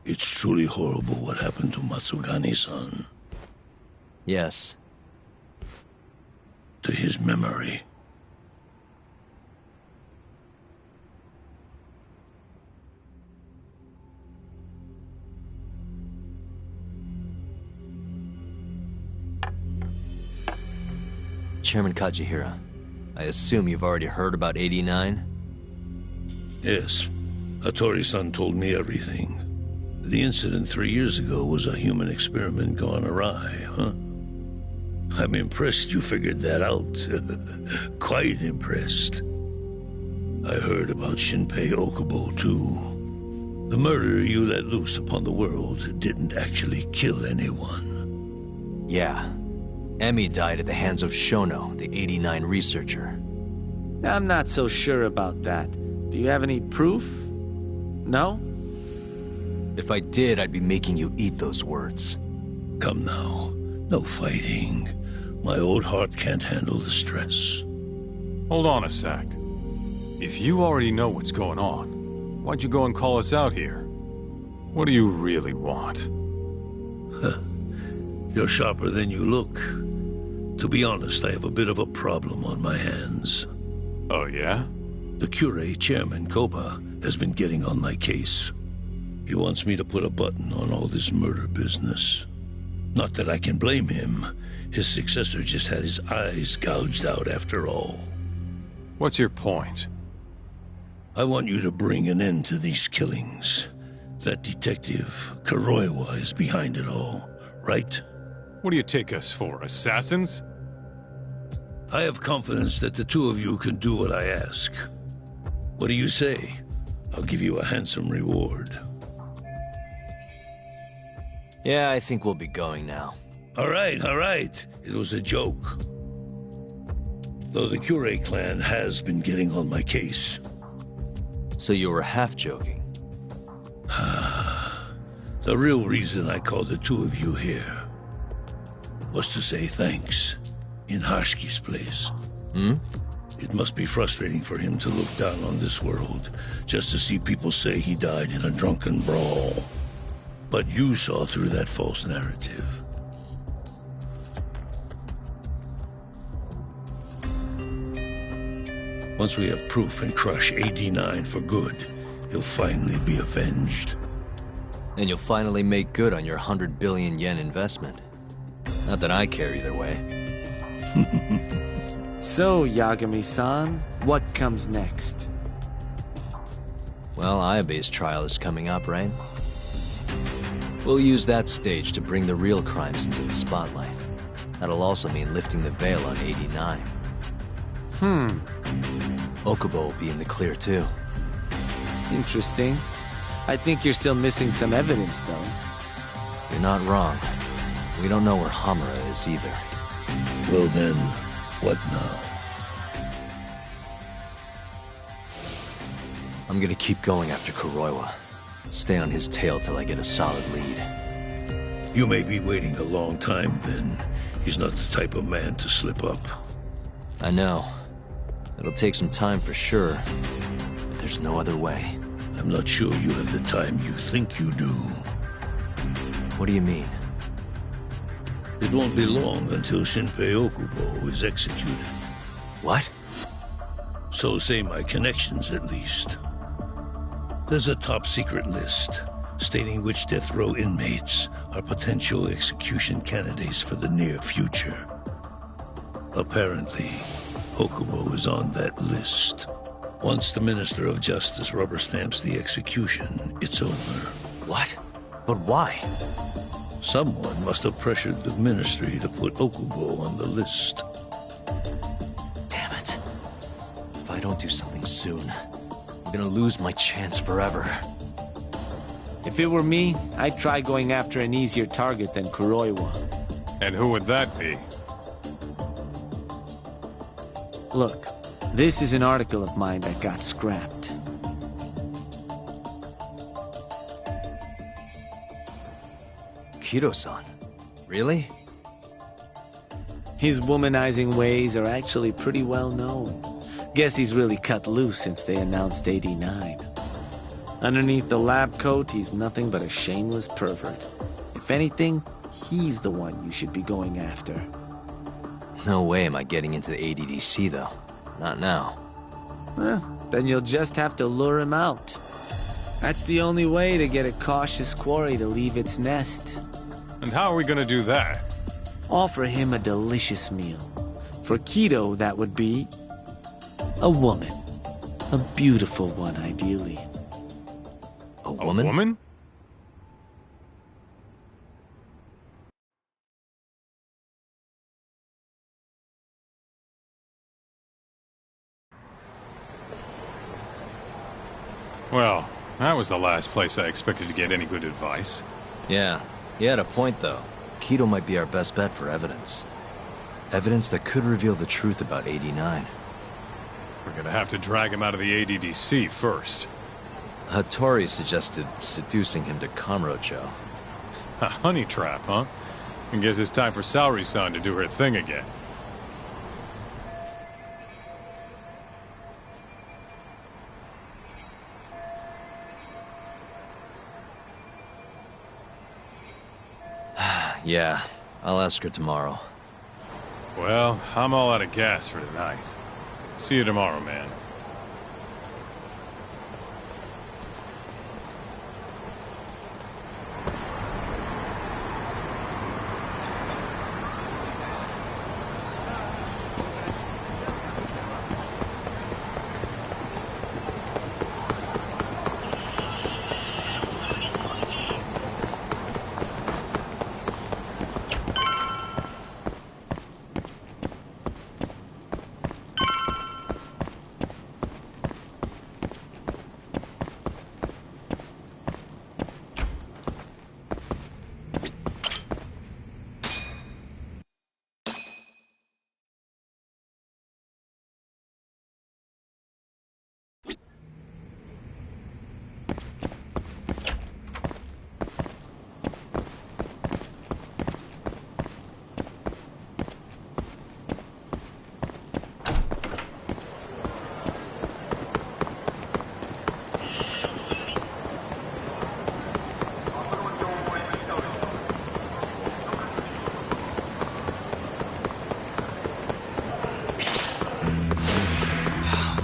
It's truly horrible what happened to Matsugane-san. Yes. To his memory. Chairman Kajihira, I assume you've already heard about 89? Yes. Hattori-san told me everything. The incident 3 years ago was a human experiment gone awry, huh? I'm impressed you figured that out. Quite impressed. I heard about Shinpei Okubo, too. The murder you let loose upon the world didn't actually kill anyone. Yeah. Emmy died at the hands of Shono, the 89 researcher. I'm not so sure about that. Do you have any proof? No? If I did, I'd be making you eat those words. Come now. No fighting. My old heart can't handle the stress. Hold on a sec. If you already know what's going on, why'd you go and call us out here? What do you really want? You're sharper than you look. To be honest, I have a bit of a problem on my hands. Oh, yeah? The Cure, Chairman Koba, has been getting on my case. He wants me to put a button on all this murder business. Not that I can blame him. His successor just had his eyes gouged out after all. What's your point? I want you to bring an end to these killings. That detective, Kuroiwa, is behind it all, right? What do you take us for, assassins? I have confidence that the two of you can do what I ask. What do you say? I'll give you a handsome reward. Yeah, I think we'll be going now. All right. It was a joke. Though the Cure clan has been getting on my case. So you were half joking? The real reason I called the two of you here was to say thanks in Hashki's place. Hmm? It must be frustrating for him to look down on this world just to see people say he died in a drunken brawl. But you saw through that false narrative. Once we have proof and crush AD9 for good, he'll finally be avenged. And you'll finally make good on your 100 billion yen investment. Not that I care either way. So, Yagami-san, what comes next? Well, Ayabe's trial is coming up, right? We'll use that stage to bring the real crimes into the spotlight. That'll also mean lifting the veil on 89. Okubo will be in the clear, too. Interesting. I think you're still missing some evidence, though. You're not wrong. We don't know where Hamura is, either. Well then, what now? I'm gonna keep going after Kuroiwa. Stay on his tail till I get a solid lead. You may be waiting a long time, then. He's not the type of man to slip up. I know. It'll take some time for sure, but there's no other way. I'm not sure you have the time you think you do. What do you mean? It won't be long until Shinpei Okubo is executed. What? So say my connections, at least. There's a top-secret list stating which death row inmates are potential execution candidates for the near future. Apparently, Okubo is on that list. Once the Minister of Justice rubber stamps the execution, it's over. What? But why? Someone must have pressured the Ministry to put Okubo on the list. Damn it. If I don't do something soon, I'm gonna lose my chance forever. If it were me, I'd try going after an easier target than Kuroiwa. And who would that be? Look, this is an article of mine that got scrapped. Kido-san? Really? His womanizing ways are actually pretty well known. Guess he's really cut loose since they announced 89. Underneath the lab coat, he's nothing but a shameless pervert. If anything, he's the one you should be going after. No way am I getting into the ADDC, though. Not now. Then you'll just have to lure him out. That's the only way to get a cautious quarry to leave its nest. And how are we gonna do that? Offer him a delicious meal. For Kido, that would be a woman. A beautiful one, ideally. A woman? A woman? Well, that was the last place I expected to get any good advice. Yeah, he had a point, though. Kido might be our best bet for evidence. Evidence that could reveal the truth about 89. We're gonna have to drag him out of the ADDC first. Hattori suggested seducing him to Kamurocho. A honey trap, huh? I guess it's time for Saori-san to do her thing again. Yeah, I'll ask her tomorrow. Well, I'm all out of gas for tonight. See you tomorrow, man.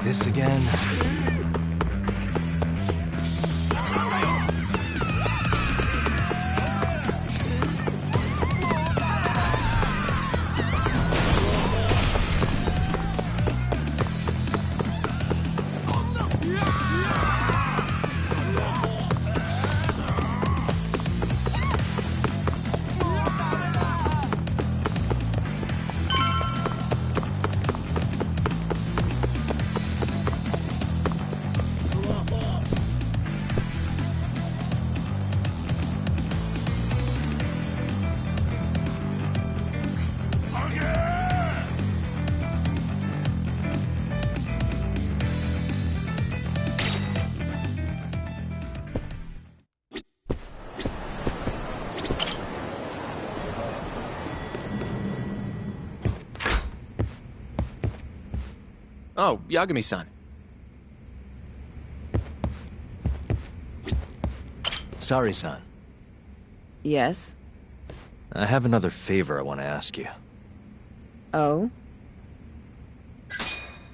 This again? Oh, Yagami-san. Sorry, son. Yes? I have another favor I want to ask you. Oh?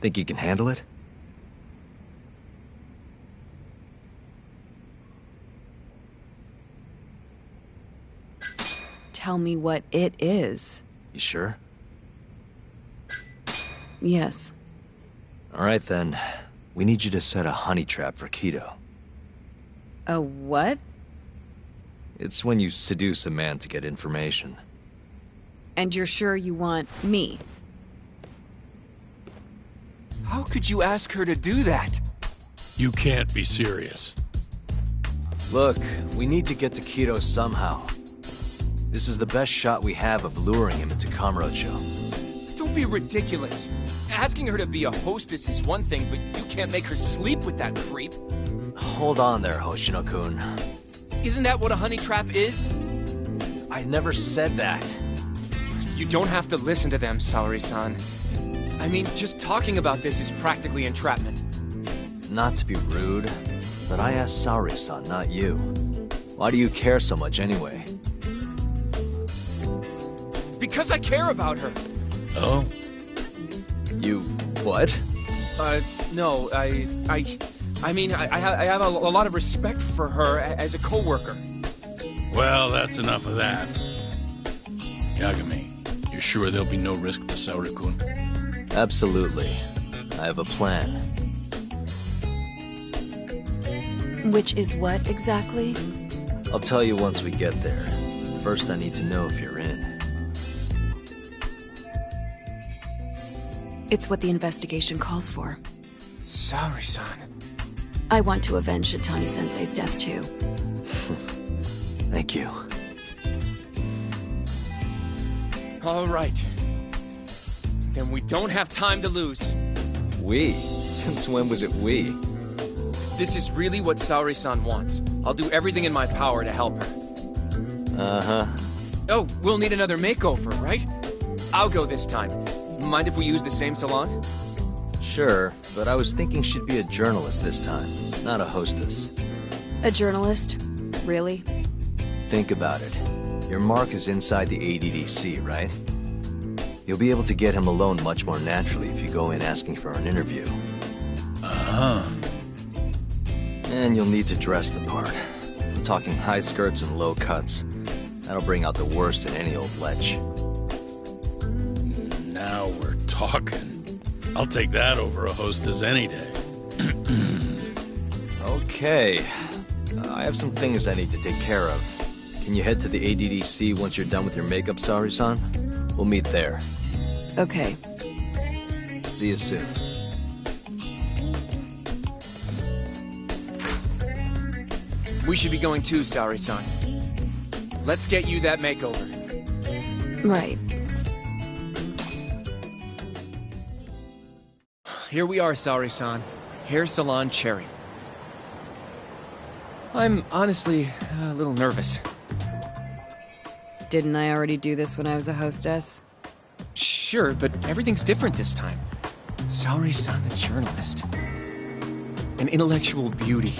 Think you can handle it? Tell me what it is. You sure? Yes. All right, then. We need you to set a honey trap for Kido. A what? It's when you seduce a man to get information. And you're sure you want me? How could you ask her to do that? You can't be serious. Look, we need to get to Kido somehow. This is the best shot we have of luring him into Kamurocho. Don't be ridiculous. Asking her to be a hostess is one thing, but you can't make her sleep with that creep. Hold on there, Hoshino-kun. Isn't that what a honey trap is? I never said that. You don't have to listen to them, Saori-san. I mean, just talking about this is practically entrapment. Not to be rude, but I asked Saori-san, not you. Why do you care so much anyway? Because I care about her. Oh? You... what? No, I mean, I have a lot of respect for her as a co-worker. Well, that's enough of that. Yagami, you sure there'll be no risk to Saori-kun? Absolutely. I have a plan. Which is what, exactly? I'll tell you once we get there. First, I need to know if you're in. It's what the investigation calls for. Saori-san. I want to avenge Shitani-sensei's death, too. Thank you. All right. Then we don't have time to lose. We? Since when was it we? This is really what Saori-san wants. I'll do everything in my power to help her. Uh-huh. Oh, we'll need another makeover, right? I'll go this time. Mind if we use the same salon? Sure, but I was thinking she'd be a journalist this time, not a hostess. A journalist? Really? Think about it. Your mark is inside the ADDC, right? You'll be able to get him alone much more naturally if you go in asking for an interview. Uh-huh. And you'll need to dress the part. I'm talking high skirts and low cuts. That'll bring out the worst in any old lech. Now we're talking. I'll take that over a hostess any day. Okay. I have some things I need to take care of. Can you head to the ADDC once you're done with your makeup, Saori-san? We'll meet there. Okay. See you soon. We should be going too, Saori-san. Let's get you that makeover. Right. Here we are, Saori-san. Hair Salon Cherry. I'm honestly a little nervous. Didn't I already do this when I was a hostess? Sure, but everything's different this time. Saori-san the journalist. An intellectual beauty.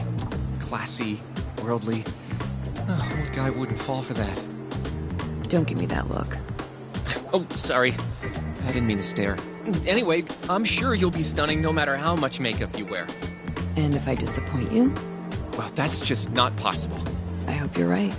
Classy, worldly. Oh, what guy wouldn't fall for that? Don't give me that look. Oh, sorry. I didn't mean to stare. Anyway, I'm sure you'll be stunning no matter how much makeup you wear. And if I disappoint you? Well, that's just not possible. I hope you're right.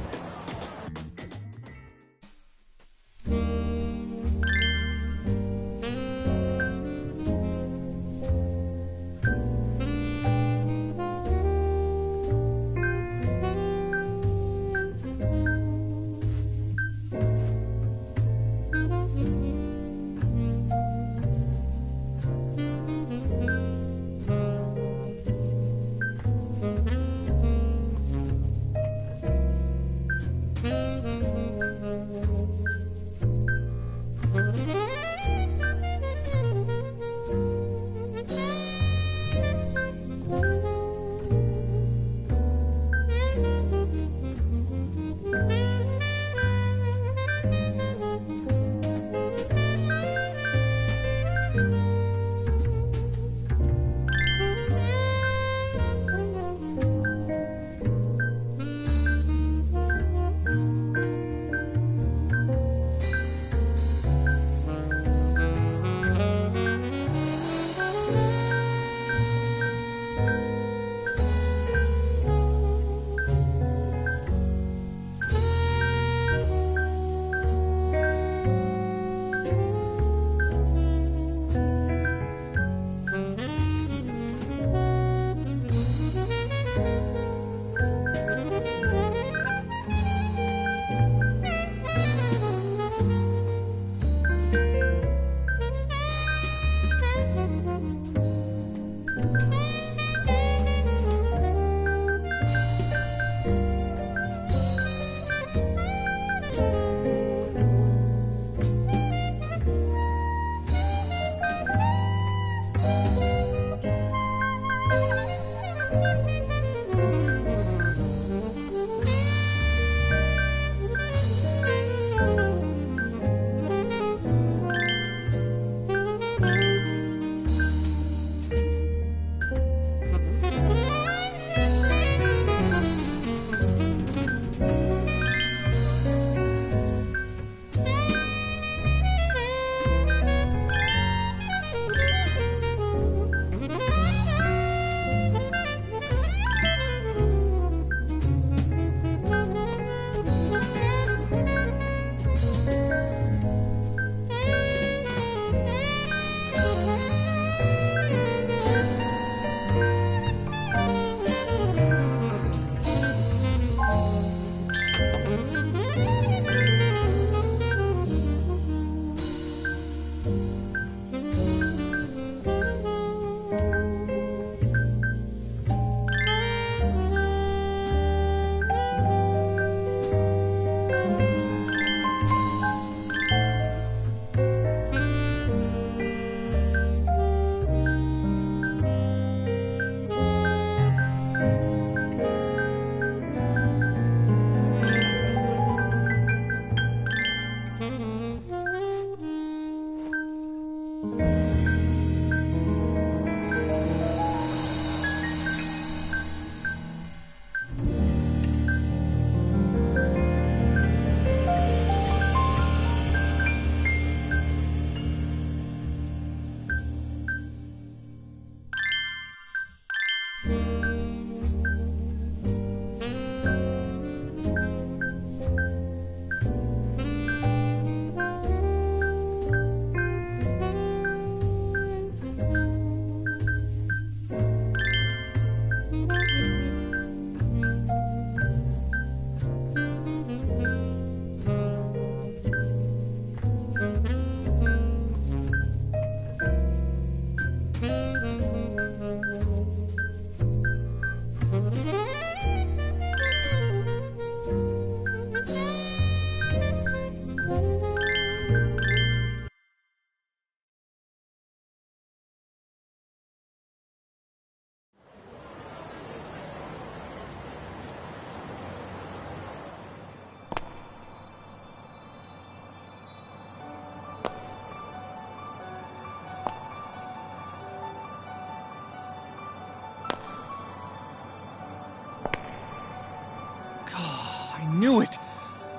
I knew it!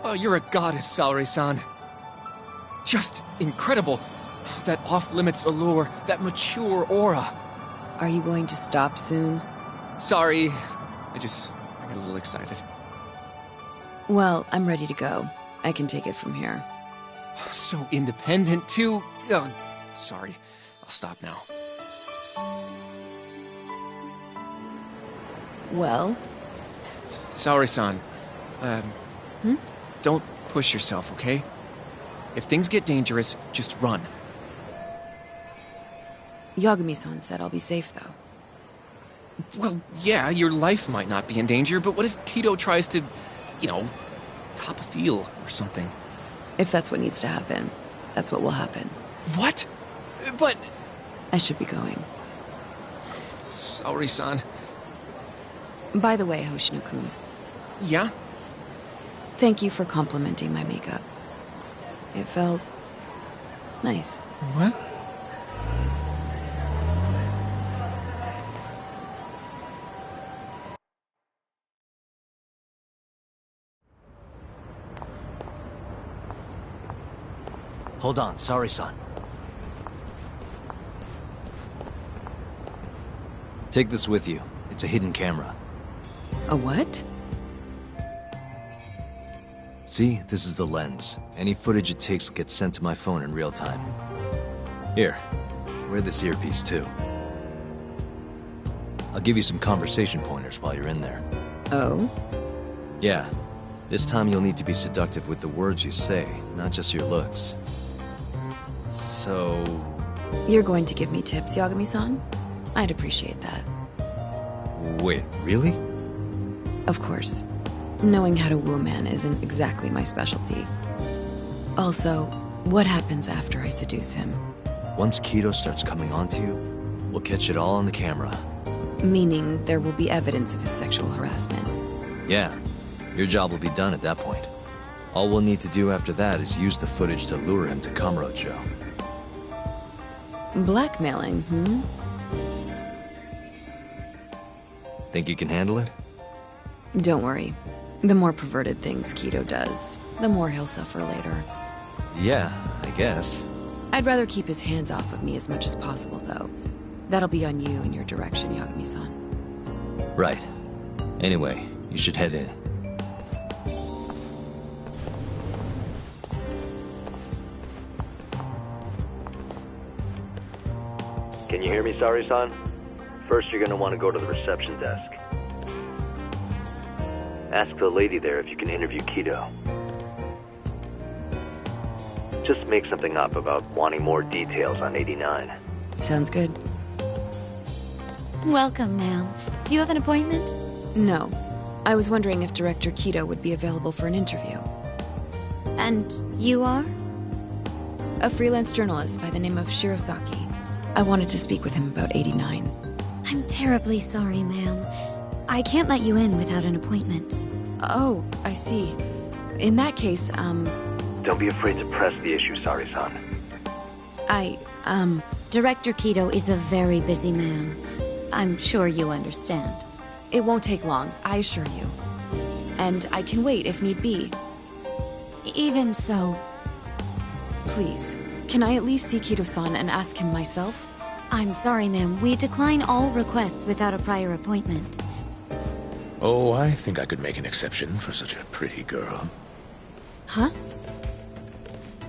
Oh, you're a goddess, Saori-san. Just incredible. That off-limits allure, that mature aura. Are you going to stop soon? Sorry. I got a little excited. Well, I'm ready to go. I can take it from here. So independent, too. Oh, sorry. I'll stop now. Well? Saori-san, don't push yourself, okay? If things get dangerous, just run. Yagami-san said I'll be safe, though. Well, yeah, your life might not be in danger, but what if Kido tries to, cop a feel or something? If that's what needs to happen, that's what will happen. What? But... I should be going. Saori-san. By the way, Hoshino-kun. Yeah? Thank you for complimenting my makeup. It felt... nice. What? Hold on, sorry, son. Take this with you. It's a hidden camera. A what? See, this is the lens. Any footage it takes will get sent to my phone in real time. Here, wear this earpiece too. I'll give you some conversation pointers while you're in there. Oh? Yeah. This time you'll need to be seductive with the words you say, not just your looks. So... You're going to give me tips, Yagami-san? I'd appreciate that. Wait, really? Of course. Knowing how to woo a man isn't exactly my specialty. Also, what happens after I seduce him? Once Kido starts coming onto you, we'll catch it all on the camera. Meaning there will be evidence of his sexual harassment. Yeah. Your job will be done at that point. All we'll need to do after that is use the footage to lure him to Kamurocho. Blackmailing, Think you can handle it? Don't worry. The more perverted things Kido does, the more he'll suffer later. Yeah, I guess. I'd rather keep his hands off of me as much as possible, though. That'll be on you and your direction, Yagami-san. Right. Anyway, you should head in. Can you hear me, Saori-san? First, you're gonna want to go to the reception desk. Ask the lady there if you can interview Kido. Just make something up about wanting more details on 89. Sounds good. Welcome, ma'am. Do you have an appointment? No. I was wondering if Director Kido would be available for an interview. And you are? A freelance journalist by the name of Shirosaki. I wanted to speak with him about 89. I'm terribly sorry, ma'am. I can't let you in without an appointment. Oh, I see. In that case, Don't be afraid to press the issue, Saori-san. Director Kido is a very busy man. I'm sure you understand. It won't take long, I assure you. And I can wait if need be. Even so... Please, can I at least see Kido-san and ask him myself? I'm sorry, ma'am. We decline all requests without a prior appointment. Oh, I think I could make an exception for such a pretty girl. Huh?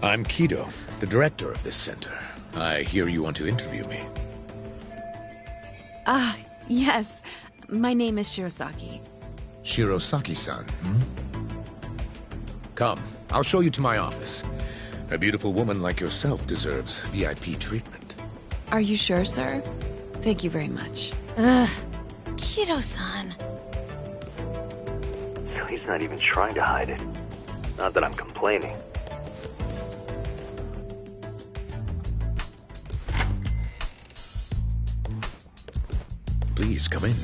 I'm Kido, the director of this center. I hear you want to interview me. Ah, yes. My name is Shirosaki. Shirosaki-san, Come, I'll show you to my office. A beautiful woman like yourself deserves VIP treatment. Are you sure, sir? Thank you very much. Ugh. Kido-san. So he's not even trying to hide it. Not that I'm complaining. Please, come in.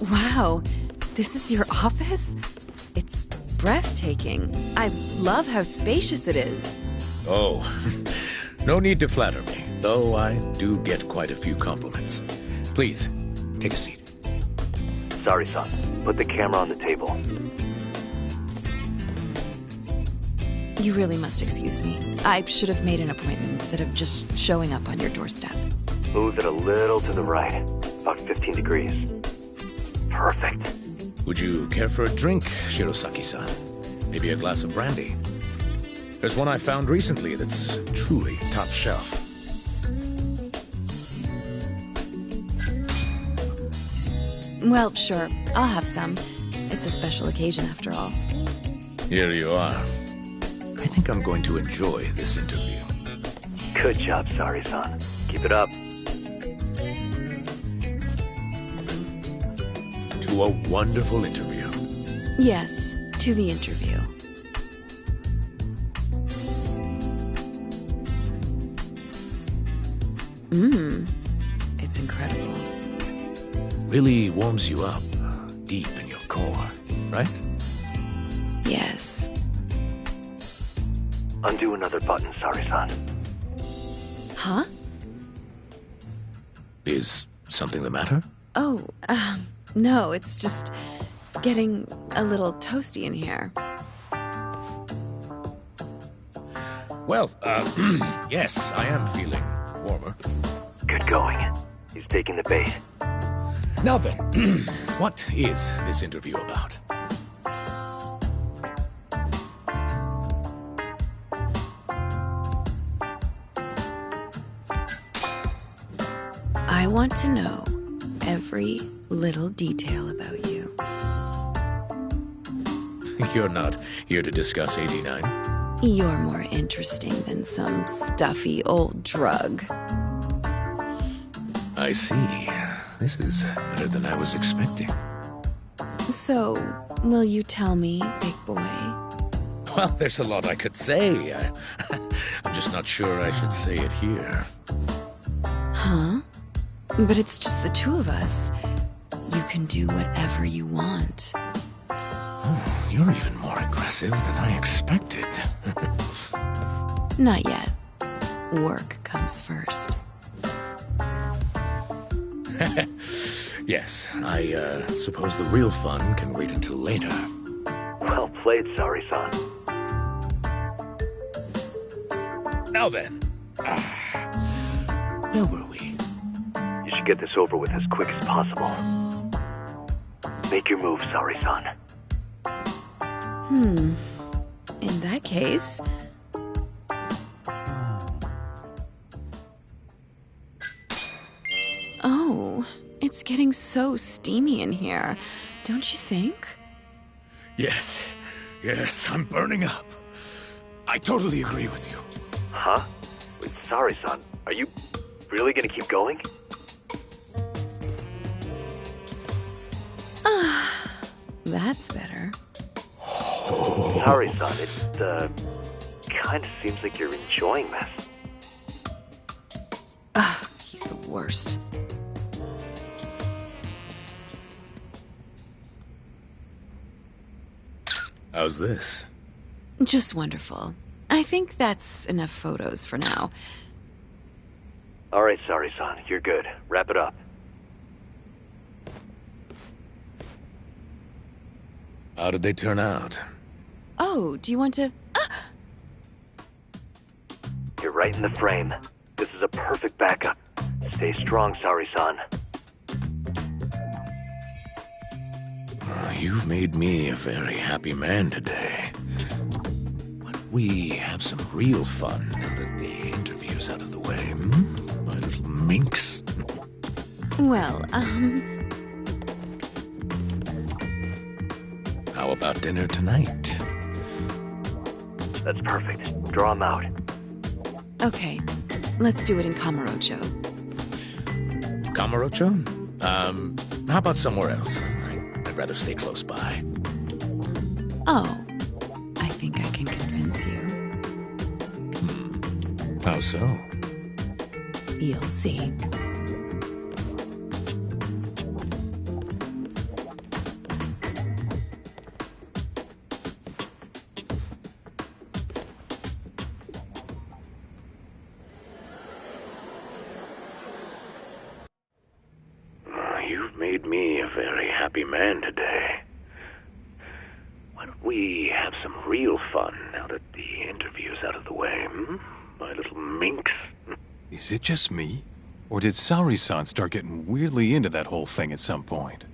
Wow, this is your office? It's breathtaking. I love how spacious it is. Oh, no need to flatter me, though I do get quite a few compliments. Please, take a seat. Sorry, son. Put the camera on the table. You really must excuse me. I should have made an appointment instead of just showing up on your doorstep. Move it a little to the right, about 15 degrees. Perfect. Would you care for a drink, Shirosaki-san? Maybe a glass of brandy? There's one I found recently that's truly top shelf. Well, sure. I'll have some. It's a special occasion after all. Here you are. I think I'm going to enjoy this interview. Good job, Sari-san. Keep it up. To a wonderful interview. Yes, to the interview. It's incredible. Really warms you up deep in your core, right? Yes. Undo another button, Sari-san. Huh? Is something the matter? Oh, no, it's just getting a little toasty in here. Well, yes, I am feeling warmer. Good going. He's taking the bait. Now then, what is this interview about? I want to know every little detail about you. You're not here to discuss 89? You're more interesting than some stuffy old drug. I see. This is better than I was expecting. So, will you tell me, big boy? Well, there's a lot I could say. I'm just not sure I should say it here. Huh? But it's just the two of us. You can do whatever you want. Oh, you're even more aggressive than I expected. Not yet. Work comes first. Yes, I suppose the real fun can wait until later. Well played, Sari-san. Now then, where were we? You should get this over with as quick as possible. Make your move, Sari-san. In that case... Oh, it's getting so steamy in here, don't you think? Yes, I'm burning up. I totally agree with you. Huh? Wait, Sari-san, are you really gonna keep going? That's better. Sari-san, it, kinda seems like you're enjoying this. He's the worst. How's this? Just wonderful. I think that's enough photos for now. Alright, Sari-san, you're good. Wrap it up. How did they turn out? Oh, do you want to... You're right in the frame. This is a perfect backup. Stay strong, Sari-san. You've made me a very happy man today. Why don't we have some real fun now that the interview's out of the way, my little minx? Well, How about dinner tonight? That's perfect. Draw him out. Okay, let's do it in Kamurocho. Kamurocho? How about somewhere else? I'd rather stay close by. Oh, I think I can convince you. How so? You'll see. You've made me a very happy man today. Why don't we have some real fun now that the interview's out of the way, my little minx? Is it just me? Or did Saori-san start getting weirdly into that whole thing at some point?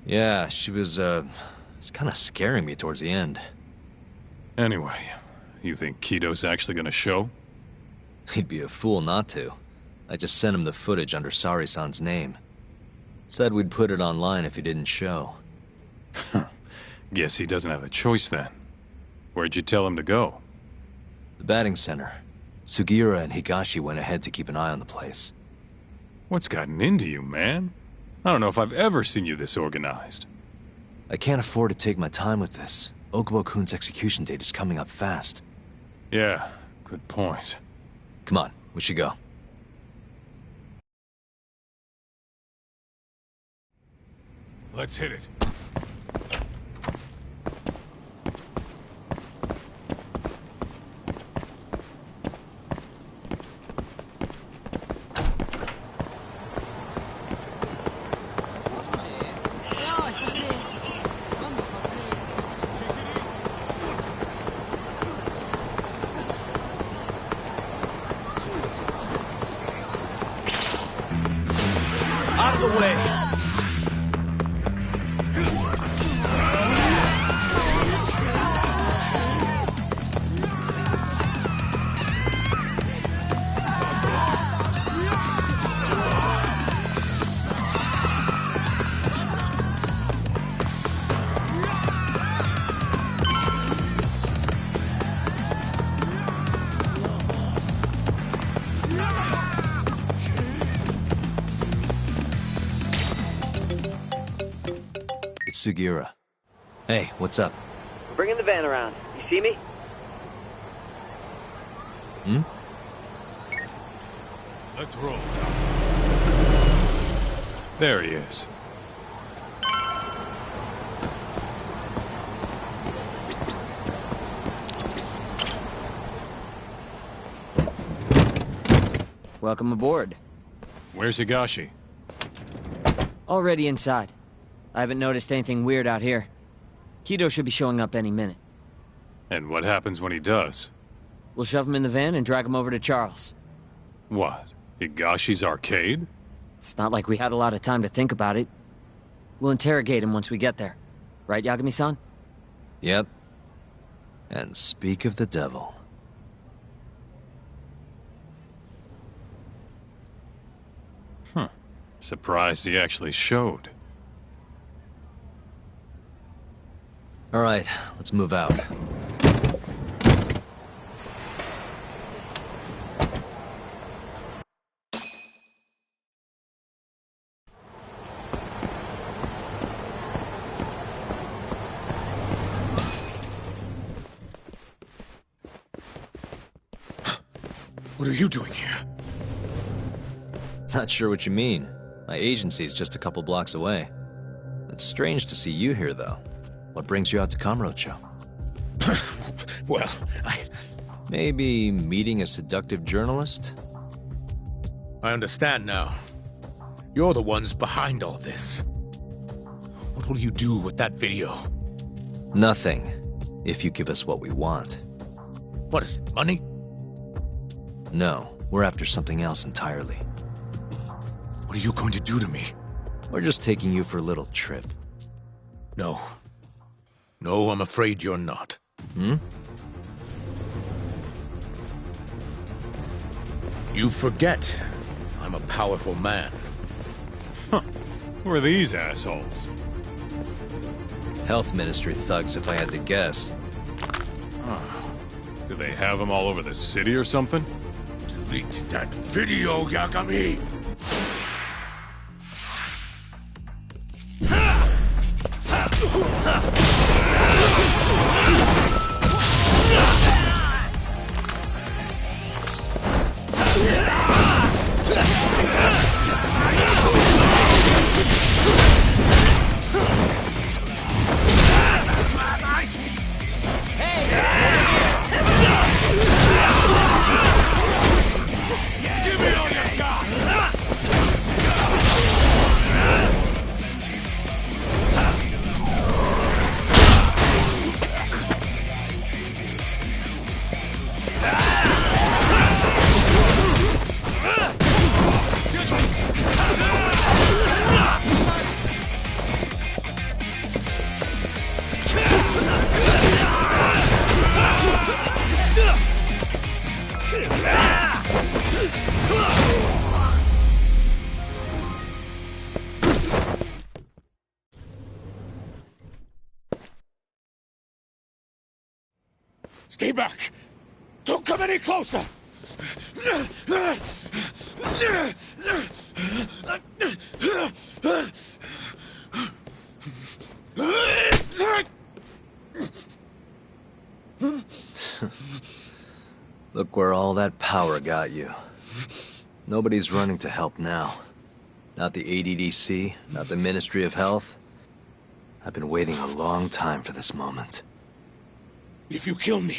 Yeah, she was, it's kind of scaring me towards the end. Anyway, you think Kido's actually gonna show? He'd be a fool not to. I just sent him the footage under Saori-san's name. Said we'd put it online if he didn't show. Guess he doesn't have a choice then. Where'd you tell him to go? The batting center. Sugiura and Higashi went ahead to keep an eye on the place. What's gotten into you, man? I don't know if I've ever seen you this organized. I can't afford to take my time with this. Okubo-kun's execution date is coming up fast. Yeah, good point. Come on, we should go. Let's hit it. Out of the way! Sugiura. Hey, what's up? We're bringing the van around. You see me? Let's roll, Tom. There he is. Welcome aboard. Where's Higashi? Already inside. I haven't noticed anything weird out here. Kido should be showing up any minute. And what happens when he does? We'll shove him in the van and drag him over to Charles. What? Higashi's arcade? It's not like we had a lot of time to think about it. We'll interrogate him once we get there. Right, Yagami-san? Yep. And speak of the devil. Surprised he actually showed. All right, let's move out. What are you doing here? Not sure what you mean. My agency's just a couple blocks away. It's strange to see you here, though. What brings you out to Kamurocho? Well, Maybe meeting a seductive journalist? I understand now. You're the ones behind all this. What will you do with that video? Nothing, if you give us what we want. What is it, money? No, we're after something else entirely. What are you going to do to me? We're just taking you for a little trip. No. No, I'm afraid you're not. You forget. I'm a powerful man. Who are these assholes? Health Ministry thugs, if I had to guess. Do they have them all over the city or something? Delete that video, Yagami! Give me all you got! Stay back! Don't come any closer! Look where all that power got you. Nobody's running to help now. Not the ADDC, not the Ministry of Health. I've been waiting a long time for this moment. If you kill me,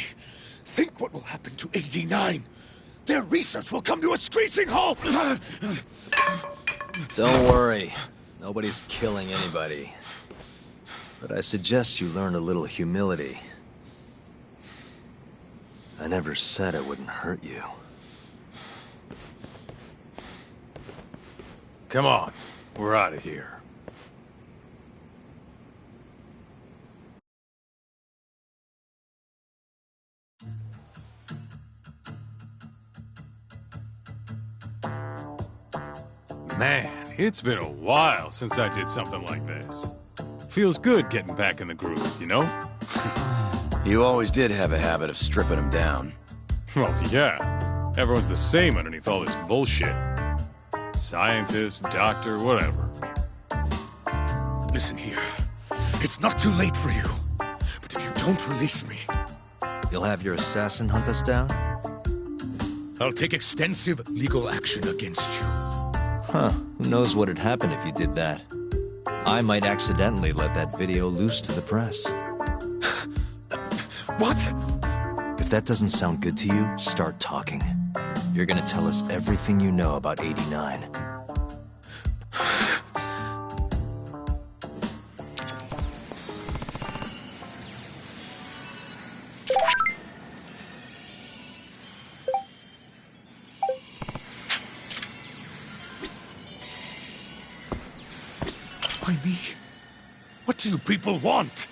think what will happen to 89. Their research will come to a screeching halt! Don't worry. Nobody's killing anybody. But I suggest you learn a little humility. I never said I wouldn't hurt you. Come on, we're out of here. Man, it's been a while since I did something like this. Feels good getting back in the groove, you know? You always did have a habit of stripping them down. Well, yeah. Everyone's the same underneath all this bullshit. Scientist, doctor, whatever. Listen here. It's not too late for you. But if you don't release me... You'll have your assassin hunt us down? I'll take extensive legal action against you. Huh. Who knows what'd happen if you did that? I might accidentally let that video loose to the press. What? If that doesn't sound good to you, start talking. You're gonna tell us everything you know about 89. Why me? What do you people want?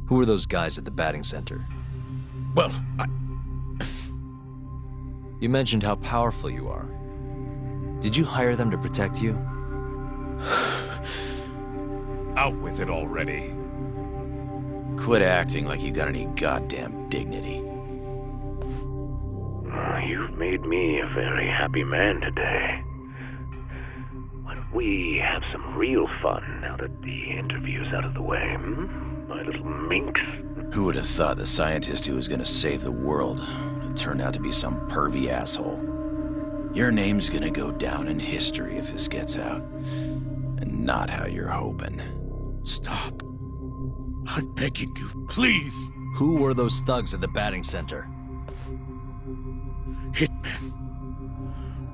Who are those guys at the batting center? Well, You mentioned how powerful you are. Did you hire them to protect you? Out with it already. Quit acting like you got any goddamn dignity. You've made me a very happy man today. Why don't we have some real fun now that the interview's out of the way, my little minx? Who would have thought the scientist who was gonna save the world would turn out to be some pervy asshole? Your name's gonna go down in history if this gets out. And not how you're hoping. Stop. I'm begging you, please. Who were those thugs at the batting center? Hitmen.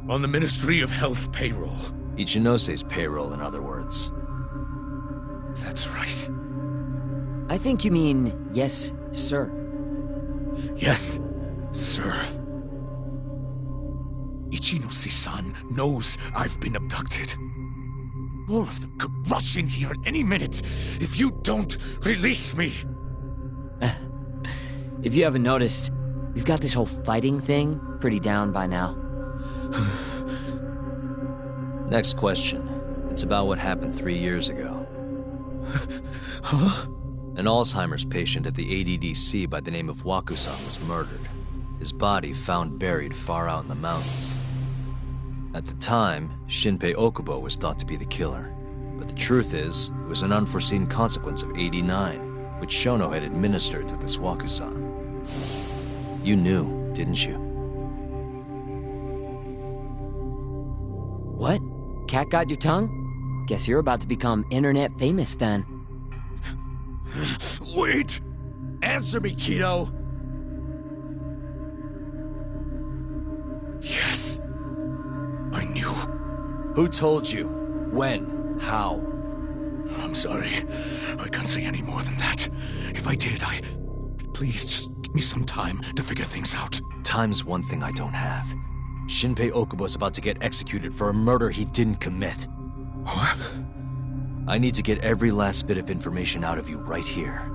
On the Ministry of Health payroll. Ichinose's payroll, in other words. That's right. I think you mean, yes, sir. Yes, sir. Ichinose-san knows I've been abducted. More of them could rush in here at any minute if you don't release me. If you haven't noticed, we've got this whole fighting thing pretty down by now. Next question. It's about what happened 3 years ago. Huh? An Alzheimer's patient at the ADDC by the name of Waku-san was murdered. His body found buried far out in the mountains. At the time, Shinpei Okubo was thought to be the killer. But the truth is, it was an unforeseen consequence of 89, which Shono had administered to this Waku-san. You knew, didn't you? What? Cat got your tongue? Guess you're about to become internet famous then. Wait! Answer me, kiddo! Yes. I knew. Who told you? When? How? I'm sorry. I can't say any more than that. If I did, Please, just give me some time to figure things out. Time's one thing I don't have. Shinpei Okubo's about to get executed for a murder he didn't commit. What? I need to get every last bit of information out of you right here.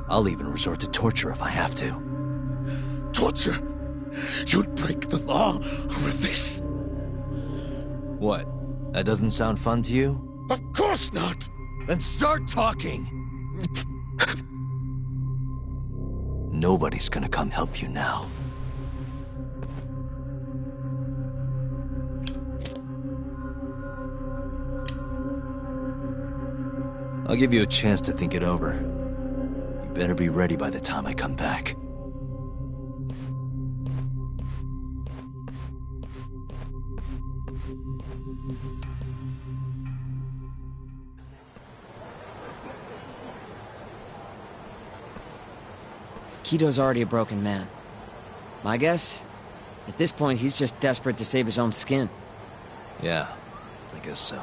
I'll even resort to torture if I have to. Torture? You'd break the law over this? What? That doesn't sound fun to you? Of course not! Then start talking! Nobody's gonna come help you now. I'll give you a chance to think it over. You better be ready by the time I come back. Kito's already a broken man. My guess? At this point, he's just desperate to save his own skin. Yeah, I guess so.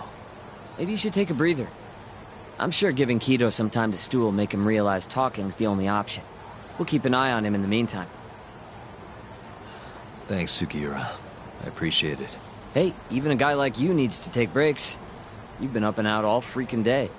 Maybe you should take a breather. I'm sure giving Kito some time to stew will make him realize talking's the only option. We'll keep an eye on him in the meantime. Thanks, Sugiura. I appreciate it. Hey, even a guy like you needs to take breaks. You've been up and out all freaking day.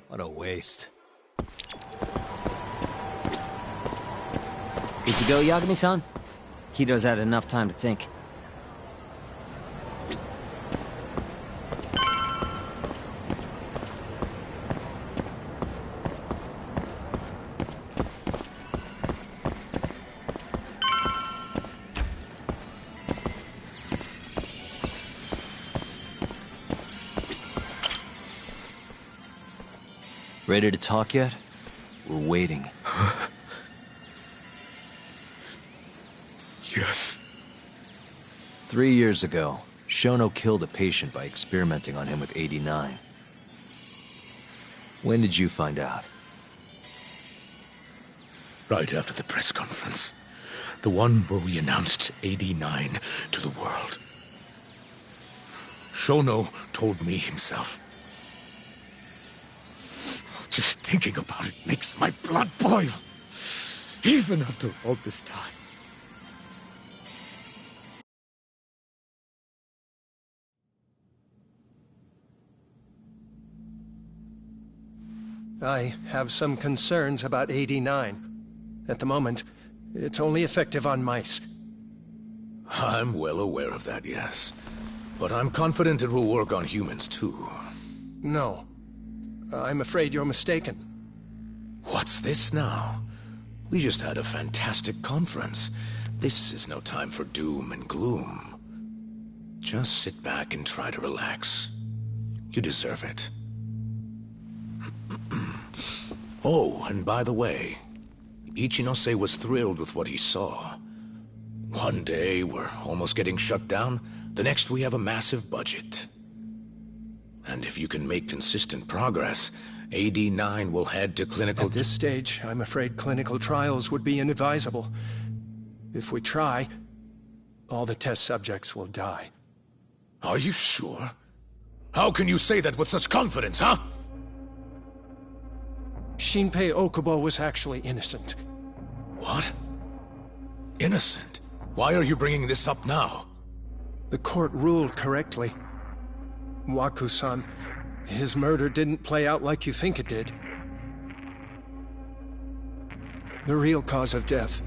What a waste. Good to go, Yagami-san? Kito's had enough time to think. Ready to talk yet? We're waiting. Yes. 3 years ago, Shono killed a patient by experimenting on him with 89. When did you find out? Right after the press conference. The one where we announced 89 to the world. Shono told me himself. Just thinking about it makes my blood boil. Even after all this time. I have some concerns about 89. At the moment, it's only effective on mice. I'm well aware of that, yes. But I'm confident it will work on humans, too. No. I'm afraid you're mistaken. What's this now? We just had a fantastic conference. This is no time for doom and gloom. Just sit back and try to relax. You deserve it. Oh, and by the way, Ichinose was thrilled with what he saw. One day we're almost getting shut down, the next we have a massive budget. And if you can make consistent progress, AD9 will head to clinical... At this stage, I'm afraid clinical trials would be inadvisable. If we try, all the test subjects will die. Are you sure? How can you say that with such confidence, huh? Shinpei Okubo was actually innocent. What? Innocent? Why are you bringing this up now? The court ruled correctly. Waku-san, his murder didn't play out like you think it did. The real cause of death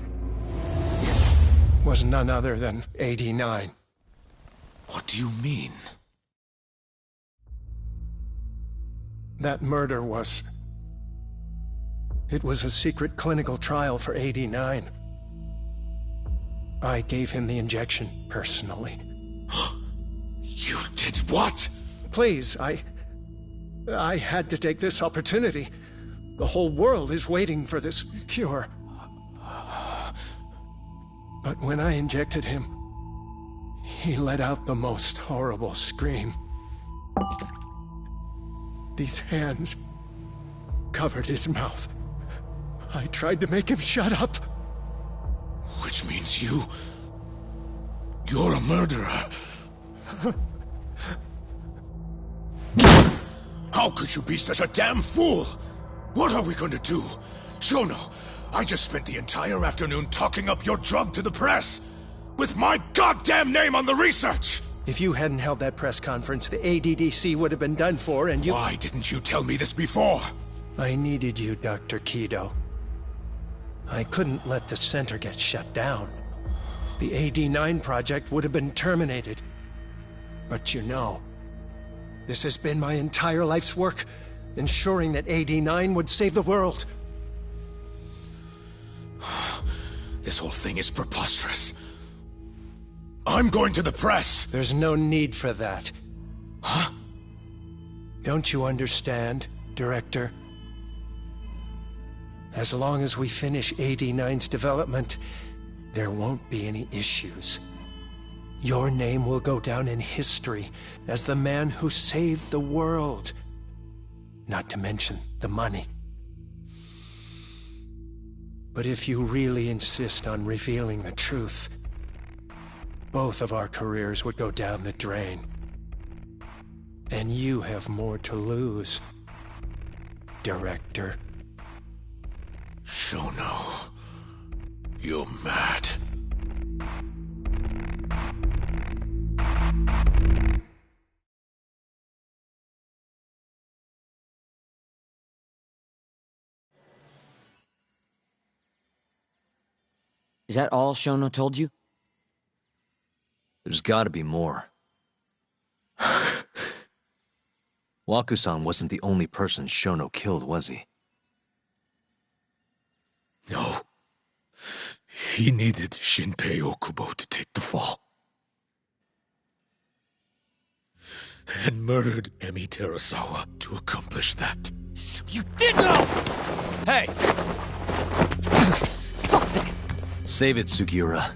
was none other than AD9. What do you mean? That murder was... It was a secret clinical trial for AD9. I gave him the injection, personally. You did what? Please, I had to take this opportunity. The whole world is waiting for this cure. But when I injected him, he let out the most horrible scream. These hands covered his mouth. I tried to make him shut up. Which means you're a murderer. How could you be such a damn fool? What are we going to do? Shono, I just spent the entire afternoon talking up your drug to the press, with my goddamn name on the research! If you hadn't held that press conference, the ADDC would have been done for, and you... Why didn't you tell me this before? I needed you, Dr. Kido. I couldn't let the center get shut down. The AD9 project would have been terminated. But you know, this has been my entire life's work, ensuring that AD9 would save the world. This whole thing is preposterous. I'm going to the press! There's no need for that. Huh? Don't you understand, Director? As long as we finish AD9's development, there won't be any issues. Your name will go down in history as the man who saved the world. Not to mention the money. But if you really insist on revealing the truth, both of our careers would go down the drain. And you have more to lose, Director. Shono, you're mad. Is that all Shono told you? There's gotta be more. Waku-san wasn't the only person Shono killed, was he? No. He needed Shinpei Okubo to take the fall. And murdered Emi Terasawa to accomplish that. So you did know! Hey! Save it, Sugiura.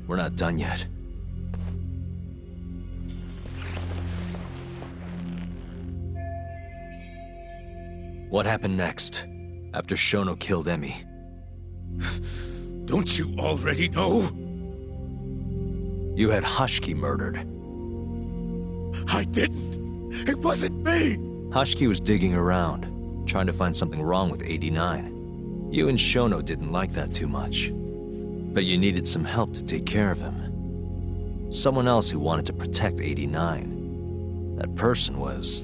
We're not done yet. What happened next, after Shono killed Emi? Don't you already know? You had Hashiki murdered. I didn't. It wasn't me. Hashiki was digging around, trying to find something wrong with AD9. You and Shono didn't like that too much. But you needed some help to take care of him. Someone else who wanted to protect AD9. That person was...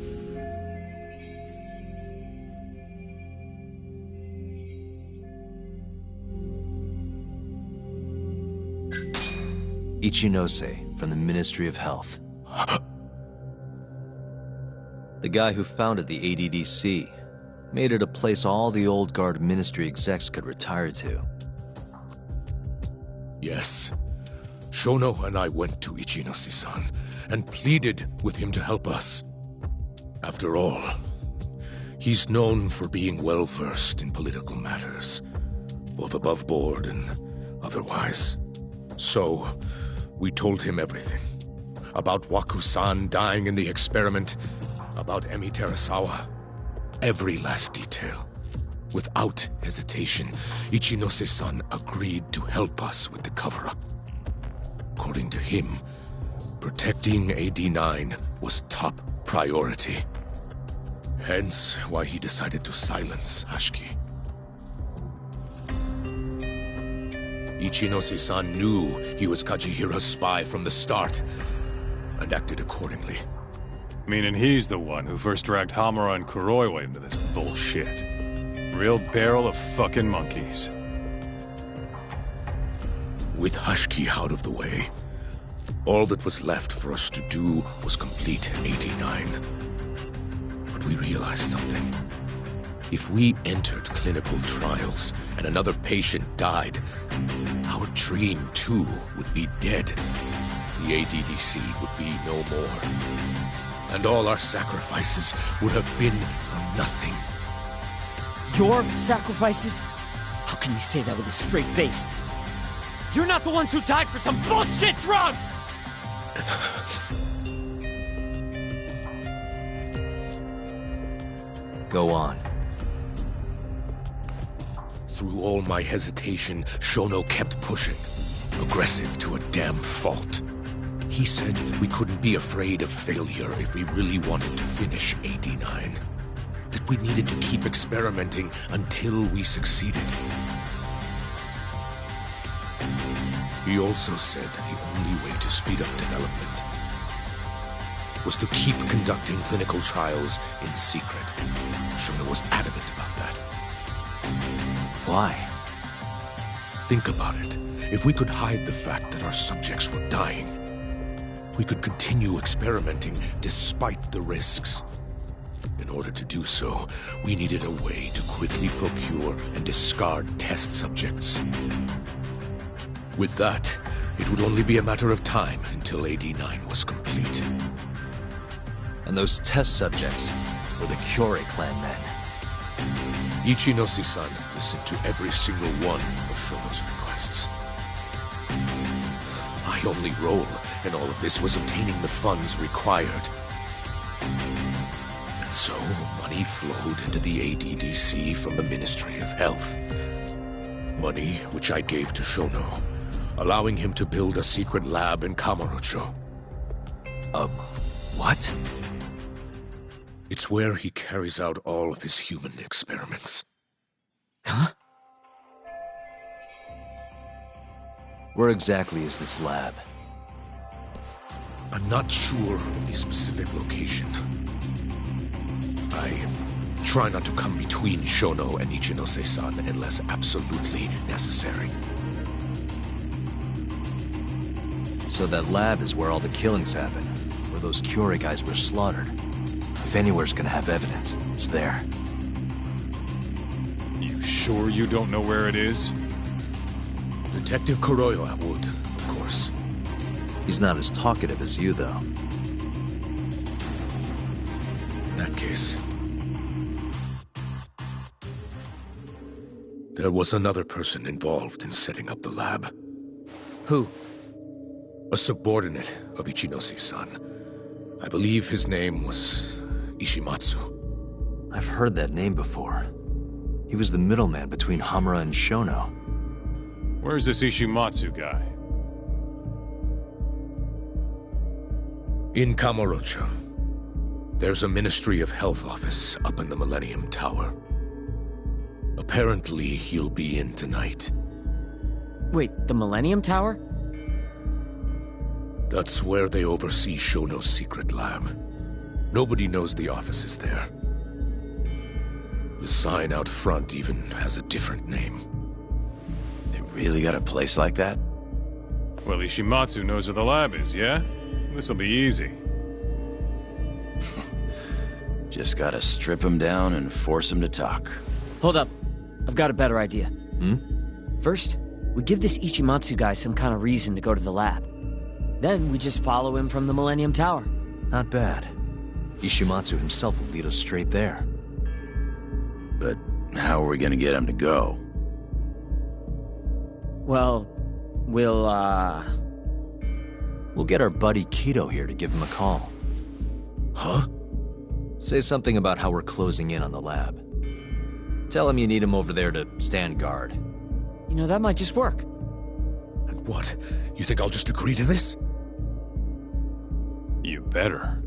Ichinose from the Ministry of Health. The guy who founded the ADDC made it a place all the old guard ministry execs could retire to. Yes. Shono and I went to Ichinose-san and pleaded with him to help us. After all, he's known for being well-versed in political matters, both above board and otherwise. So, we told him everything. About Waku-san dying in the experiment, about Emi Terasawa. Every last detail. Without hesitation, Ichinose-san agreed to help us with the cover-up. According to him, protecting AD-9 was top priority. Hence why he decided to silence Hashiki. Ichinose-san knew he was Kajihira's spy from the start, and acted accordingly. Meaning he's the one who first dragged Hamura and Kuroiwa into this bullshit. Real barrel of fucking monkeys. With Hashiki out of the way, all that was left for us to do was complete AD-9. But we realized something. If we entered clinical trials and another patient died, our dream too would be dead. The ADDC would be no more. And all our sacrifices would have been for nothing. Your sacrifices? How can you say that with a straight face? You're not the ones who died for some bullshit drug! Go on. Through all my hesitation, Shono kept pushing. Aggressive to a damn fault. He said we couldn't be afraid of failure if we really wanted to finish AD-9. That we needed to keep experimenting until we succeeded. He also said that the only way to speed up development was to keep conducting clinical trials in secret. Shono was adamant about that. Why? Think about it. If we could hide the fact that our subjects were dying, we could continue experimenting despite the risks. In order to do so, we needed a way to quickly procure and discard test subjects. With that, it would only be a matter of time until AD-9 was complete. And those test subjects were the Kyorei clan men. Ichinose-san listened to every single one of Shono's requests. My only role in all of this was obtaining the funds required. And so, money flowed into the ADDC from the Ministry of Health. Money which I gave to Shono, allowing him to build a secret lab in Kamurocho. What? It's where he carries out all of his human experiments. Huh? Where exactly is this lab? I'm not sure of the specific location. I try not to come between Shono and Ichinose-san unless absolutely necessary. So that lab is where all the killings happened, where those Kyorei guys were slaughtered. If anywhere's gonna have evidence, it's there. You sure you don't know where it is? Detective Kuroiwa would, of course. He's not as talkative as you, though. In that case... there was another person involved in setting up the lab. Who? A subordinate of Ichinose-san. I believe his name was Ishimatsu. I've heard that name before. He was the middleman between Hamura and Shono. Where's this Ishimatsu guy? In Kamurocho. There's a Ministry of Health office up in the Millennium Tower. Apparently, he'll be in tonight. Wait, the Millennium Tower? That's where they oversee Shono's secret lab. Nobody knows the office is there. The sign out front even has a different name. They really got a place like that? Well, Ishimatsu knows where the lab is, yeah? This'll be easy. Just gotta strip him down and force him to talk. Hold up. I've got a better idea. First, we give this Ichimatsu guy some kind of reason to go to the lab. Then we just follow him from the Millennium Tower. Not bad. Ishimatsu himself will lead us straight there. But how are we gonna get him to go? Well, We'll get our buddy Kido here to give him a call. Huh? Say something about how we're closing in on the lab. Tell him you need him over there to stand guard. You know, that might just work. And what? You think I'll just agree to this? You better.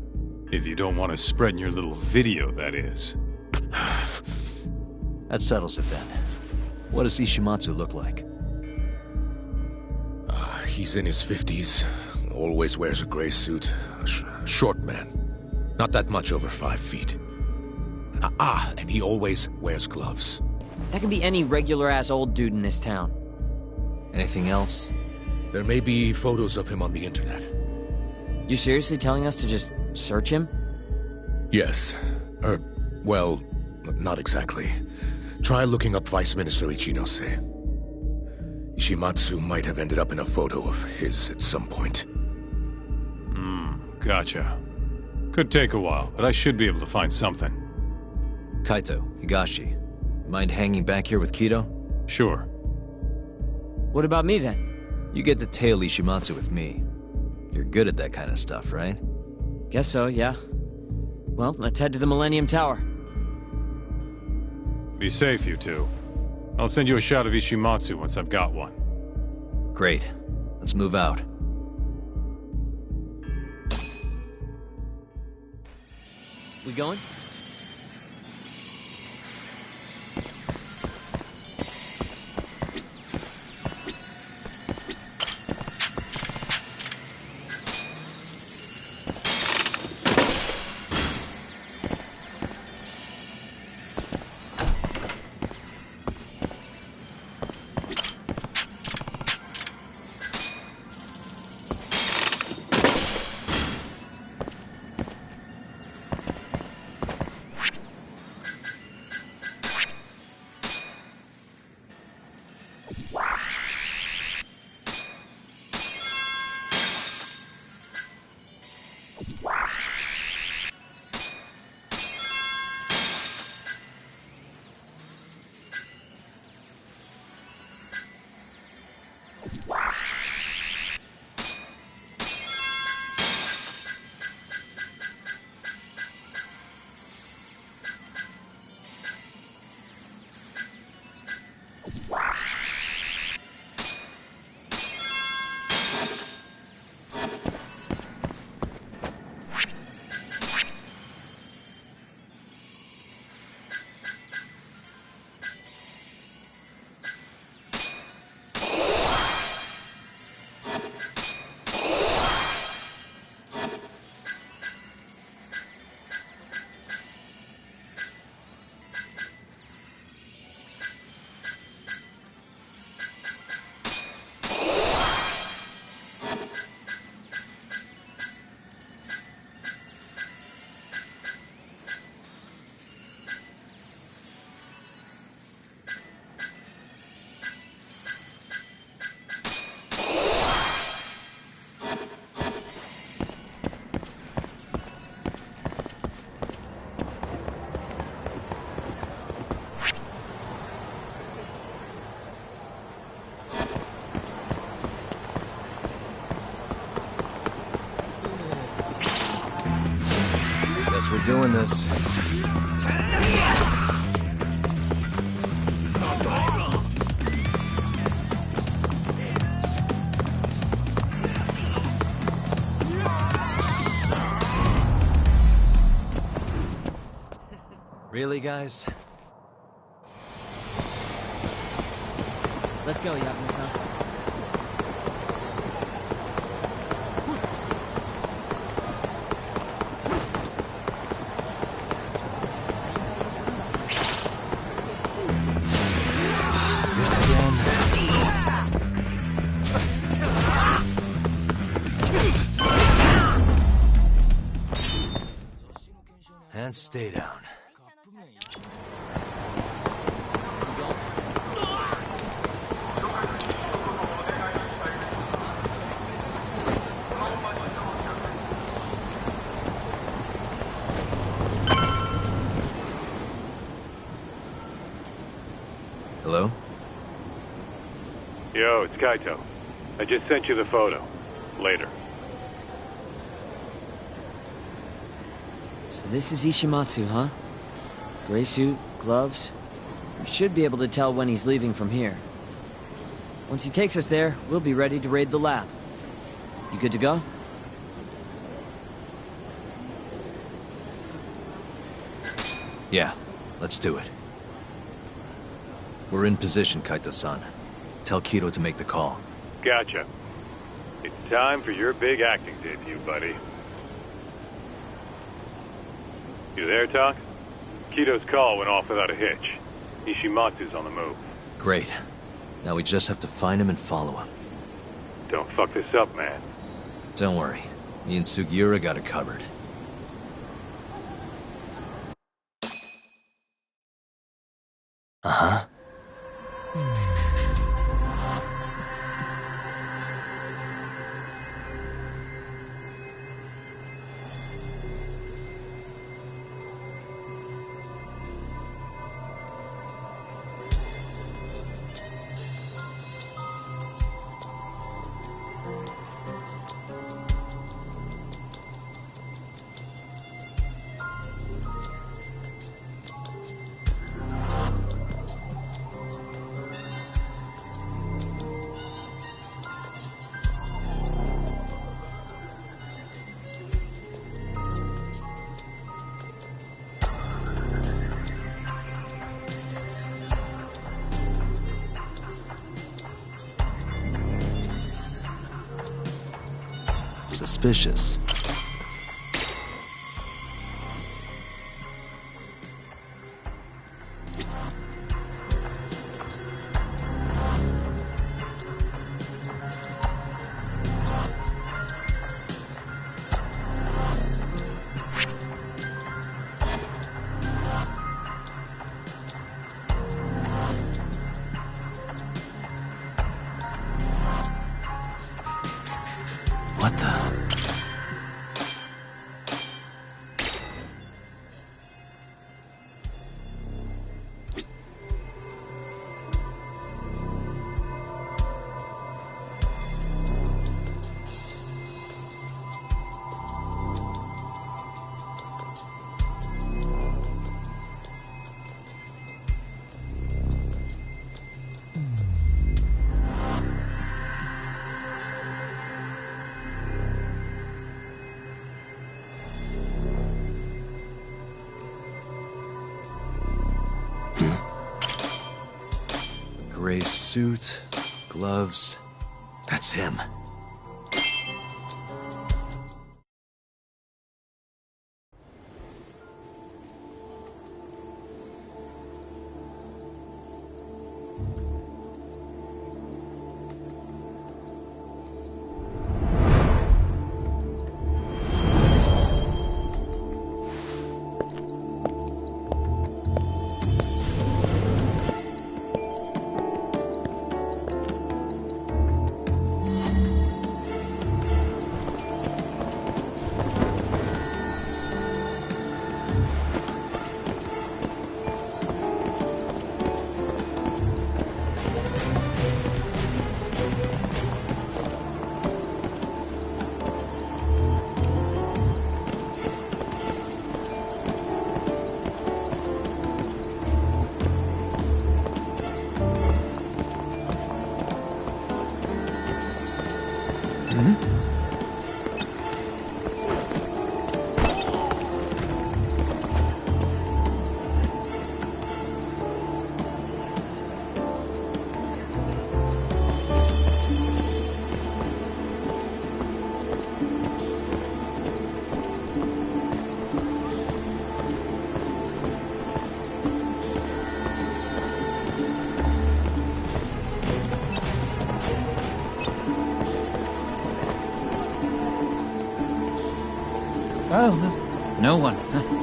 If you don't want to spread in your little video, that is. That settles it then. What does Ishimatsu look like? He's in his 50s. Always wears a gray suit. A short man. Not that much over 5 feet. And he always wears gloves. That could be any regular-ass old dude in this town. Anything else? There may be photos of him on the internet. You seriously telling us to just search him? Yes. Well, not exactly. Try looking up Vice Minister Ichinose. Ishimatsu might have ended up in a photo of his at some point. Gotcha. Could take a while, but I should be able to find something. Kaito, Higashi, mind hanging back here with Kido? Sure. What about me then? You get to tail Ishimatsu with me. You're good at that kind of stuff, right? Guess so, yeah. Well, let's head to the Millennium Tower. Be safe, you two. I'll send you a shot of Ishimatsu once I've got one. Great. Let's move out. We going? We're doing this. Really, guys? Let's go, Yakuza. And stay down. Yo, it's Kaito. I just sent you the photo. Later. So this is Ishimatsu, huh? Gray suit, gloves. We should be able to tell when he's leaving from here. Once he takes us there, we'll be ready to raid the lab. You good to go? Yeah, let's do it. We're in position, Kaito-san. Tell Kido to make the call. Gotcha. It's time for your big acting debut, buddy. You there, Talk? Kido's call went off without a hitch. Ishimatsu's on the move. Great. Now we just have to find him and follow him. Don't fuck this up, man. Don't worry. Me and Sugiura got it covered. Uh-huh. Suspicious. What the? Gray suit, gloves. That's him. Oh, no one. Huh?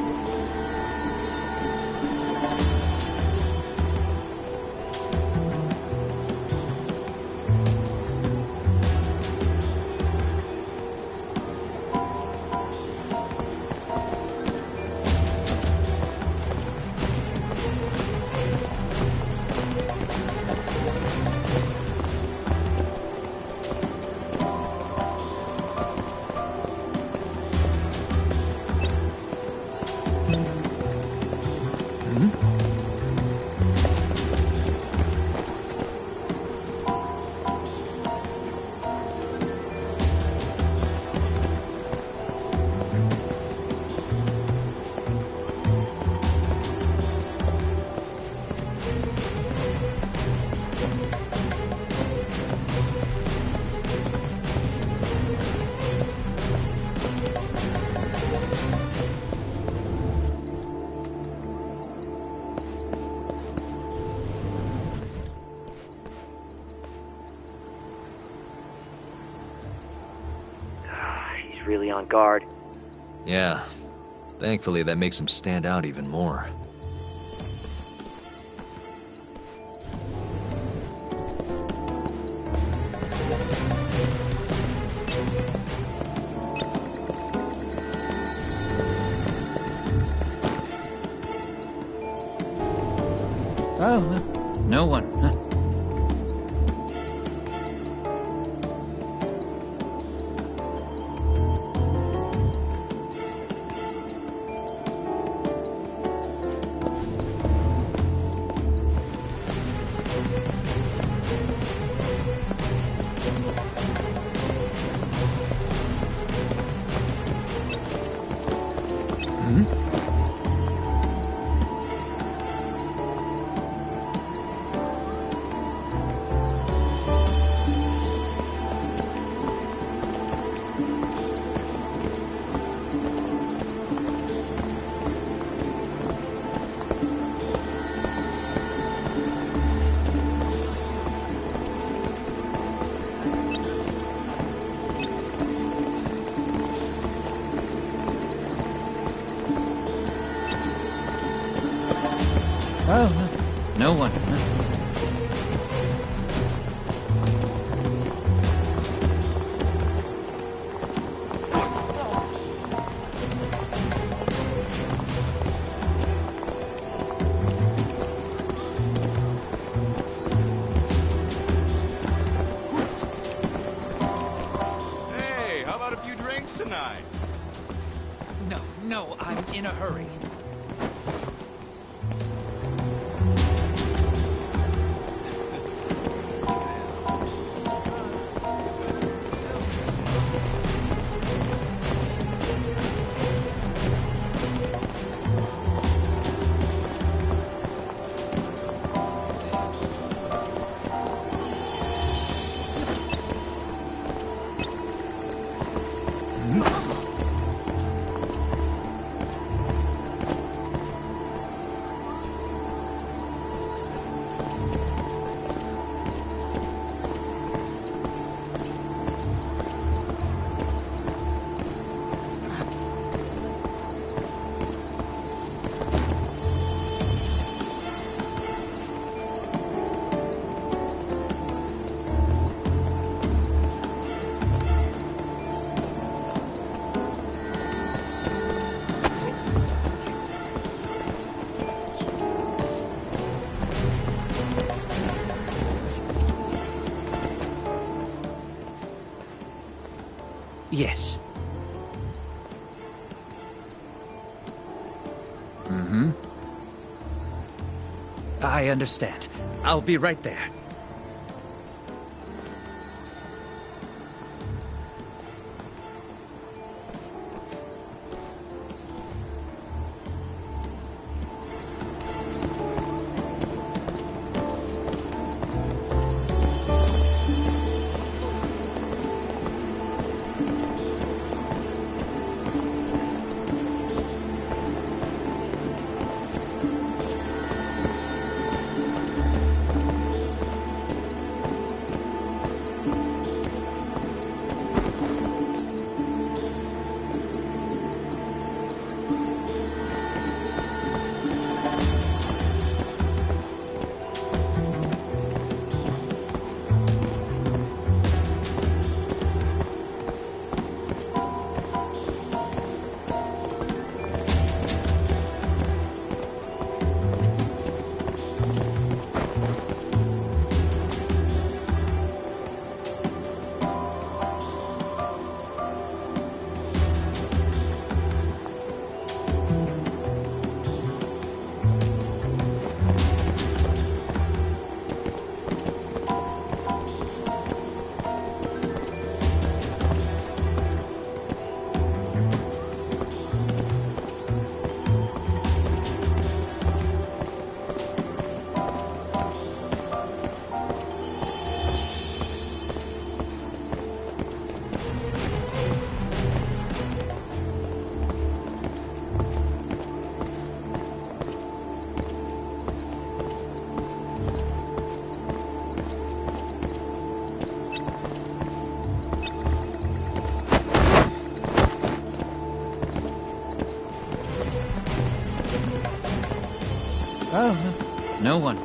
really on guard. Yeah. Thankfully, that makes him stand out even more. Oh, no one. Huh? Oh, no one. Hey, how about a few drinks tonight? No, I'm in a hurry. Yes. Mm-hmm. I understand. I'll be right there. Oh, no one.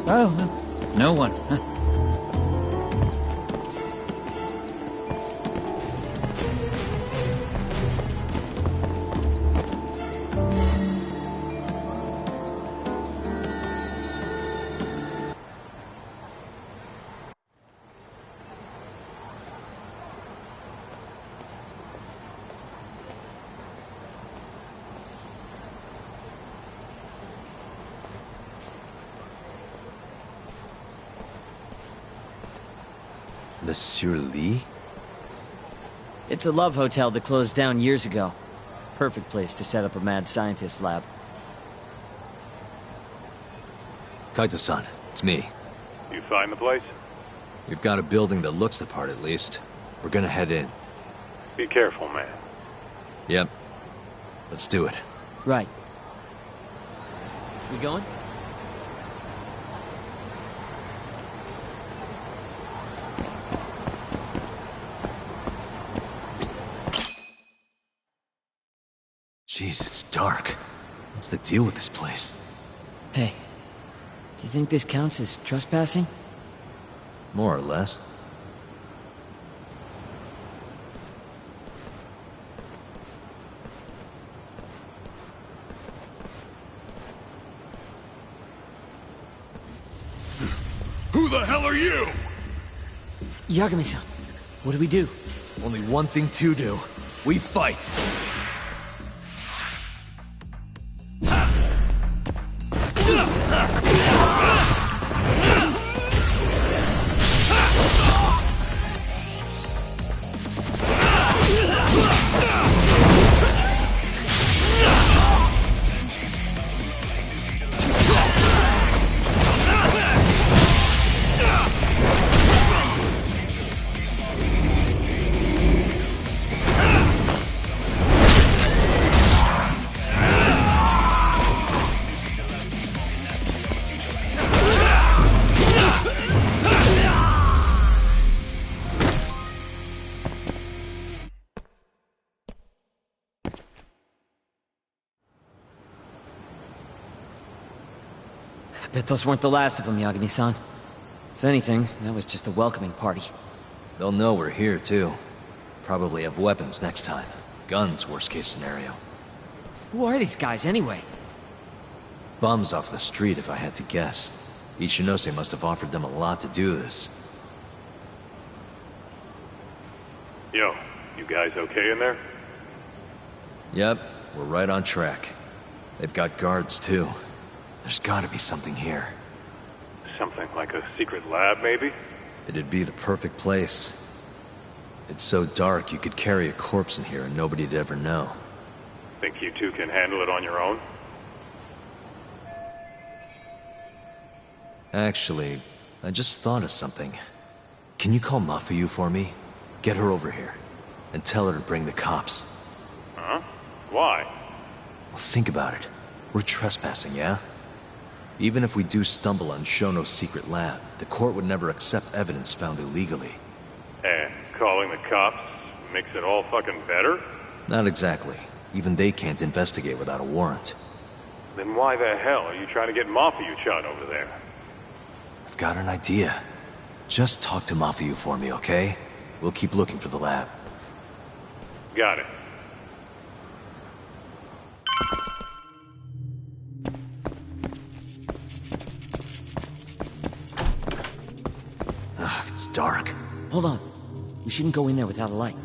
Oh, no one. Monsieur Lee? It's a love hotel that closed down years ago. Perfect place to set up a mad scientist lab. Kaito-san, it's me. You find the place? We've got a building that looks the part at least. We're gonna head in. Be careful, man. Yep. Let's do it. Right. We going? Jeez, it's dark. What's the deal with this place? Hey, do you think this counts as trespassing? More or less. Who the hell are you? Yagami-san, what do we do? Only one thing to do. We fight! Bet those weren't the last of them, Yagami-san. If anything, that was just a welcoming party. They'll know we're here, too. Probably have weapons next time. Guns, worst case scenario. Who are these guys, anyway? Bums off the street, if I had to guess. Ichinose must have offered them a lot to do this. Yo, you guys okay in there? Yep, we're right on track. They've got guards, too. There's gotta be something here. Something like a secret lab, maybe? It'd be the perfect place. It's so dark you could carry a corpse in here and nobody'd ever know. Think you two can handle it on your own? Actually, I just thought of something. Can you call Mafuyu for me? Get her over here. And tell her to bring the cops. Huh? Why? Well, think about it. We're trespassing, yeah? Even if we do stumble on Shono's secret lab, the court would never accept evidence found illegally. And calling the cops makes it all fucking better? Not exactly. Even they can't investigate without a warrant. Then why the hell are you trying to get Mafuyu-chan over there? I've got an idea. Just talk to Mafuyu for me, okay? We'll keep looking for the lab. Got it. Ugh, it's dark. Hold on. We shouldn't go in there without a light.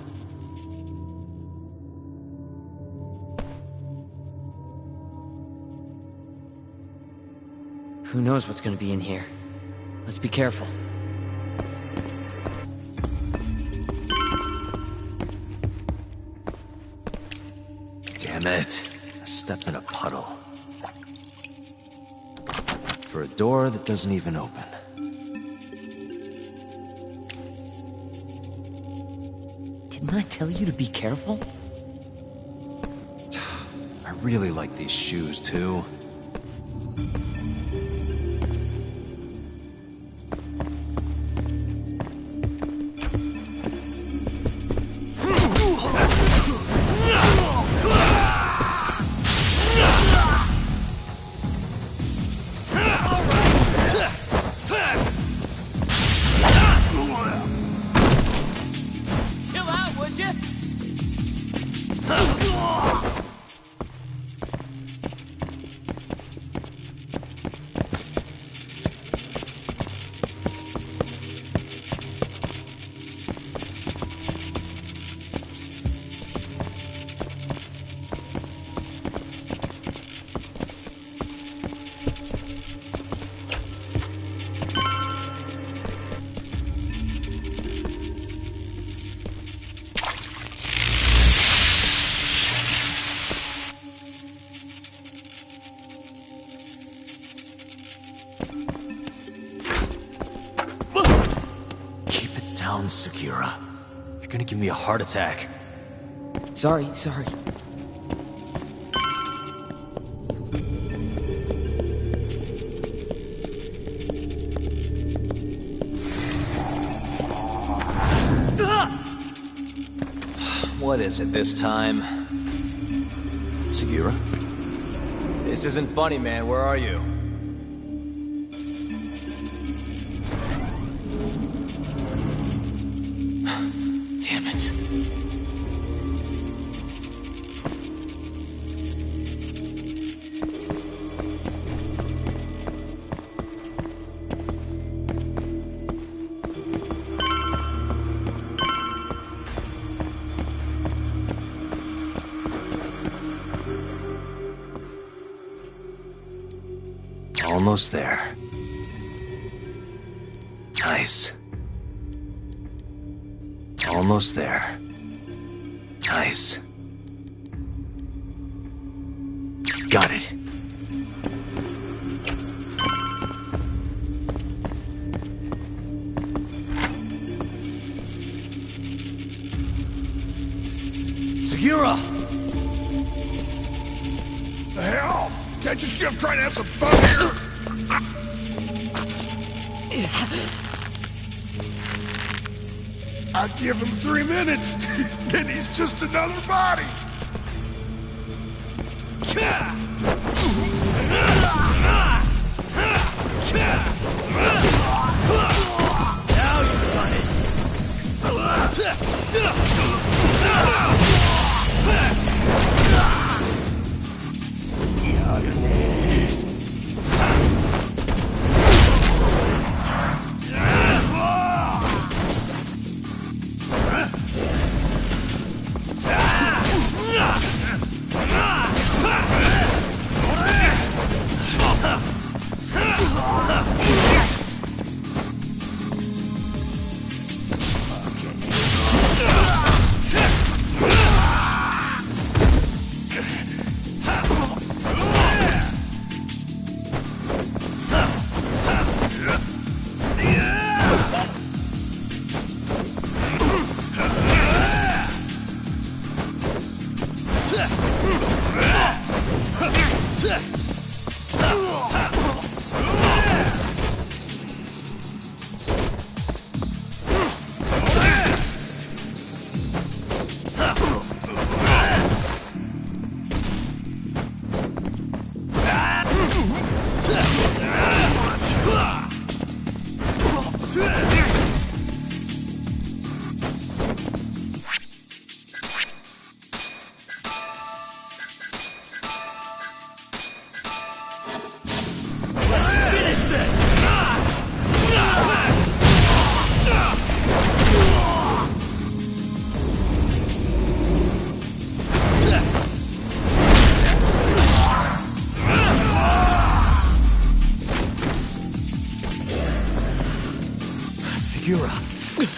Who knows what's gonna be in here? Let's be careful. Damn it. I stepped in a puddle. For a door that doesn't even open. Didn't I tell you to be careful? I really like these shoes, too. Sekira. You're gonna give me a heart attack. Sorry. What is it this time? Sekira? This isn't funny, man. Where are you? Almost there. Nice. Almost there. Nice. Got it. Sekira! The hell? Can't you see I'm trying to have some fun here? I give him 3 minutes, then he's just another body.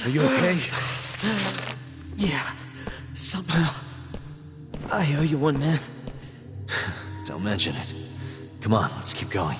Are you okay? Yeah, somehow. I owe you one, man. Don't mention it. Come on, let's keep going.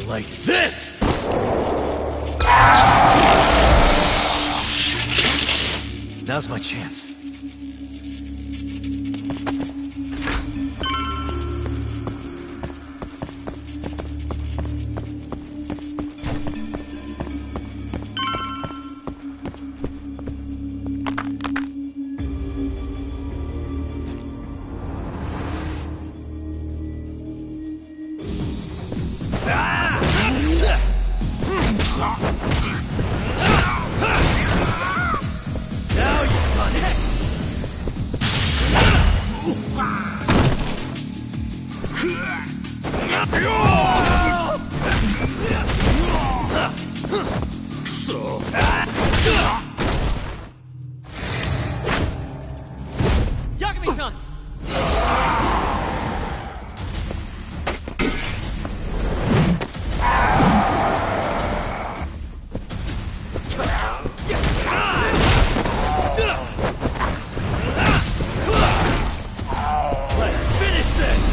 like this! Now's my chance. Yagami-san! Let's finish this!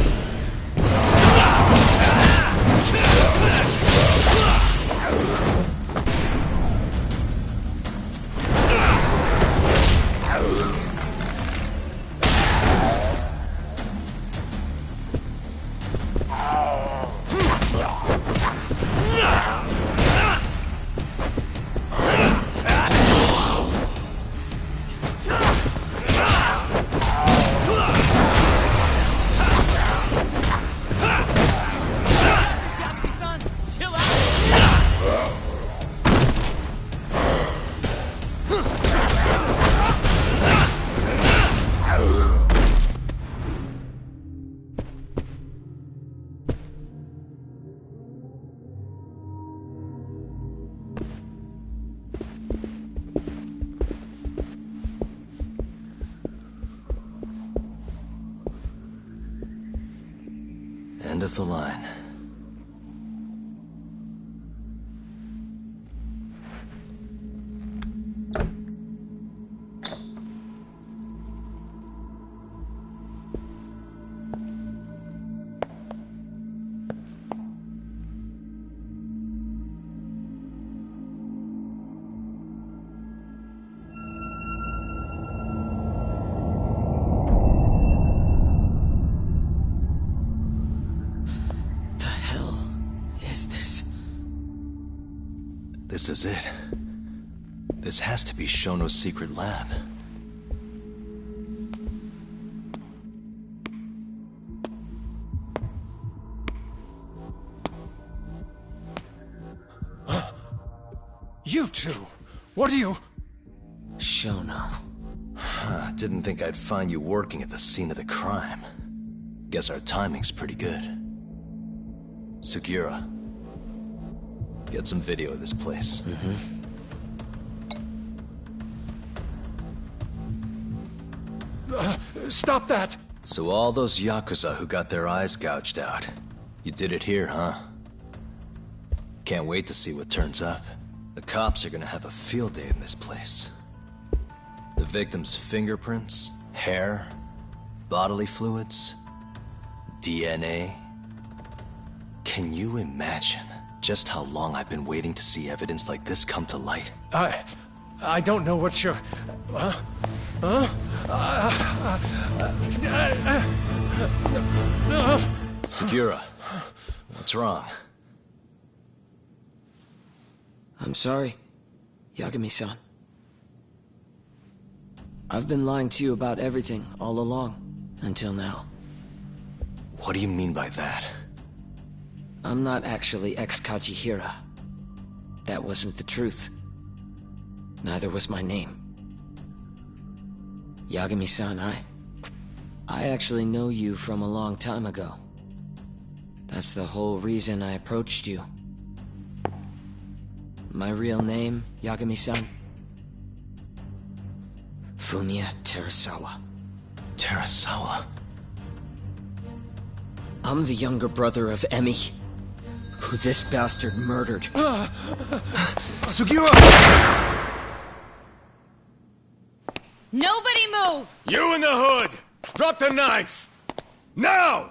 Yagami-san, chill out! End of the line. This is it. This has to be Shono's secret lab. You two! What are you... Shono. Didn't think I'd find you working at the scene of the crime. Guess our timing's pretty good. Sugiura. Get some video of this place. Stop that! So all those Yakuza who got their eyes gouged out, you did it here, huh? Can't wait to see what turns up. The cops are gonna have a field day in this place. The victim's fingerprints, hair, bodily fluids, DNA. Can you imagine just how long I've been waiting to see evidence like this come to light? I don't know what you're... Sugiura, what's wrong? I'm sorry, Yagami-san. I've been lying to you about everything all along, until now. What do you mean by that? I'm not actually ex-Kajihira. That wasn't the truth. Neither was my name. Yagami-san, I actually know you from a long time ago. That's the whole reason I approached you. My real name, Yagami-san? Fumiya Terasawa. Terasawa? I'm the younger brother of Emi, who this bastard murdered. Sugiura! Nobody move! You in the hood! Drop the knife! Now!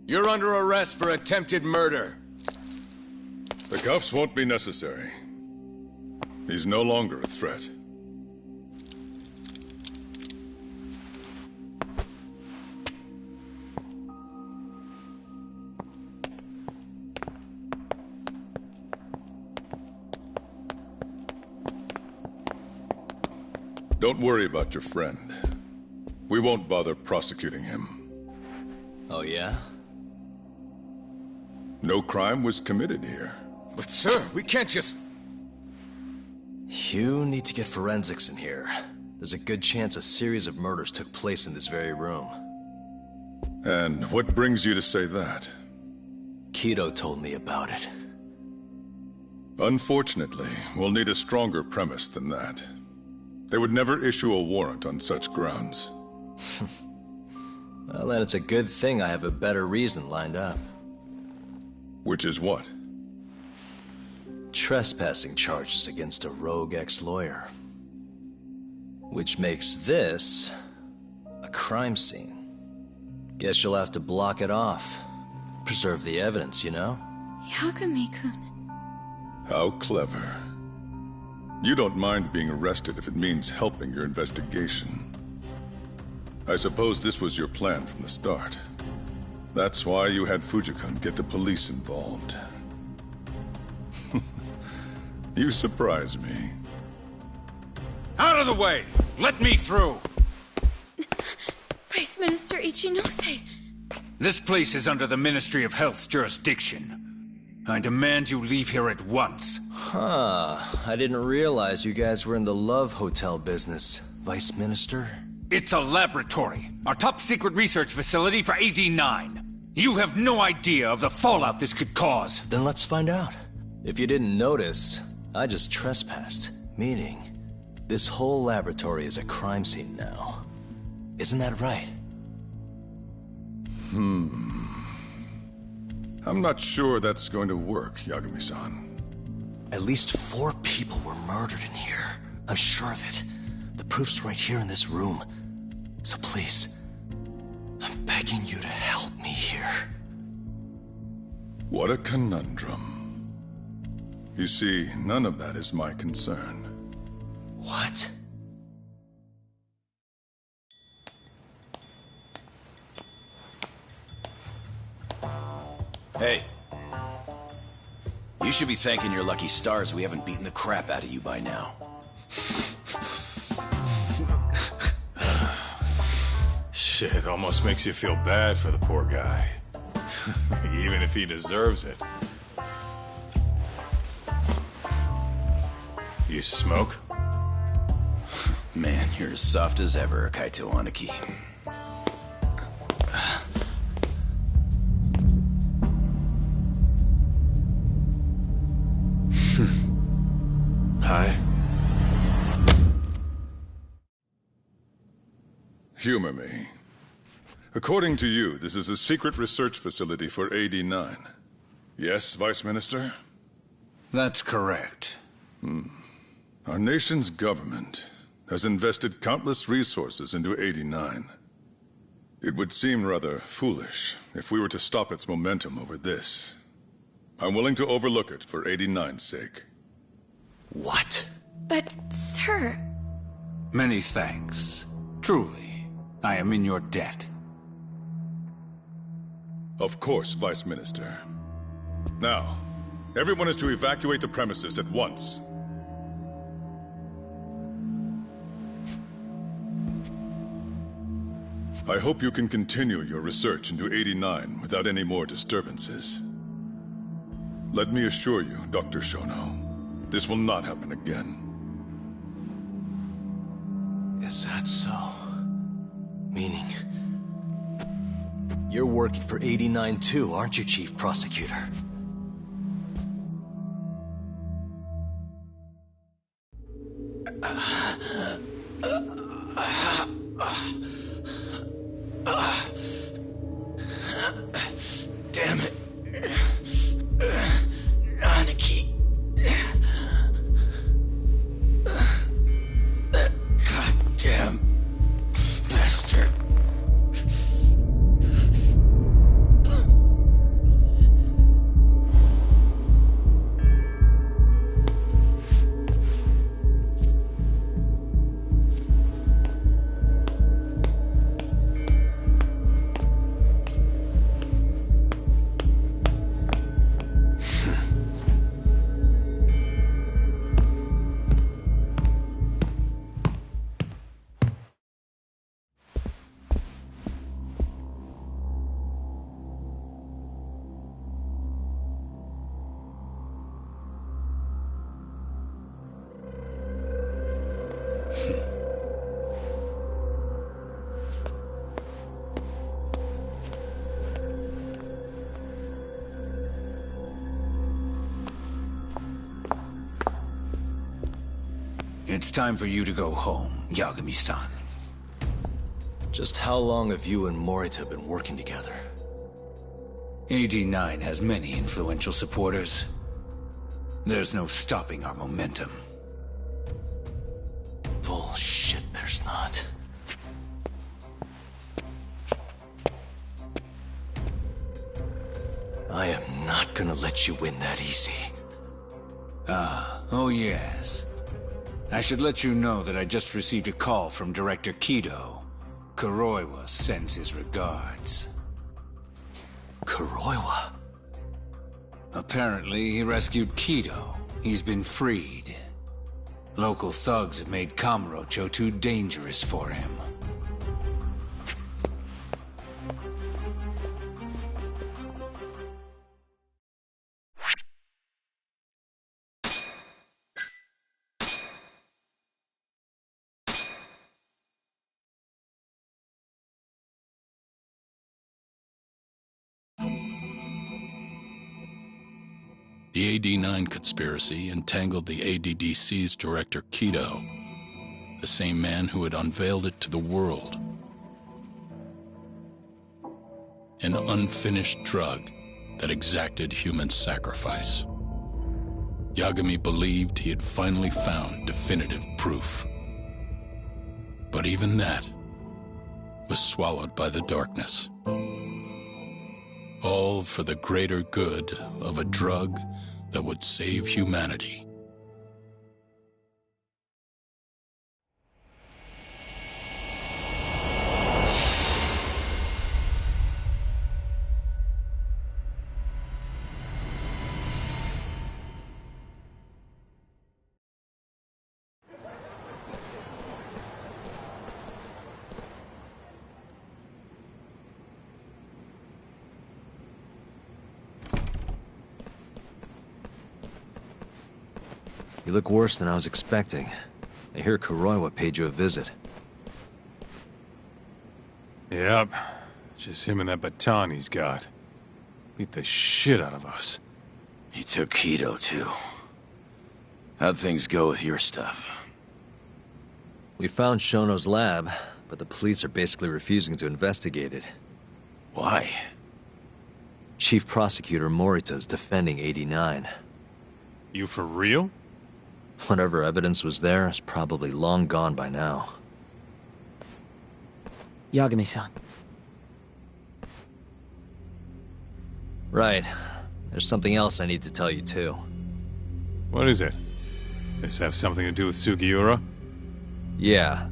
You're under arrest for attempted murder. The cuffs won't be necessary. He's no longer a threat. Don't worry about your friend. We won't bother prosecuting him. Oh, yeah? No crime was committed here. But sir, we can't just... You need to get forensics in here. There's a good chance a series of murders took place in this very room. And what brings you to say that? Kido told me about it. Unfortunately, we'll need a stronger premise than that. They would never issue a warrant on such grounds. Well, then it's a good thing I have a better reason lined up. Which is what? Trespassing charges against a rogue ex-lawyer. Which makes this a crime scene. Guess you'll have to block it off. Preserve the evidence, you know? Yagami-kun. How clever. You don't mind being arrested if it means helping your investigation. I suppose this was your plan from the start. That's why you had Fujikun get the police involved. You surprise me. Out of the way! Let me through! Vice Minister Ichinose! This place is under the Ministry of Health's jurisdiction. I demand you leave here at once. Huh. I didn't realize you guys were in the love hotel business, Vice Minister. It's a laboratory. Our top secret research facility for AD9. You have no idea of the fallout this could cause. Then let's find out. If you didn't notice, I just trespassed. Meaning, this whole laboratory is a crime scene now. Isn't that right? I'm not sure that's going to work, Yagami-san. At least 4 people were murdered in here. I'm sure of it. The proof's right here in this room. So please, I'm begging you to help me here. What a conundrum. You see, none of that is my concern. What? Hey. You should be thanking your lucky stars we haven't beaten the crap out of you by now. Shit, almost makes you feel bad for the poor guy. Even if he deserves it. You smoke? Man, you're as soft as ever, Kaito Aniki. Hi. Humor me. According to you, this is a secret research facility for AD9. Yes, Vice Minister? That's correct. Our nation's government has invested countless resources into AD9. It would seem rather foolish if we were to stop its momentum over this. I'm willing to overlook it for AD9's sake. What? But, sir... Many thanks. Truly, I am in your debt. Of course, Vice Minister. Now, everyone is to evacuate the premises at once. I hope you can continue your research into 89 without any more disturbances. Let me assure you, Dr. Shono, this will not happen again. Is that so? Meaning... You're working for 89 too, aren't you, Chief Prosecutor? Damn it. Aniki. That goddamn bastard. It's time for you to go home, Yagami-san. Just how long have you and Morita been working together? AD9 has many influential supporters. There's no stopping our momentum. Bullshit, there's not. I am not gonna let you win that easy. Oh yes. I should let you know that I just received a call from Director Kido. Kuroiwa sends his regards. Kuroiwa? Apparently, he rescued Kido. He's been freed. Local thugs have made Kamurocho too dangerous for him. The AD9 conspiracy entangled the ADDC's director Kido, the same man who had unveiled it to the world. An unfinished drug that exacted human sacrifice. Yagami believed he had finally found definitive proof. But even that was swallowed by the darkness. All for the greater good of a drug that would save humanity. You look worse than I was expecting. I hear Kuroiwa paid you a visit. Yep. Just him and that baton he's got. Beat the shit out of us. He took Kido, too. How'd things go with your stuff? We found Shono's lab, but the police are basically refusing to investigate it. Why? Chief Prosecutor Morita is defending AD9. You for real? Whatever evidence was there is probably long gone by now. Yagami-san. Right. There's something else I need to tell you, too. What is it? This have something to do with Sugiura? Yeah,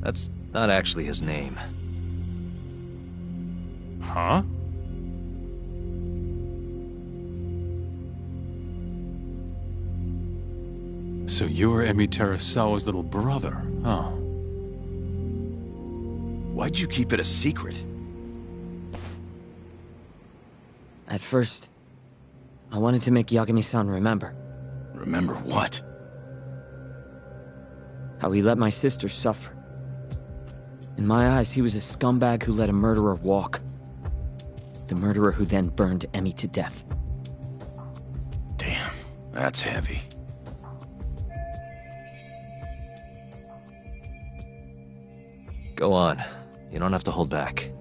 that's not actually his name. Huh? So you're Emi Terasawa's little brother, huh? Why'd you keep it a secret? At first, I wanted to make Yagami-san remember. Remember what? How he let my sister suffer. In my eyes, he was a scumbag who let a murderer walk. The murderer who then burned Emi to death. Damn, that's heavy. Go on. You don't have to hold back.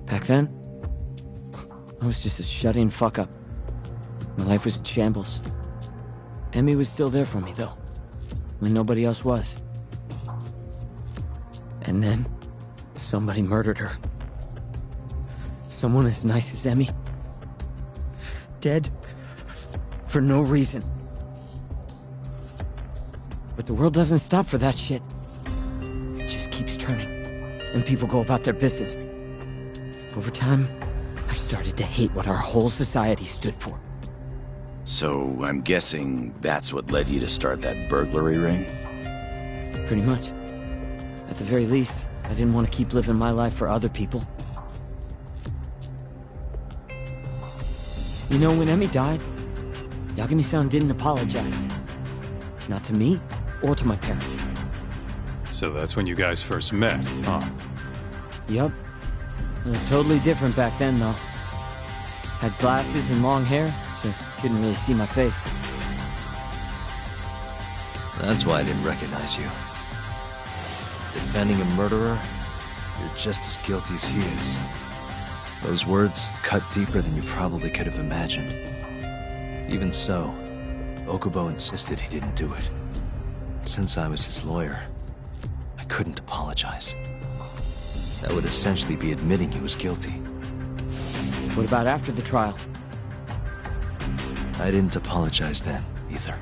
Back then, I was just a shut-in fuck-up. My life was in shambles. Emi was still there for me, though, when nobody else was. And then, somebody murdered her. Someone as nice as Emi. Dead. For no reason. But the world doesn't stop for that shit. It just keeps turning, and people go about their business. Over time, I started to hate what our whole society stood for. So, I'm guessing that's what led you to start that burglary ring? Pretty much. At the very least, I didn't want to keep living my life for other people. You know, when Emi died, Yagami-san didn't apologize. Not to me, or to my parents. So that's when you guys first met, huh? Yup. It was totally different back then, though. Had glasses and long hair, so couldn't really see my face. That's why I didn't recognize you. Defending a murderer, you're just as guilty as he is. Those words cut deeper than you probably could have imagined. Even so, Okubo insisted he didn't do it. Since I was his lawyer, I couldn't apologize. That would essentially be admitting he was guilty. What about after the trial? I didn't apologize then, either.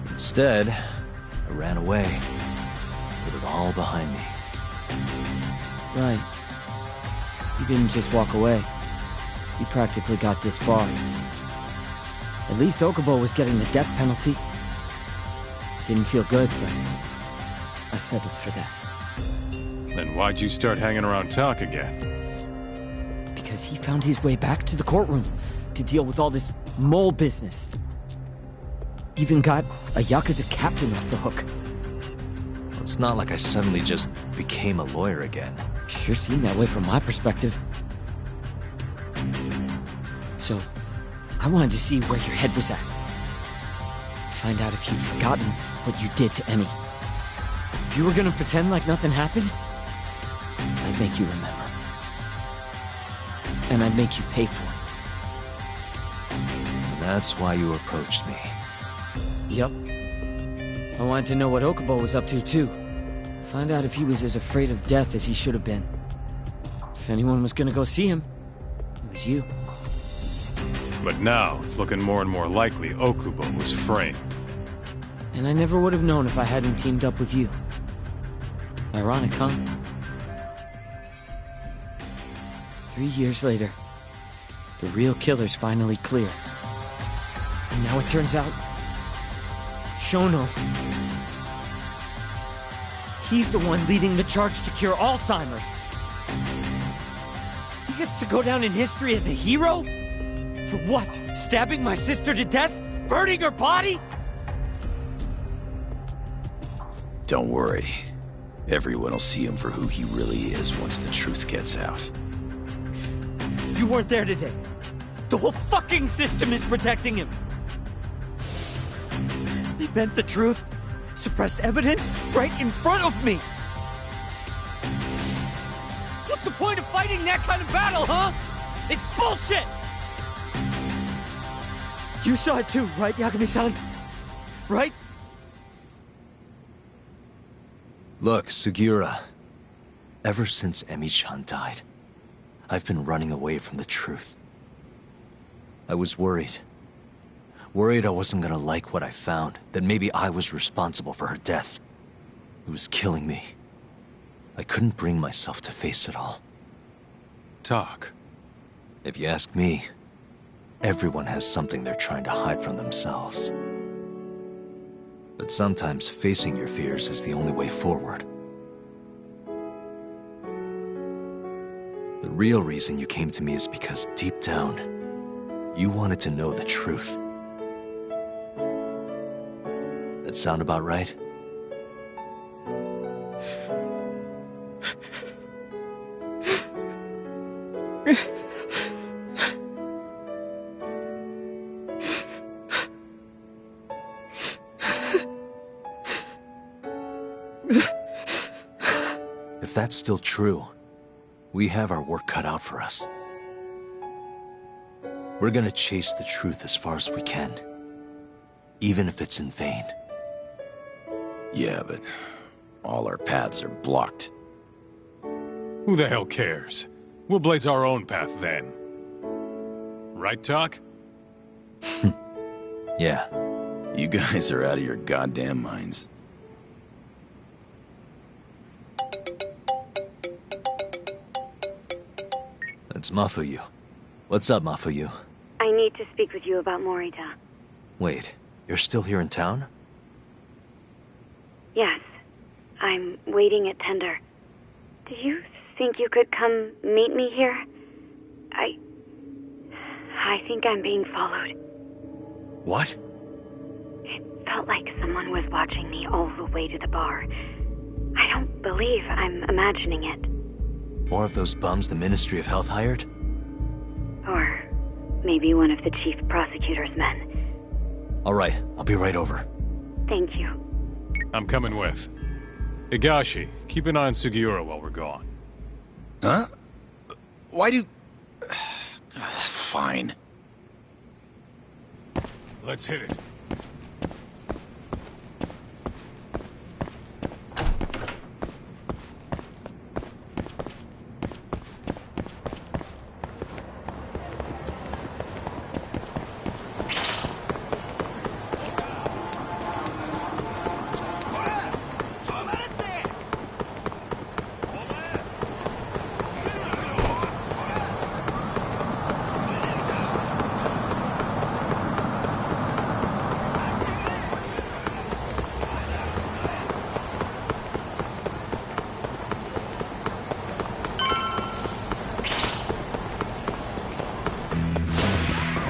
Instead, I ran away, put it all behind me. Right. You didn't just walk away. You practically got disbarred. At least Okubo was getting the death penalty. It didn't feel good, but I settled for that. Then why'd you start hanging around Tak again? Because he found his way back to the courtroom to deal with all this mole business. Even got a Yakuza captain off the hook. It's not like I suddenly just became a lawyer again. Sure seemed that way from my perspective. So, I wanted to see where your head was at. Find out if you'd forgotten what you did to Emmy. If you were gonna pretend like nothing happened, I'd make you remember. And I'd make you pay for it. And that's why you approached me. Yup. I wanted to know what Okubo was up to, too. Find out if he was as afraid of death as he should have been. If anyone was gonna go see him, it was you. But now, it's looking more and more likely Okubo was framed. And I never would have known if I hadn't teamed up with you. Ironic, huh? 3 years later, the real killer's finally clear. And now it turns out, Shono, he's the one leading the charge to cure Alzheimer's. He gets to go down in history as a hero? For what? Stabbing my sister to death? Burning her body? Don't worry. Everyone will see him for who he really is once the truth gets out. You weren't there today. The whole fucking system is protecting him. They bent the truth, suppressed evidence right in front of me. What's the point of fighting that kind of battle, huh? It's bullshit! You saw it too, right, Yagami-san? Right? Look, Sugiura. Ever since Emi-chan died, I've been running away from the truth. I was worried. Worried I wasn't gonna like what I found, that maybe I was responsible for her death. It was killing me. I couldn't bring myself to face it all. Tak. If you ask me, everyone has something they're trying to hide from themselves. But sometimes facing your fears is the only way forward. The real reason you came to me is because deep down, you wanted to know the truth. That sound about right? If that's still true, we have our work cut out for us. We're gonna chase the truth as far as we can, even if it's in vain. Yeah, but all our paths are blocked. Who the hell cares? We'll blaze our own path then. Right, Tak? Yeah. You guys are out of your goddamn minds. It's Mafuyu. What's up, Mafuyu? I need to speak with you about Morita. Wait, you're still here in town? Yes. I'm waiting at Tender. Do you think you could come meet me here? I think I'm being followed. What? It felt like someone was watching me all the way to the bar. I don't believe I'm imagining it. More of those bums the Ministry of Health hired? Or maybe one of the chief prosecutor's men. All right, I'll be right over. Thank you. I'm coming with. Higashi, keep an eye on Sugiura while we're gone. Huh? Why do... Fine. Let's hit it.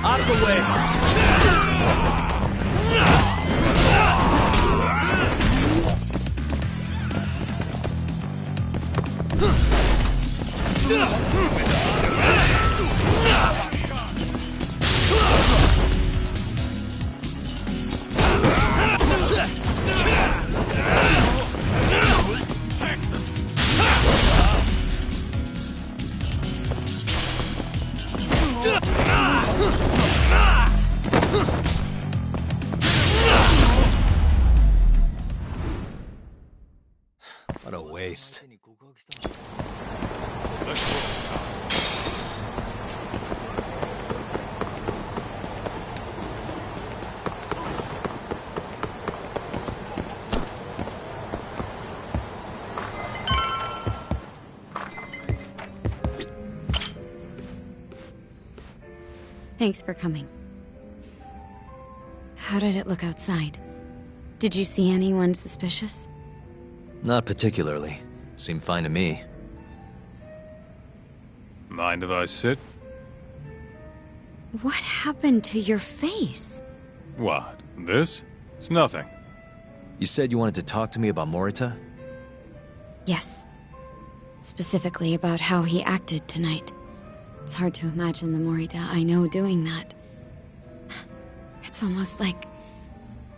Out of the way! What a waste. Thanks for coming. How did it look outside? Did you see anyone suspicious? Not particularly. Seemed fine to me. Mind if I sit? What happened to your face? What? This? It's nothing. You said you wanted to talk to me about Morita? Yes. Specifically about how he acted tonight. It's hard to imagine the Morita I know doing that. It's almost like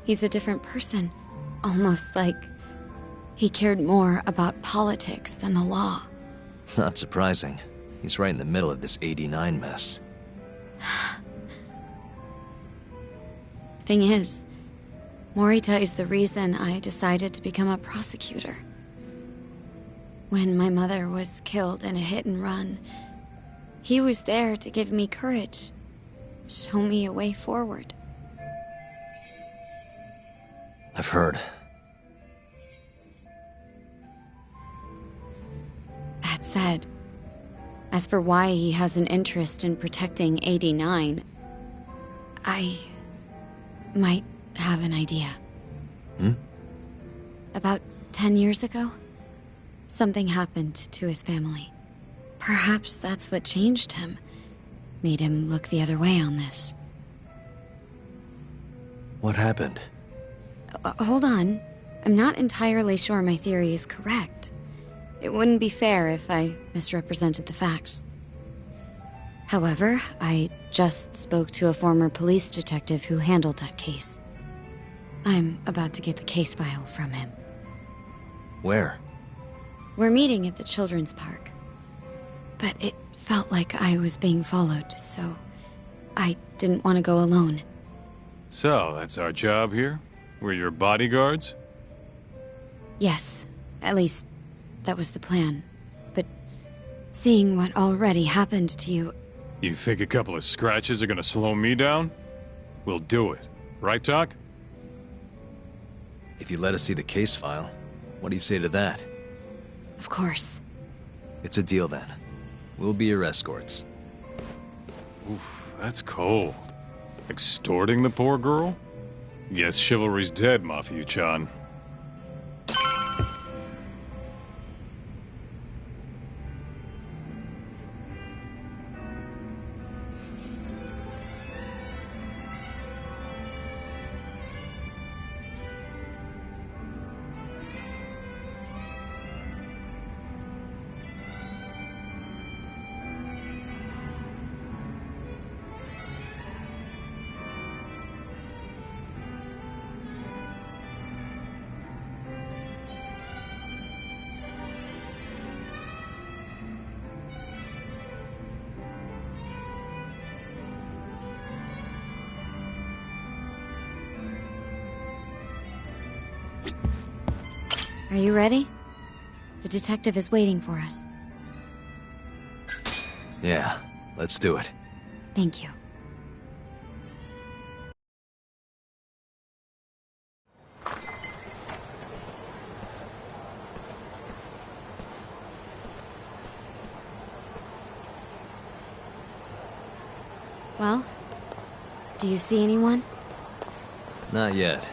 he's a different person. Almost like he cared more about politics than the law. Not surprising. He's right in the middle of this 89 mess. Thing is, Morita is the reason I decided to become a prosecutor. When my mother was killed in a hit and run, he was there to give me courage, show me a way forward. I've heard. That said, as for why he has an interest in protecting 89, I might have an idea. About 10 years ago, something happened to his family. Perhaps that's what changed him, made him look the other way on this. What happened? Hold on. I'm not entirely sure my theory is correct. It wouldn't be fair if I misrepresented the facts. However, I just spoke to a former police detective who handled that case. I'm about to get the case file from him. Where? We're meeting at the children's park. But it felt like I was being followed, so I didn't want to go alone. So, that's our job here? We're your bodyguards? Yes, at least that was the plan. But seeing what already happened to you... You think a couple of scratches are gonna slow me down? We'll do it. Right, Doc? If you let us see the case file, what do you say to that? Of course. It's a deal then. We'll be your escorts. Oof, that's cold. Extorting the poor girl? Guess chivalry's dead, Mafia-chan. Are you ready? The detective is waiting for us. Yeah, let's do it. Thank you. Well, do you see anyone? Not yet.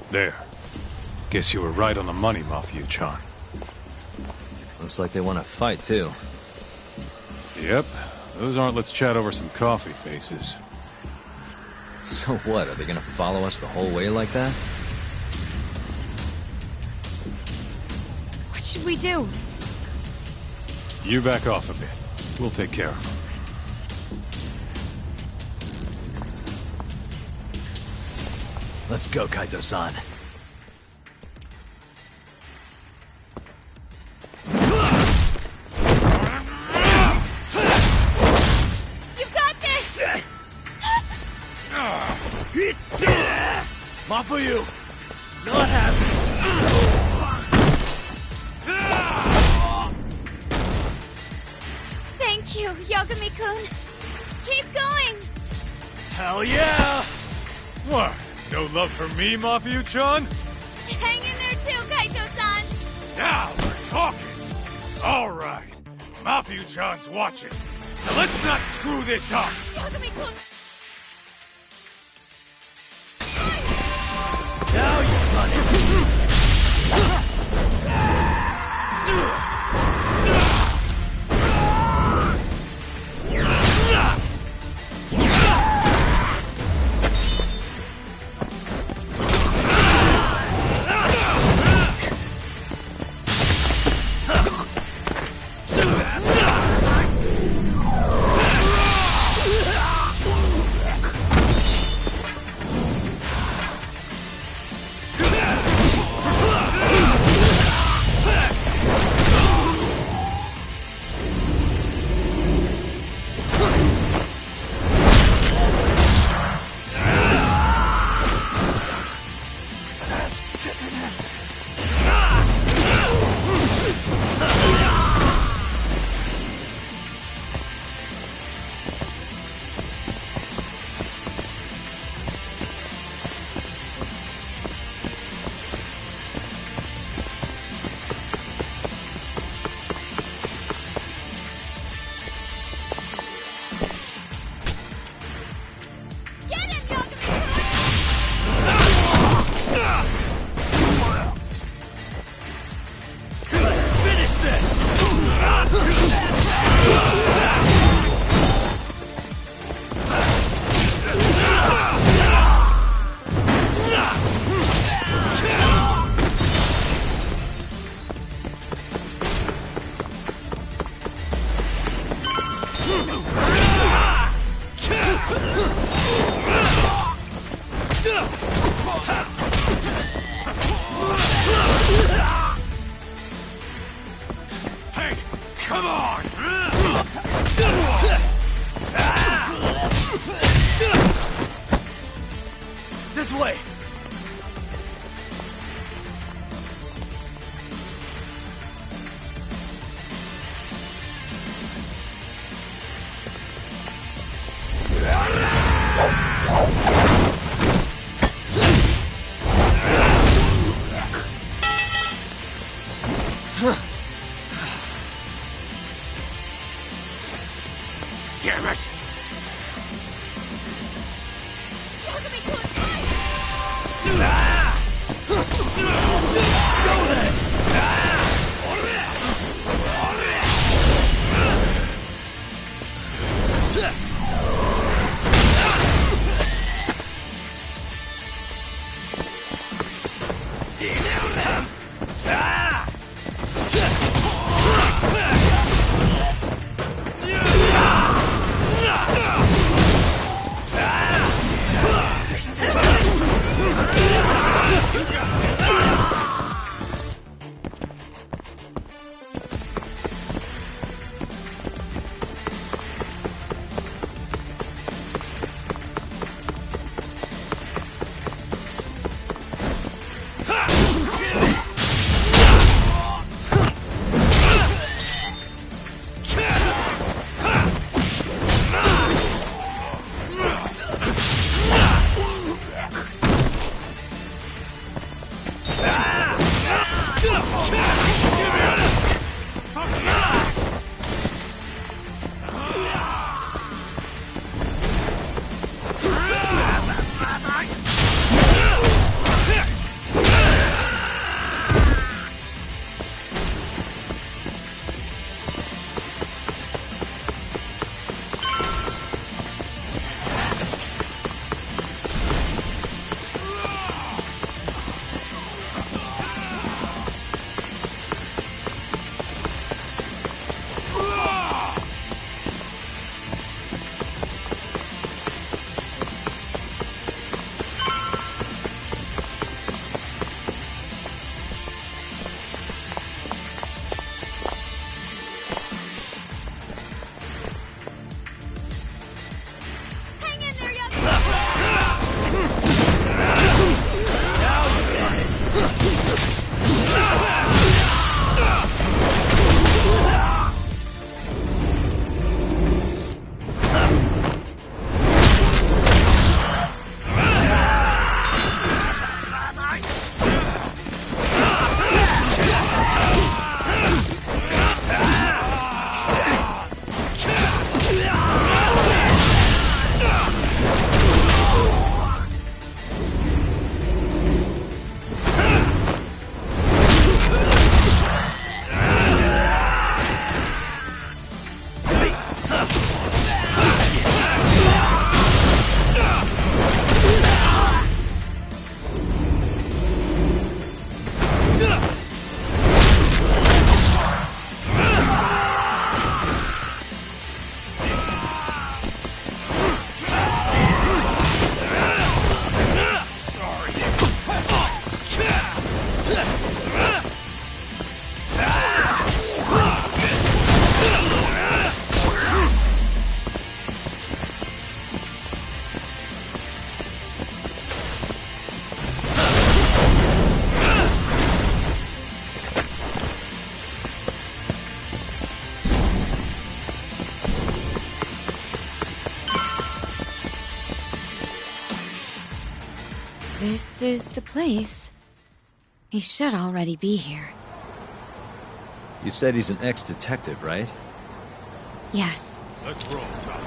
There. Guess you were right on the money, Mafia-chan. Looks like they want to fight, too. Yep. Those aren't let's chat over some coffee faces. So what, are they gonna follow us the whole way like that? What should we do? You back off a bit. We'll take care of them. Let's go, Kaito-san. You got this! Mafuyu! Not happy! Thank you, Yagami-kun. Keep going! Hell yeah! What? No love for me, Mafia-chan? Hang in there too, Kaito-san! Now we're talking! Alright, Mafia-chan's watching, so let's not screw this up! Yagami-kun! Now you're running! Hey, come on! This way! Damn it! This is the place. He should already be here. You said he's an ex-detective, right? Yes. Let's roll, Tom.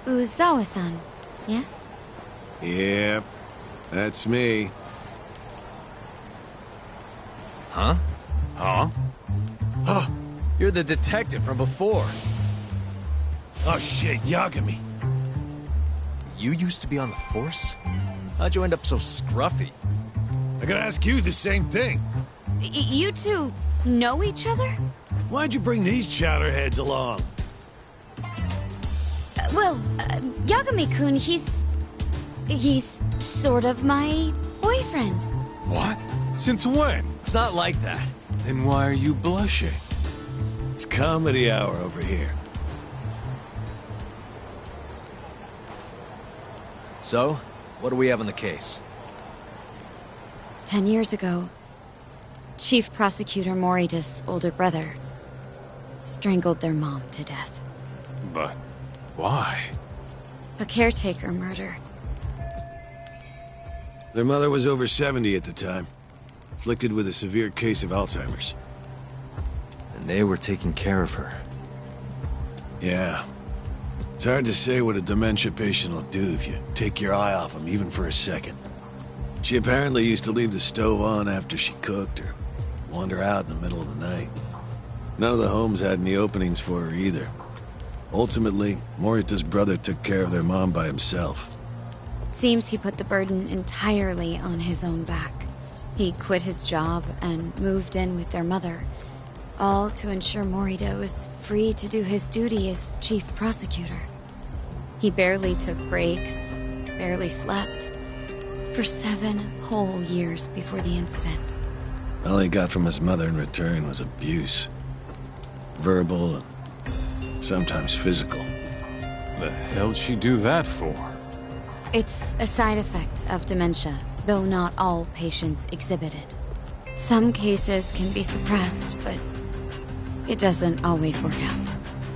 Uzawa-san, yes? Yep, that's me. Huh? Huh? Huh? You're the detective from before. Oh shit, Yagami. You used to be on the force? How'd you end up so scruffy? I gotta ask you the same thing. You two know each other? Why'd you bring these chowderheads along? Yagami-kun, he's sort of my boyfriend. What? Since when? It's not like that. Then why are you blushing? It's comedy hour over here. So, what do we have on the case? 10 years ago, Chief Prosecutor Morita's older brother strangled their mom to death. But why? A caretaker murder. Their mother was over 70 at the time, afflicted with a severe case of Alzheimer's. And they were taking care of her. Yeah. It's hard to say what a dementia patient will do if you take your eye off them, even for a second. She apparently used to leave the stove on after she cooked, or wander out in the middle of the night. None of the homes had any openings for her either. Ultimately, Morita's brother took care of their mom by himself. Seems he put the burden entirely on his own back. He quit his job and moved in with their mother, all to ensure Morita was free to do his duty as chief prosecutor. He barely took breaks, barely slept, for 7 whole years before the incident. All he got from his mother in return was abuse. Verbal and sometimes physical. The hell'd she do that for? It's a side effect of dementia, though not all patients exhibit it. Some cases can be suppressed, but it doesn't always work out.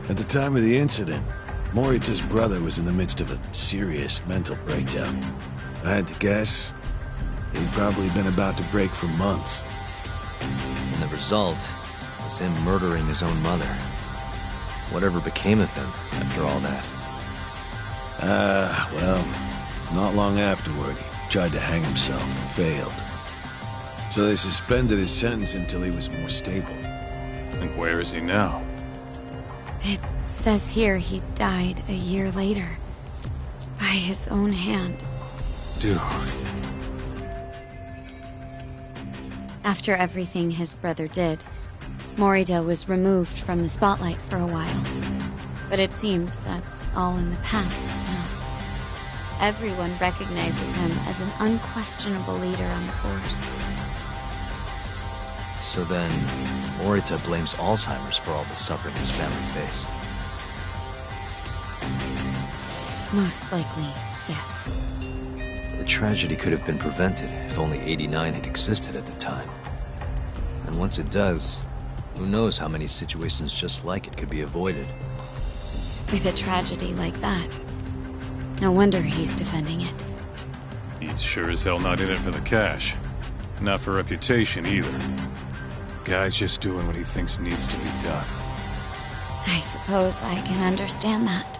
At the time of the incident, Morita's brother was in the midst of a serious mental breakdown. I had to guess, he'd probably been about to break for months. And the result was him murdering his own mother. Whatever became of him after all that? Well, not long afterward, he tried to hang himself and failed. So they suspended his sentence until he was more stable. And where is he now? It says here he died a year later, by his own hand. Dude. After everything his brother did, Morita was removed from the spotlight for a while. But it seems that's all in the past now. Everyone recognizes him as an unquestionable leader on the force. So then, Morita blames Alzheimer's for all the suffering his family faced. Most likely, yes. The tragedy could have been prevented if only 89 had existed at the time. And once it does, who knows how many situations just like it could be avoided. With a tragedy like that, no wonder he's defending it. He's sure as hell not in it for the cash. Not for reputation either. Guy's just doing what he thinks needs to be done. I suppose I can understand that.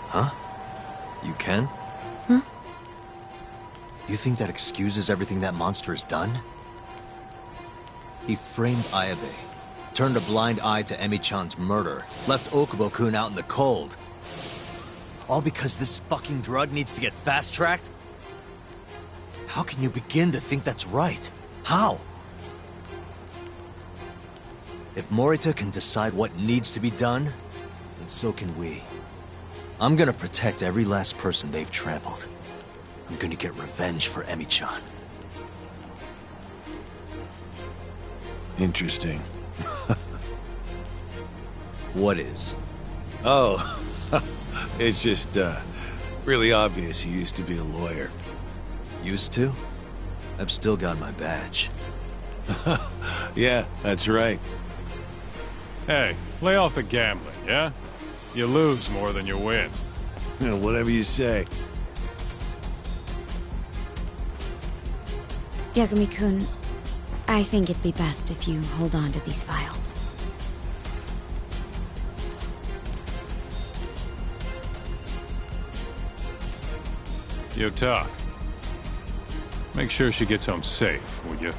Huh? You can? Huh? You think that excuses everything that monster has done? He framed Ayabe, turned a blind eye to Emi-chan's murder, left Okubo-kun out in the cold. All because this fucking drug needs to get fast-tracked? How can you begin to think that's right? How? If Morita can decide what needs to be done, then so can we. I'm gonna protect every last person they've trampled. I'm gonna get revenge for Emi-chan. Interesting. What is? Oh, it's just, really obvious he used to be a lawyer. Used to? I've still got my badge. Yeah, that's right. Hey, lay off the gambling, yeah? You lose more than you win. Whatever you say. Yagami-kun, I think it'd be best if you hold on to these files. Yota, make sure she gets home safe, will you?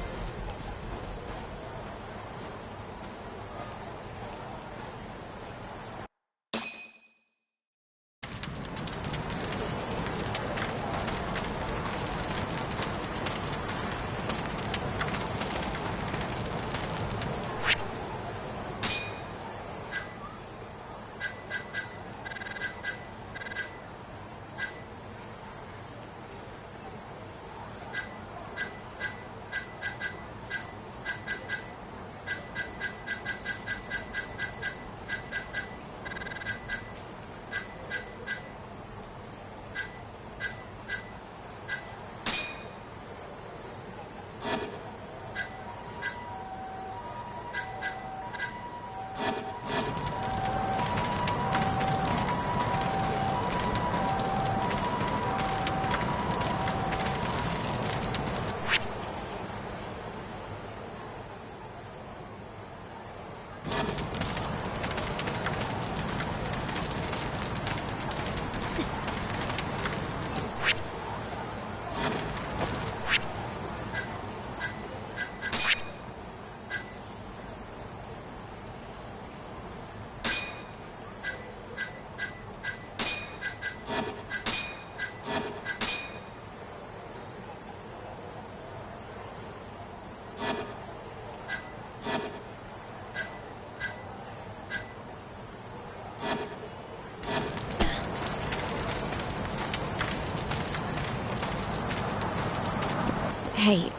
Hey,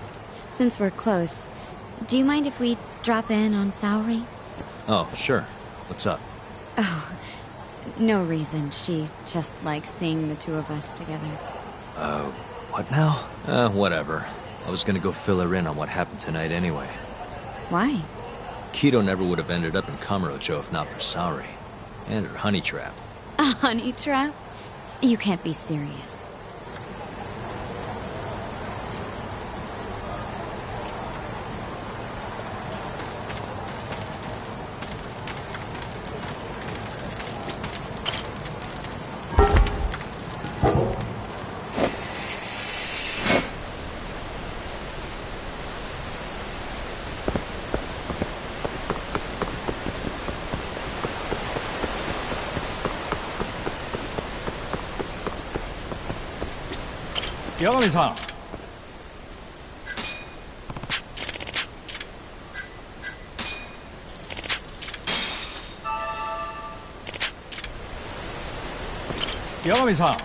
since we're close, do you mind if we drop in on Saori? Oh, sure. What's up? Oh, no reason. She just likes seeing the two of us together. What now? Whatever. I was gonna go fill her in on what happened tonight anyway. Why? Kido never would have ended up in Kamurocho if not for Saori. And her honey trap. A honey trap? You can't be serious. Yagami-san! Yagami-san!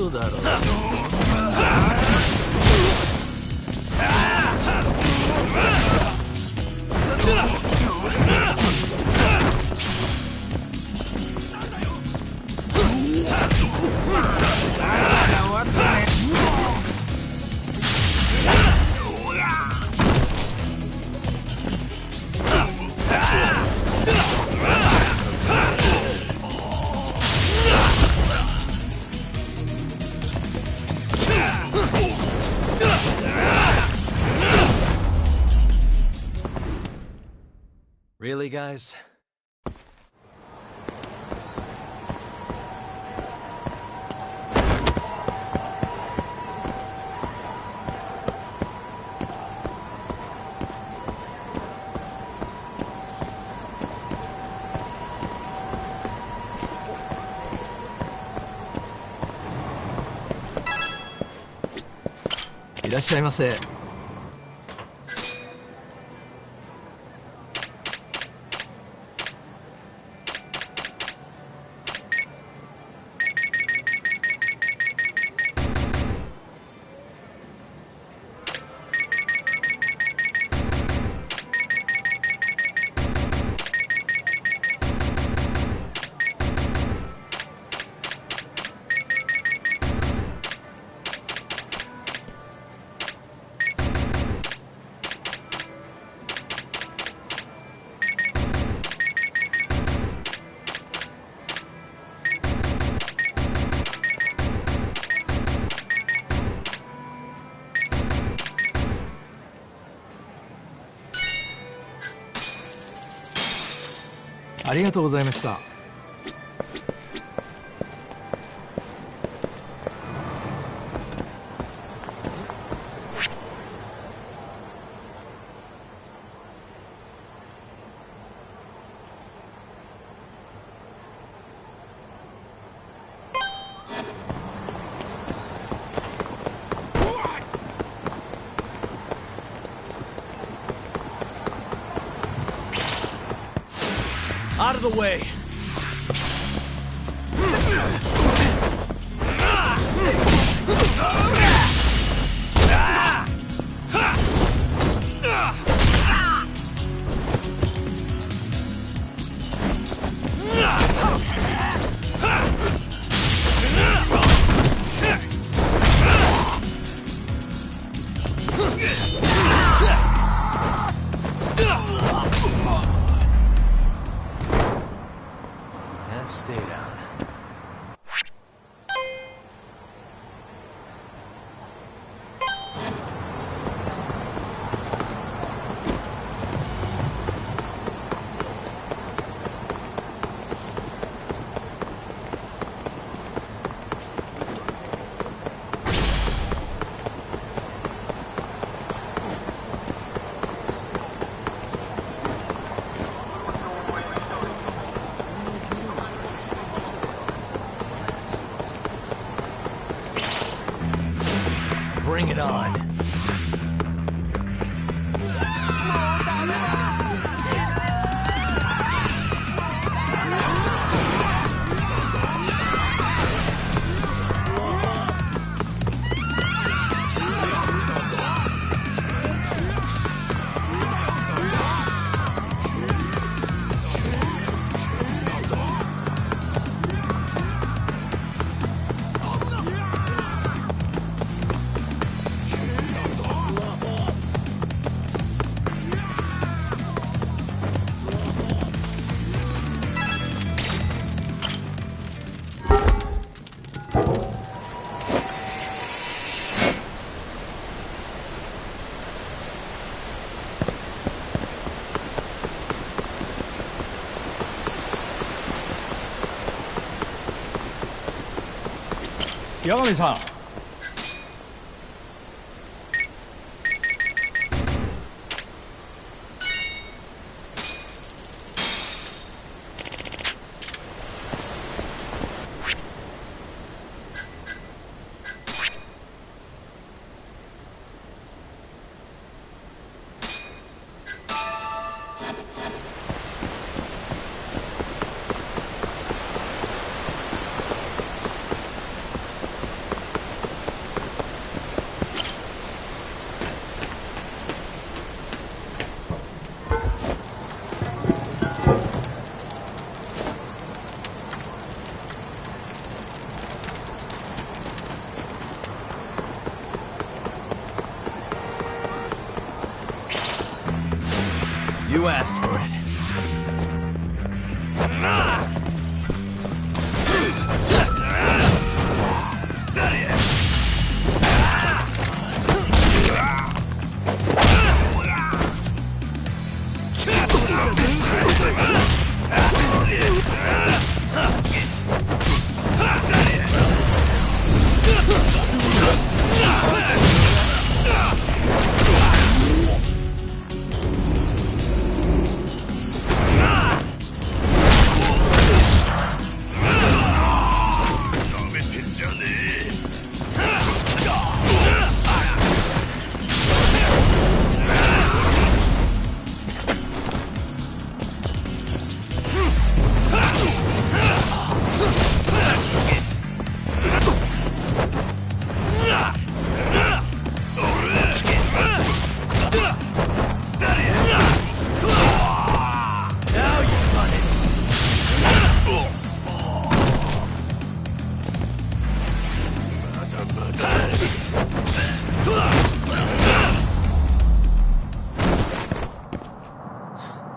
嘘だろ。Really, guys?いらっしゃいませ。ありがとうございました。Out of the way! And stay down. Bring it on. Yagamiさん。You asked for it.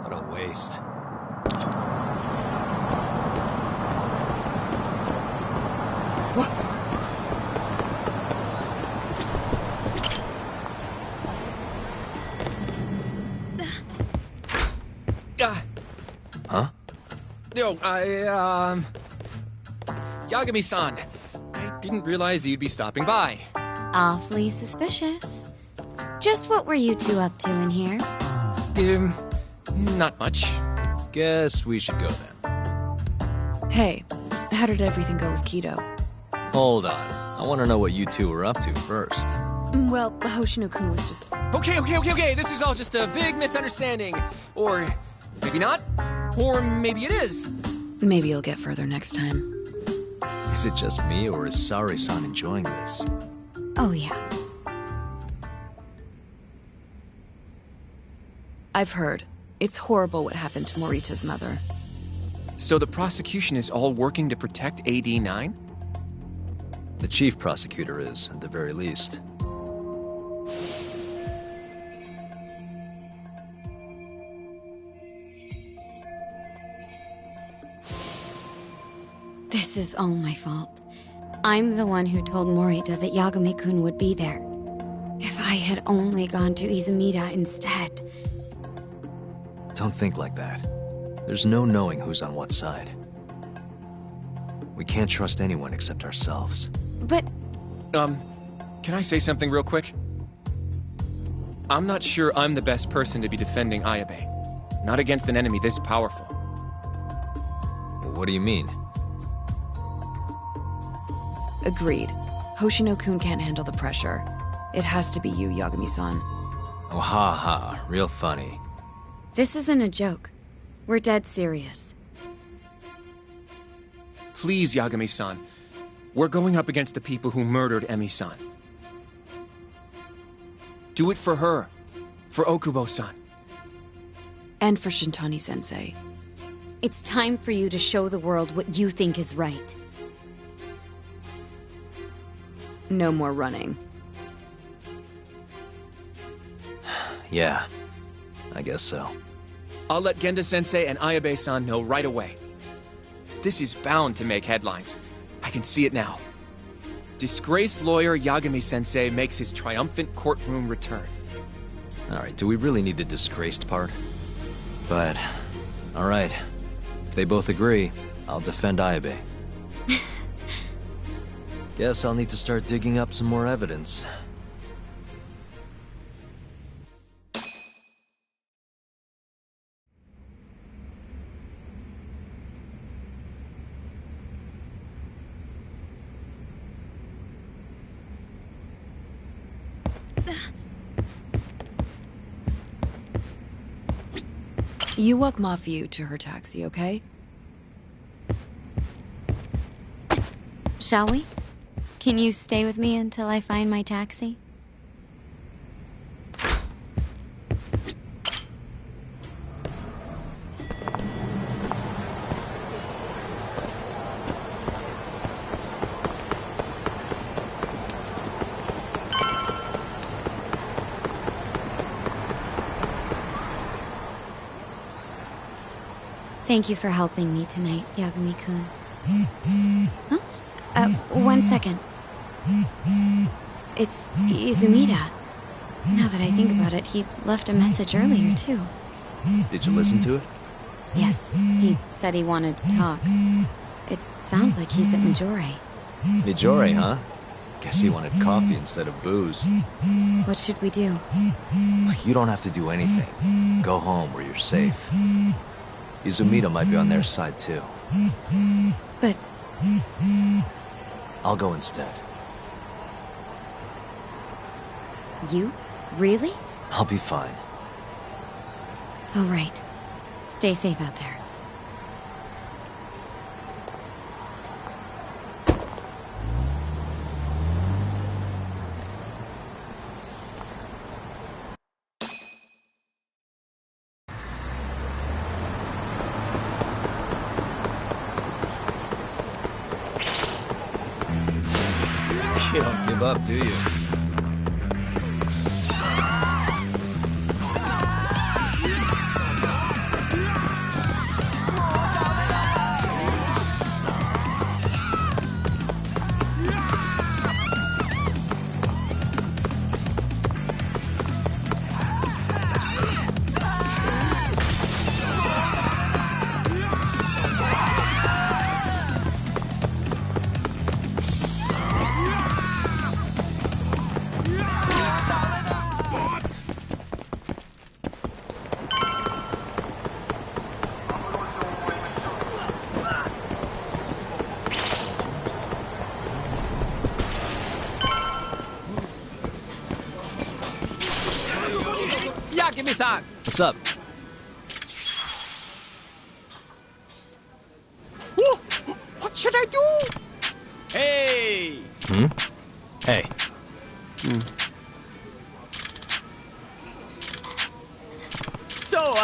What a waste. Huh? Yo, Yagami-san. I didn't realize you'd be stopping by. Awfully suspicious. Just what were you two up to in here? Not much. Guess we should go then. Hey, how did everything go with Kido? Hold on. I want to know what you two were up to first. Well, Hoshino-kun was just... Okay. This is all just a big misunderstanding. Or maybe not. Or maybe it is. Maybe you'll get further next time. Is it just me, or is Sari-san enjoying this? Oh, yeah. I've heard. It's horrible what happened to Morita's mother. So the prosecution is all working to protect AD-9? The chief prosecutor is, at the very least. This is all my fault. I'm the one who told Morita that Yagami-kun would be there. If I had only gone to Izumida instead. Don't think like that. There's no knowing who's on what side. We can't trust anyone except ourselves. But... can I say something real quick? I'm not sure I'm the best person to be defending Ayabe. Not against an enemy this powerful. What do you mean? Agreed. Hoshino-kun can't handle the pressure. It has to be you, Yagami-san. Oh, ha. Real funny. This isn't a joke. We're dead serious. Please, Yagami-san. We're going up against the people who murdered Emi-san. Do it for her. For Okubo-san. And for Shintani-sensei. It's time for you to show the world what you think is right. No more running. Yeah, I guess so. I'll let Genda-sensei and Ayabe-san know right away. This is bound to make headlines. I can see it now. Disgraced lawyer Yagami-sensei makes his triumphant courtroom return. Alright, do we really need the disgraced part? But, alright. If they both agree, I'll defend Ayabe. Guess I'll need to start digging up some more evidence. You walk Mafiu to her taxi, okay? Shall we? Can you stay with me until I find my taxi? Thank you for helping me tonight, Yagami-kun. Huh? 1 second. It's Izumida. Now that I think about it, he left a message earlier, too. Did you listen to it? Yes, he said he wanted to talk. It sounds like he's at Majore. Majore, huh? Guess he wanted coffee instead of booze. What should we do? You don't have to do anything. Go home where you're safe. Izumida might be on their side, too. But... I'll go instead. You? Really? I'll be fine. All right. Stay safe out there. You don't give up, do you? Yagami-san! What's up? What should I do? Hey! Hey. So,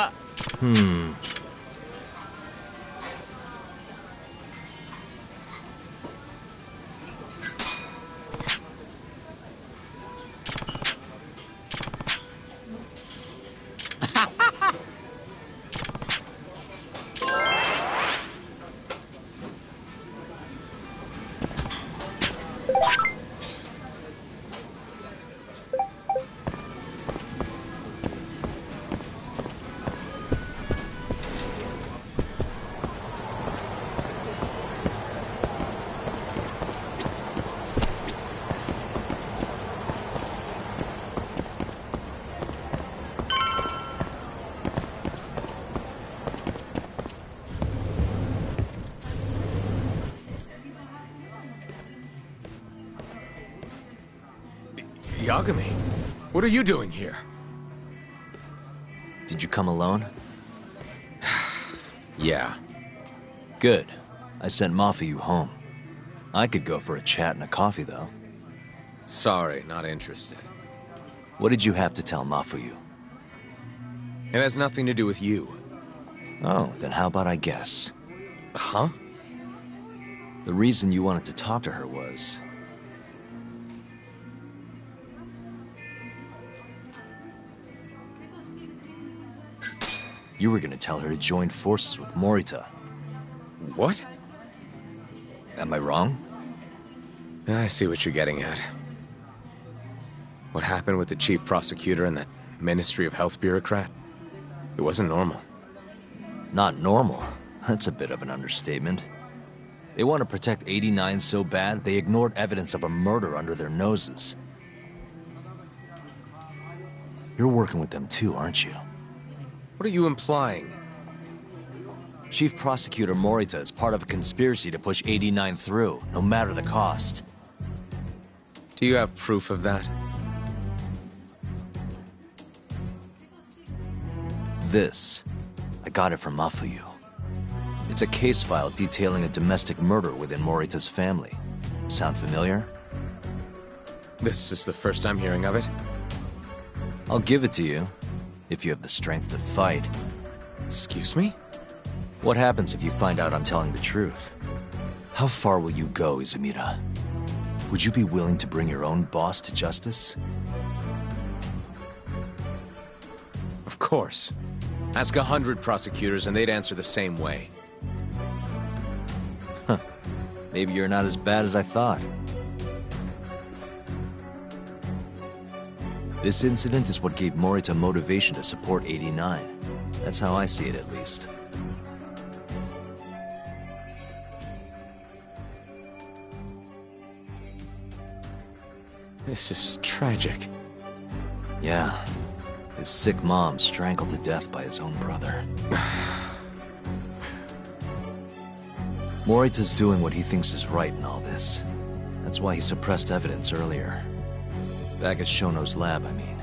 Yagami, what are you doing here? Did you come alone? Yeah. Good. I sent Mafuyu home. I could go for a chat and a coffee, though. Sorry, not interested. What did you have to tell Mafuyu? It has nothing to do with you. Oh, then how about I guess? Huh? The reason you wanted to talk to her was... you were gonna tell her to join forces with Morita. What? Am I wrong? I see what you're getting at. What happened with the chief prosecutor and that Ministry of Health bureaucrat? It wasn't normal. Not normal? That's a bit of an understatement. They want to protect 89 so bad, they ignored evidence of a murder under their noses. You're working with them too, aren't you? What are you implying? Chief Prosecutor Morita is part of a conspiracy to push 89 through, no matter the cost. Do you have proof of that? This. I got it from Mafuyu. It's a case file detailing a domestic murder within Morita's family. Sound familiar? This is the first I'm hearing of it. I'll give it to you, if you have the strength to fight. Excuse me? What happens if you find out I'm telling the truth? How far will you go, Izumida? Would you be willing to bring your own boss to justice? Of course. Ask 100 prosecutors and they'd answer the same way. Huh. Maybe you're not as bad as I thought. This incident is what gave Morita motivation to support 89. That's how I see it, at least. This is tragic. Yeah. His sick mom strangled to death by his own brother. Morita's doing what he thinks is right in all this. That's why he suppressed evidence earlier. Back at Shono's lab, I mean.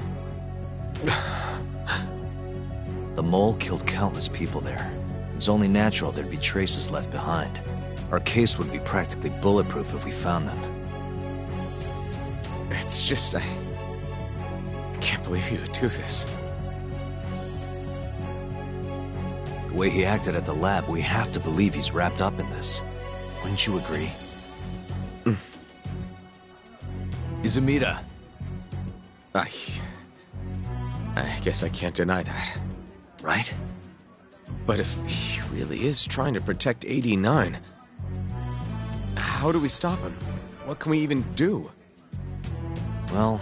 The mole killed countless people there. It's only natural there'd be traces left behind. Our case would be practically bulletproof if we found them. It's just, I can't believe he would do this. The way he acted at the lab, we have to believe he's wrapped up in this. Wouldn't you agree? Izumida. I guess I can't deny that. Right? But if he really is trying to protect 89, how do we stop him? What can we even do? Well,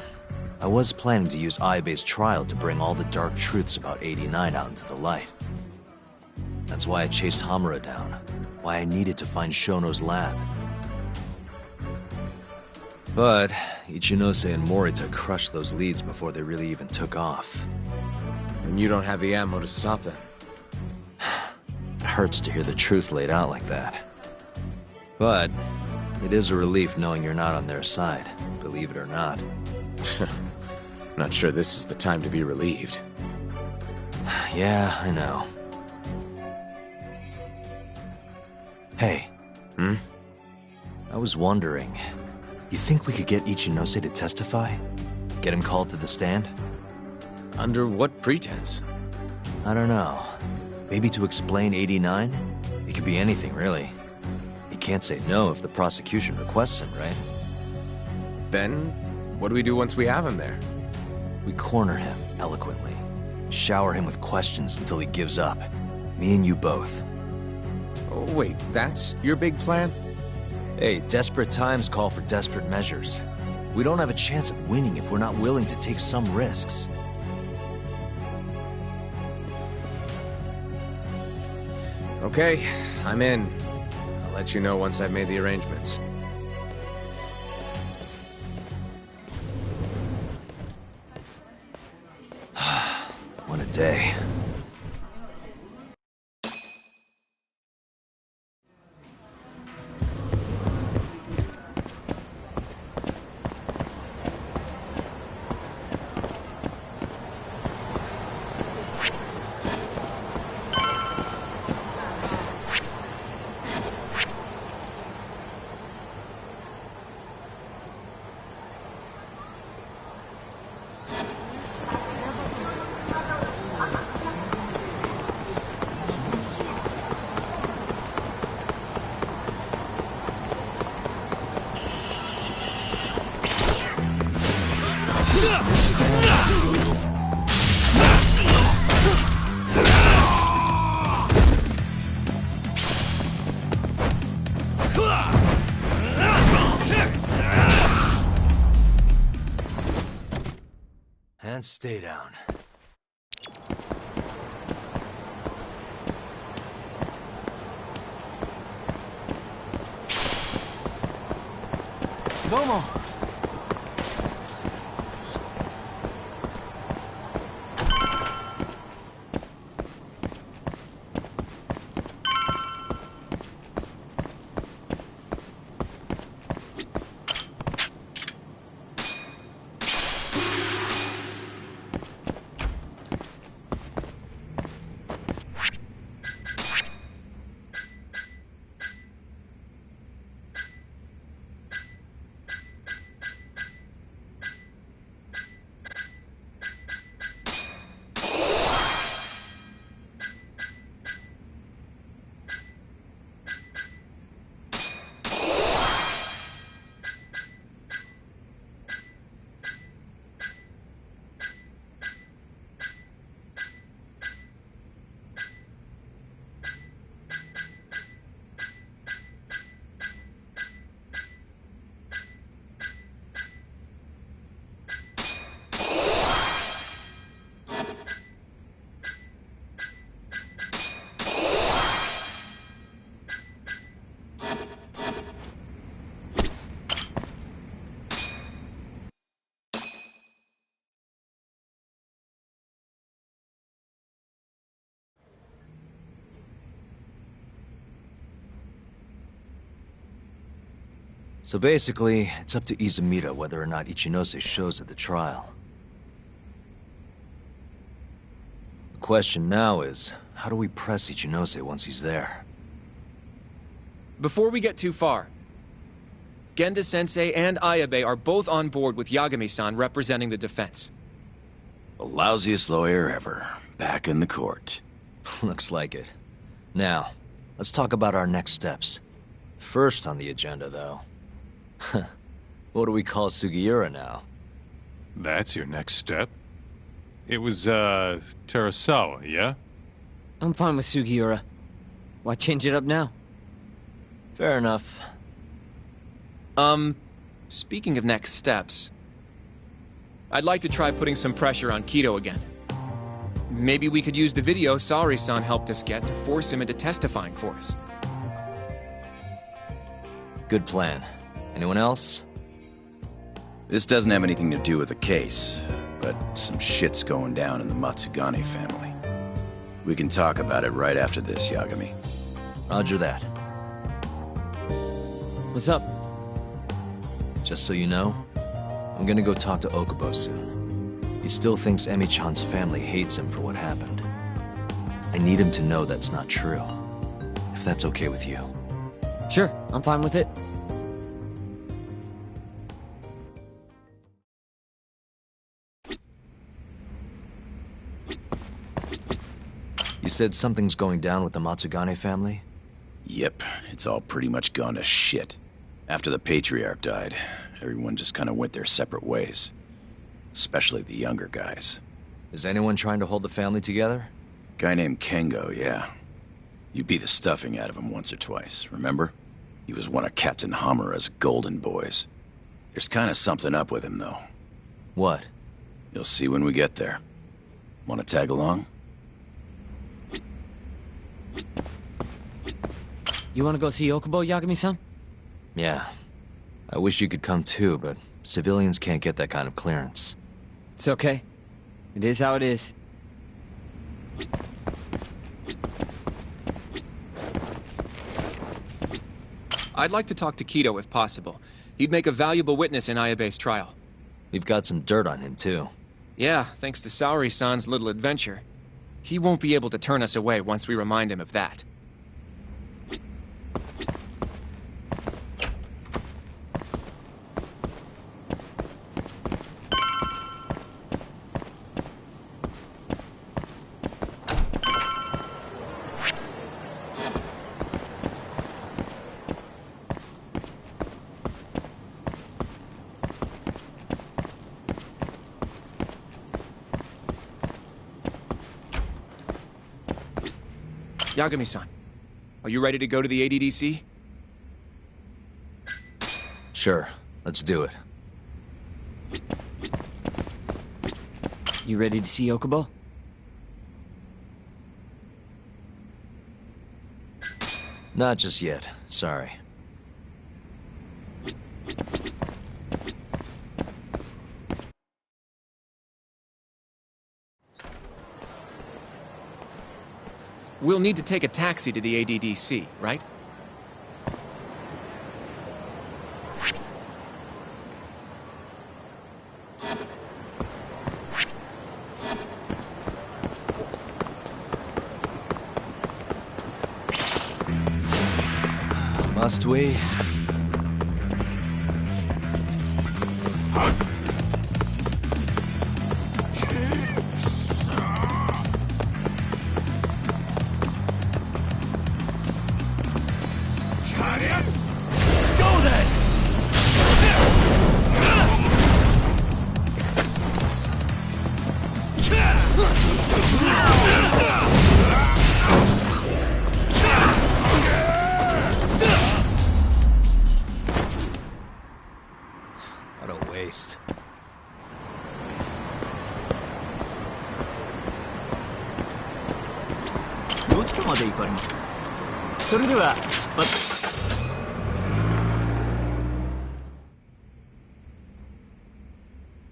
I was planning to use Aibe's trial to bring all the dark truths about 89 out into the light. That's why I chased Hamura down, why I needed to find Shono's lab. But Ichinose and Morita crushed those leads before they really even took off. And you don't have the ammo to stop them. It hurts to hear the truth laid out like that. But it is a relief knowing you're not on their side, believe it or not. Not sure this is the time to be relieved. Yeah, I know. Hey. I was wondering, you think we could get Ichinose to testify? Get him called to the stand? Under what pretense? I don't know. Maybe to explain 89? It could be anything, really. He can't say no if the prosecution requests him, right? Then, what do we do once we have him there? We corner him, eloquently. Shower him with questions until he gives up. Me and you both. Oh, wait, that's your big plan? Hey, desperate times call for desperate measures. We don't have a chance at winning if we're not willing to take some risks. Okay, I'm in. I'll let you know once I've made the arrangements. What a day. And stay down. Domo. So basically, it's up to Izumida whether or not Ichinose shows at the trial. The question now is, how do we press Ichinose once he's there? Before we get too far, Genda-sensei and Ayabe are both on board with Yagami-san representing the defense. The lousiest lawyer ever. Back in the court. Looks like it. Now, let's talk about our next steps. First on the agenda, though. What do we call Sugiura now? That's your next step? It was, Terasawa, yeah? I'm fine with Sugiura. Why change it up now? Fair enough. Speaking of next steps, I'd like to try putting some pressure on Kido again. Maybe we could use the video Saori-san helped us get to force him into testifying for us. Good plan. Anyone else? This doesn't have anything to do with the case, but some shit's going down in the Matsugane family. We can talk about it right after this, Yagami. Roger that. What's up? Just so you know, I'm gonna go talk to Okubo soon. He still thinks Emi-chan's family hates him for what happened. I need him to know that's not true. If that's okay with you. Sure, I'm fine with it. You said something's going down with the Matsugane family? Yep, it's all pretty much gone to shit. After the Patriarch died, everyone just kind of went their separate ways. Especially the younger guys. Is anyone trying to hold the family together? Guy named Kengo, yeah. You beat the stuffing out of him once or twice, remember? He was one of Captain Hamura's golden boys. There's kind of something up with him, though. What? You'll see when we get there. Want to tag along? You want to go see Okubo, Yagami-san? Yeah. I wish you could come too, but civilians can't get that kind of clearance. It's okay. It is how it is. I'd like to talk to Kido if possible. He'd make a valuable witness in Ayabe's trial. We've got some dirt on him too. Yeah, thanks to Saori-san's little adventure. He won't be able to turn us away once we remind him of that. Yagami-san, are you ready to go to the ADDC? Sure, let's do it. You ready to see Okubo? Not just yet, sorry. We'll need to take a taxi to the ADDC, right? Must we? What a waste.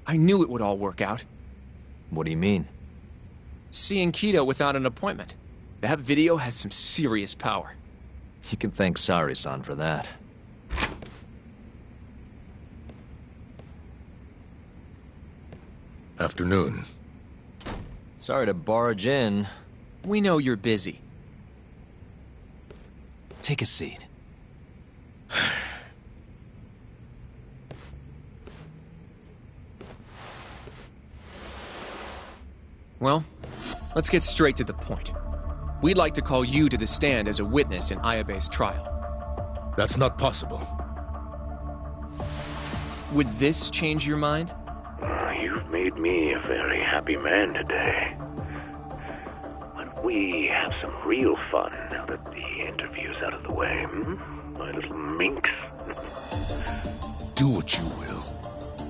I knew it would all work out. What do you mean? Seeing Kido without an appointment. That video has some serious power. You can thank Saori-san for that. Afternoon. Sorry to barge in. We know you're busy. Take a seat. Well, let's get straight to the point. We'd like to call you to the stand as a witness in Ayabe's trial. That's not possible. Would this change your mind? You've made me a very happy man today. Why don't we have some real fun now that the interview's out of the way, my little minx? Do what you will.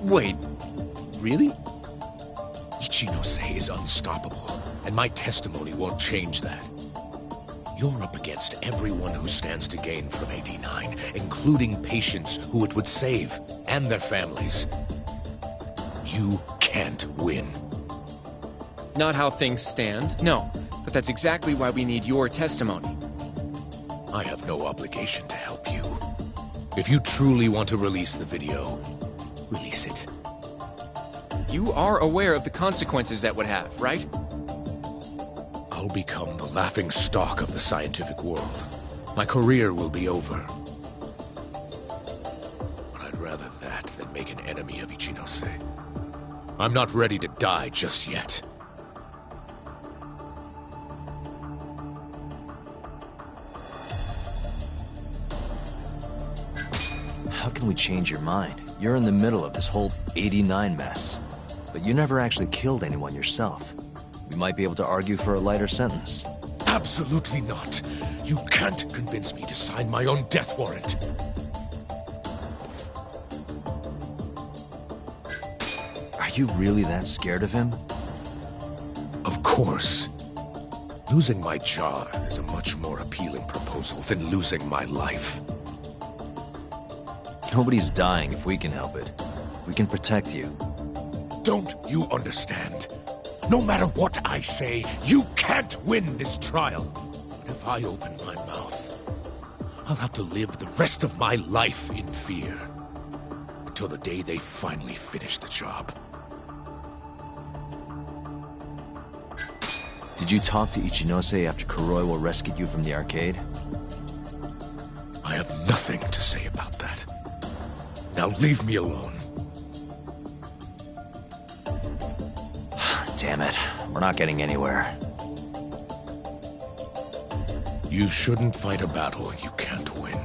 Wait, really? Ichinose is unstoppable, and my testimony won't change that. You're up against everyone who stands to gain from 89, including patients who it would save, and their families. You can't win. Not how things stand, no. But that's exactly why we need your testimony. I have no obligation to help you. If you truly want to release the video, release it. You are aware of the consequences that would have, right? I'll become the laughing stock of the scientific world. My career will be over. But I'd rather that than make an enemy of Ichinose. I'm not ready to die just yet. How can we change your mind? You're in the middle of this whole 89 mess. But you never actually killed anyone yourself. We might be able to argue for a lighter sentence. Absolutely not. You can't convince me to sign my own death warrant. Are you really that scared of him? Of course. Losing my jaw is a much more appealing proposal than losing my life. Nobody's dying if we can help it. We can protect you. Don't you understand? No matter what I say, you can't win this trial. But if I open my mouth, I'll have to live the rest of my life in fear. Until the day they finally finish the job. Did you talk to Ichinose after Kuroiwa rescued you from the arcade? I have nothing to say about that. Now leave me alone. Damn it. We're not getting anywhere. You shouldn't fight a battle you can't win.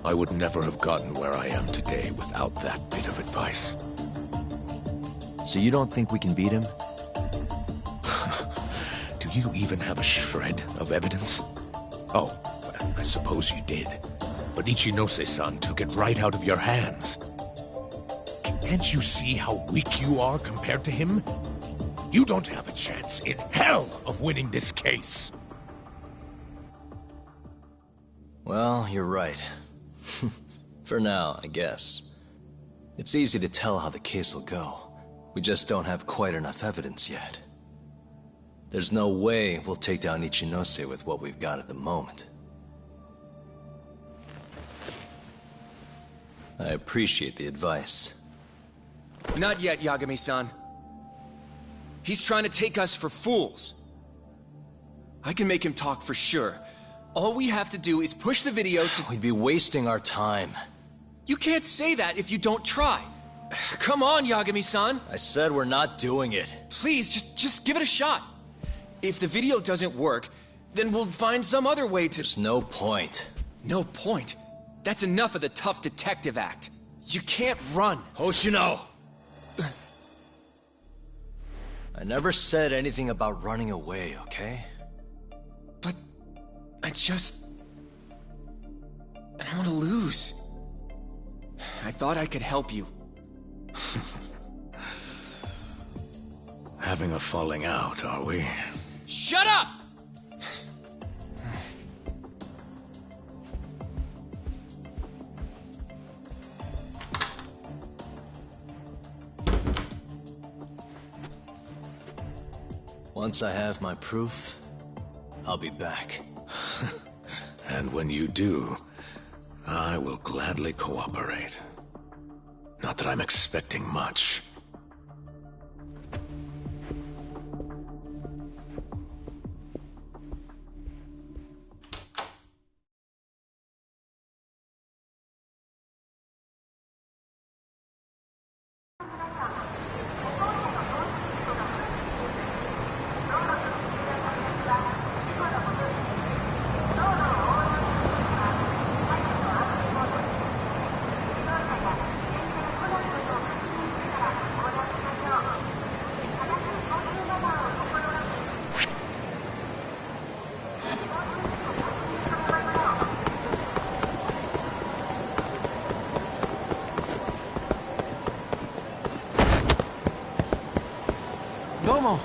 I would never have gotten where I am today without that bit of advice. So you don't think we can beat him? Do you even have a shred of evidence? Oh, I suppose you did. But Ichinose-san took it right out of your hands. Can't you see how weak you are compared to him? You don't have a chance in hell of winning this case. Well, you're right. For now, I guess. It's easy to tell how the case will go. We just don't have quite enough evidence yet. There's no way we'll take down Ichinose with what we've got at the moment. I appreciate the advice. Not yet, Yagami-san. He's trying to take us for fools. I can make him talk for sure. All we have to do is push the video to— We'd be wasting our time. You can't say that if you don't try. Come on, Yagami-san. I said we're not doing it. Please, just give it a shot. If the video doesn't work, then we'll find some other way to— There's no point. No point? That's enough of the tough detective act. You can't run. Hoshino! I never said anything about running away, okay? But I don't want to lose. I thought I could help you. Having a falling out, are we? Shut up! Once I have my proof, I'll be back. And when you do, I will gladly cooperate. Not that I'm expecting much. も。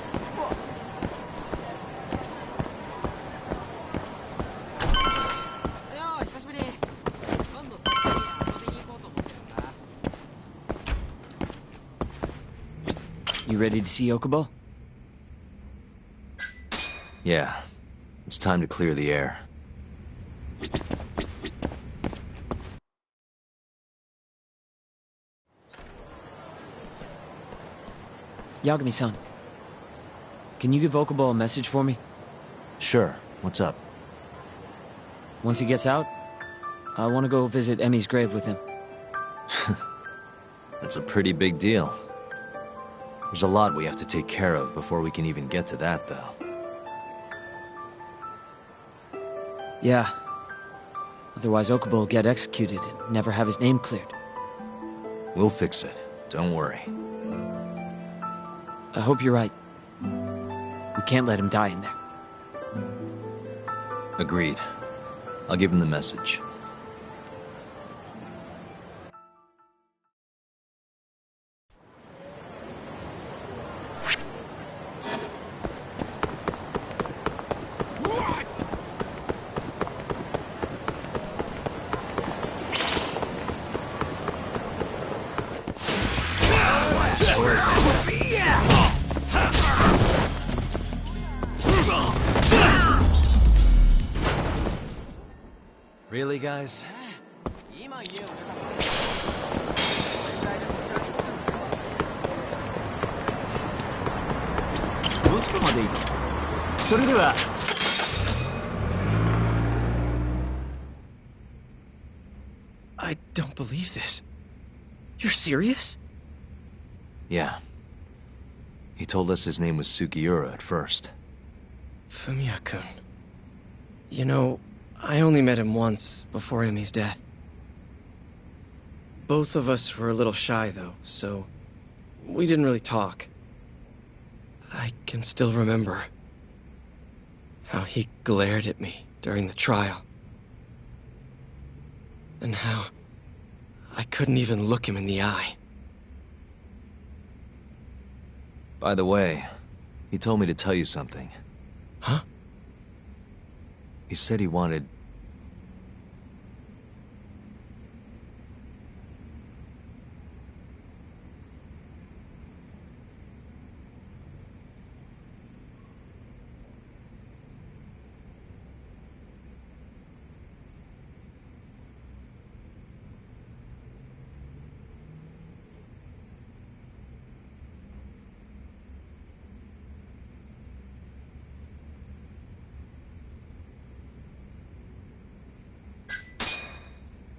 You ready to see Okubo? Yeah. It's time to clear the air. Yagami-san, can you give Okubo a message for me? Sure. What's up? Once he gets out, I want to go visit Emi's grave with him. That's a pretty big deal. There's a lot we have to take care of before we can even get to that, though. Yeah. Otherwise, Okubo will get executed and never have his name cleared. We'll fix it. Don't worry. I hope you're right. We can't let him die in there. Agreed. I'll give him the message. Really, guys? I don't believe this. You're serious? Yeah. He told us his name was Sugiura at first. Fumiya-kun. You know, I only met him once, before Emi's death. Both of us were a little shy, though, so we didn't really talk. I can still remember how he glared at me during the trial. And how I couldn't even look him in the eye. By the way, he told me to tell you something. Huh? He said he wanted...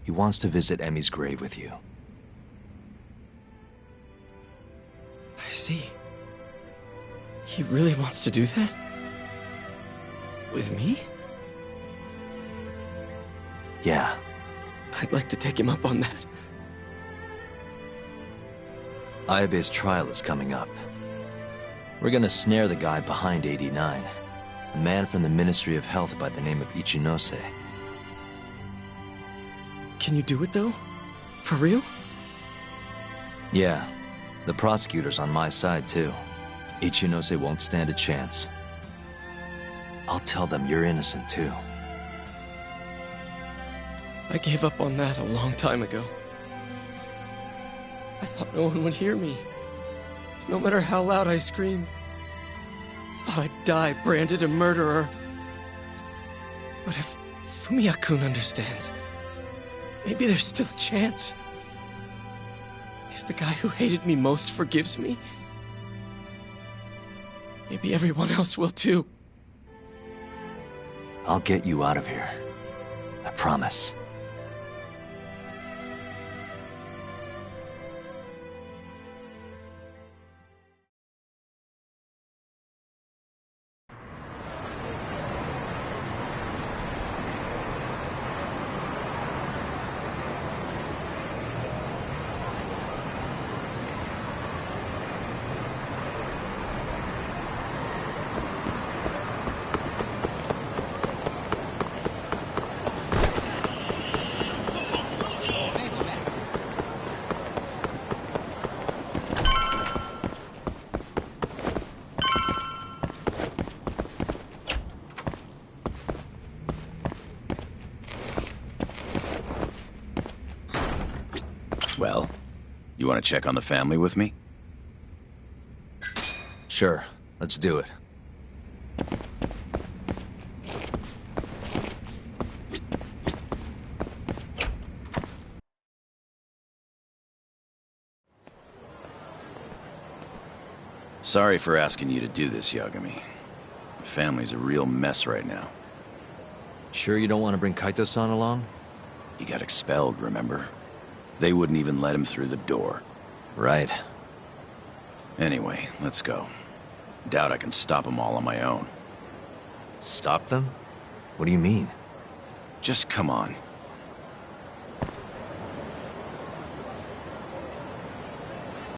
He wants to visit Emi's grave with you. I see. He really wants to do that? With me? Yeah. I'd like to take him up on that. Ayabe's trial is coming up. We're gonna snare the guy behind 89. A man from the Ministry of Health by the name of Ichinose. Can you do it, though? For real? Yeah. The prosecutor's on my side, too. Ichinose won't stand a chance. I'll tell them you're innocent, too. I gave up on that a long time ago. I thought no one would hear me. No matter how loud I screamed. Thought I'd die branded a murderer. But if Fumiya-kun understands, maybe there's still a chance. If the guy who hated me most forgives me, maybe everyone else will too. I'll get you out of here. I promise. Well, you want to check on the family with me? Sure, let's do it. Sorry for asking you to do this, Yagami. The family's a real mess right now. Sure you don't want to bring Kaito-san along? He got expelled, remember? They wouldn't even let him through the door. Right. Anyway, let's go. Doubt I can stop them all on my own. Stop them? What do you mean? Just come on.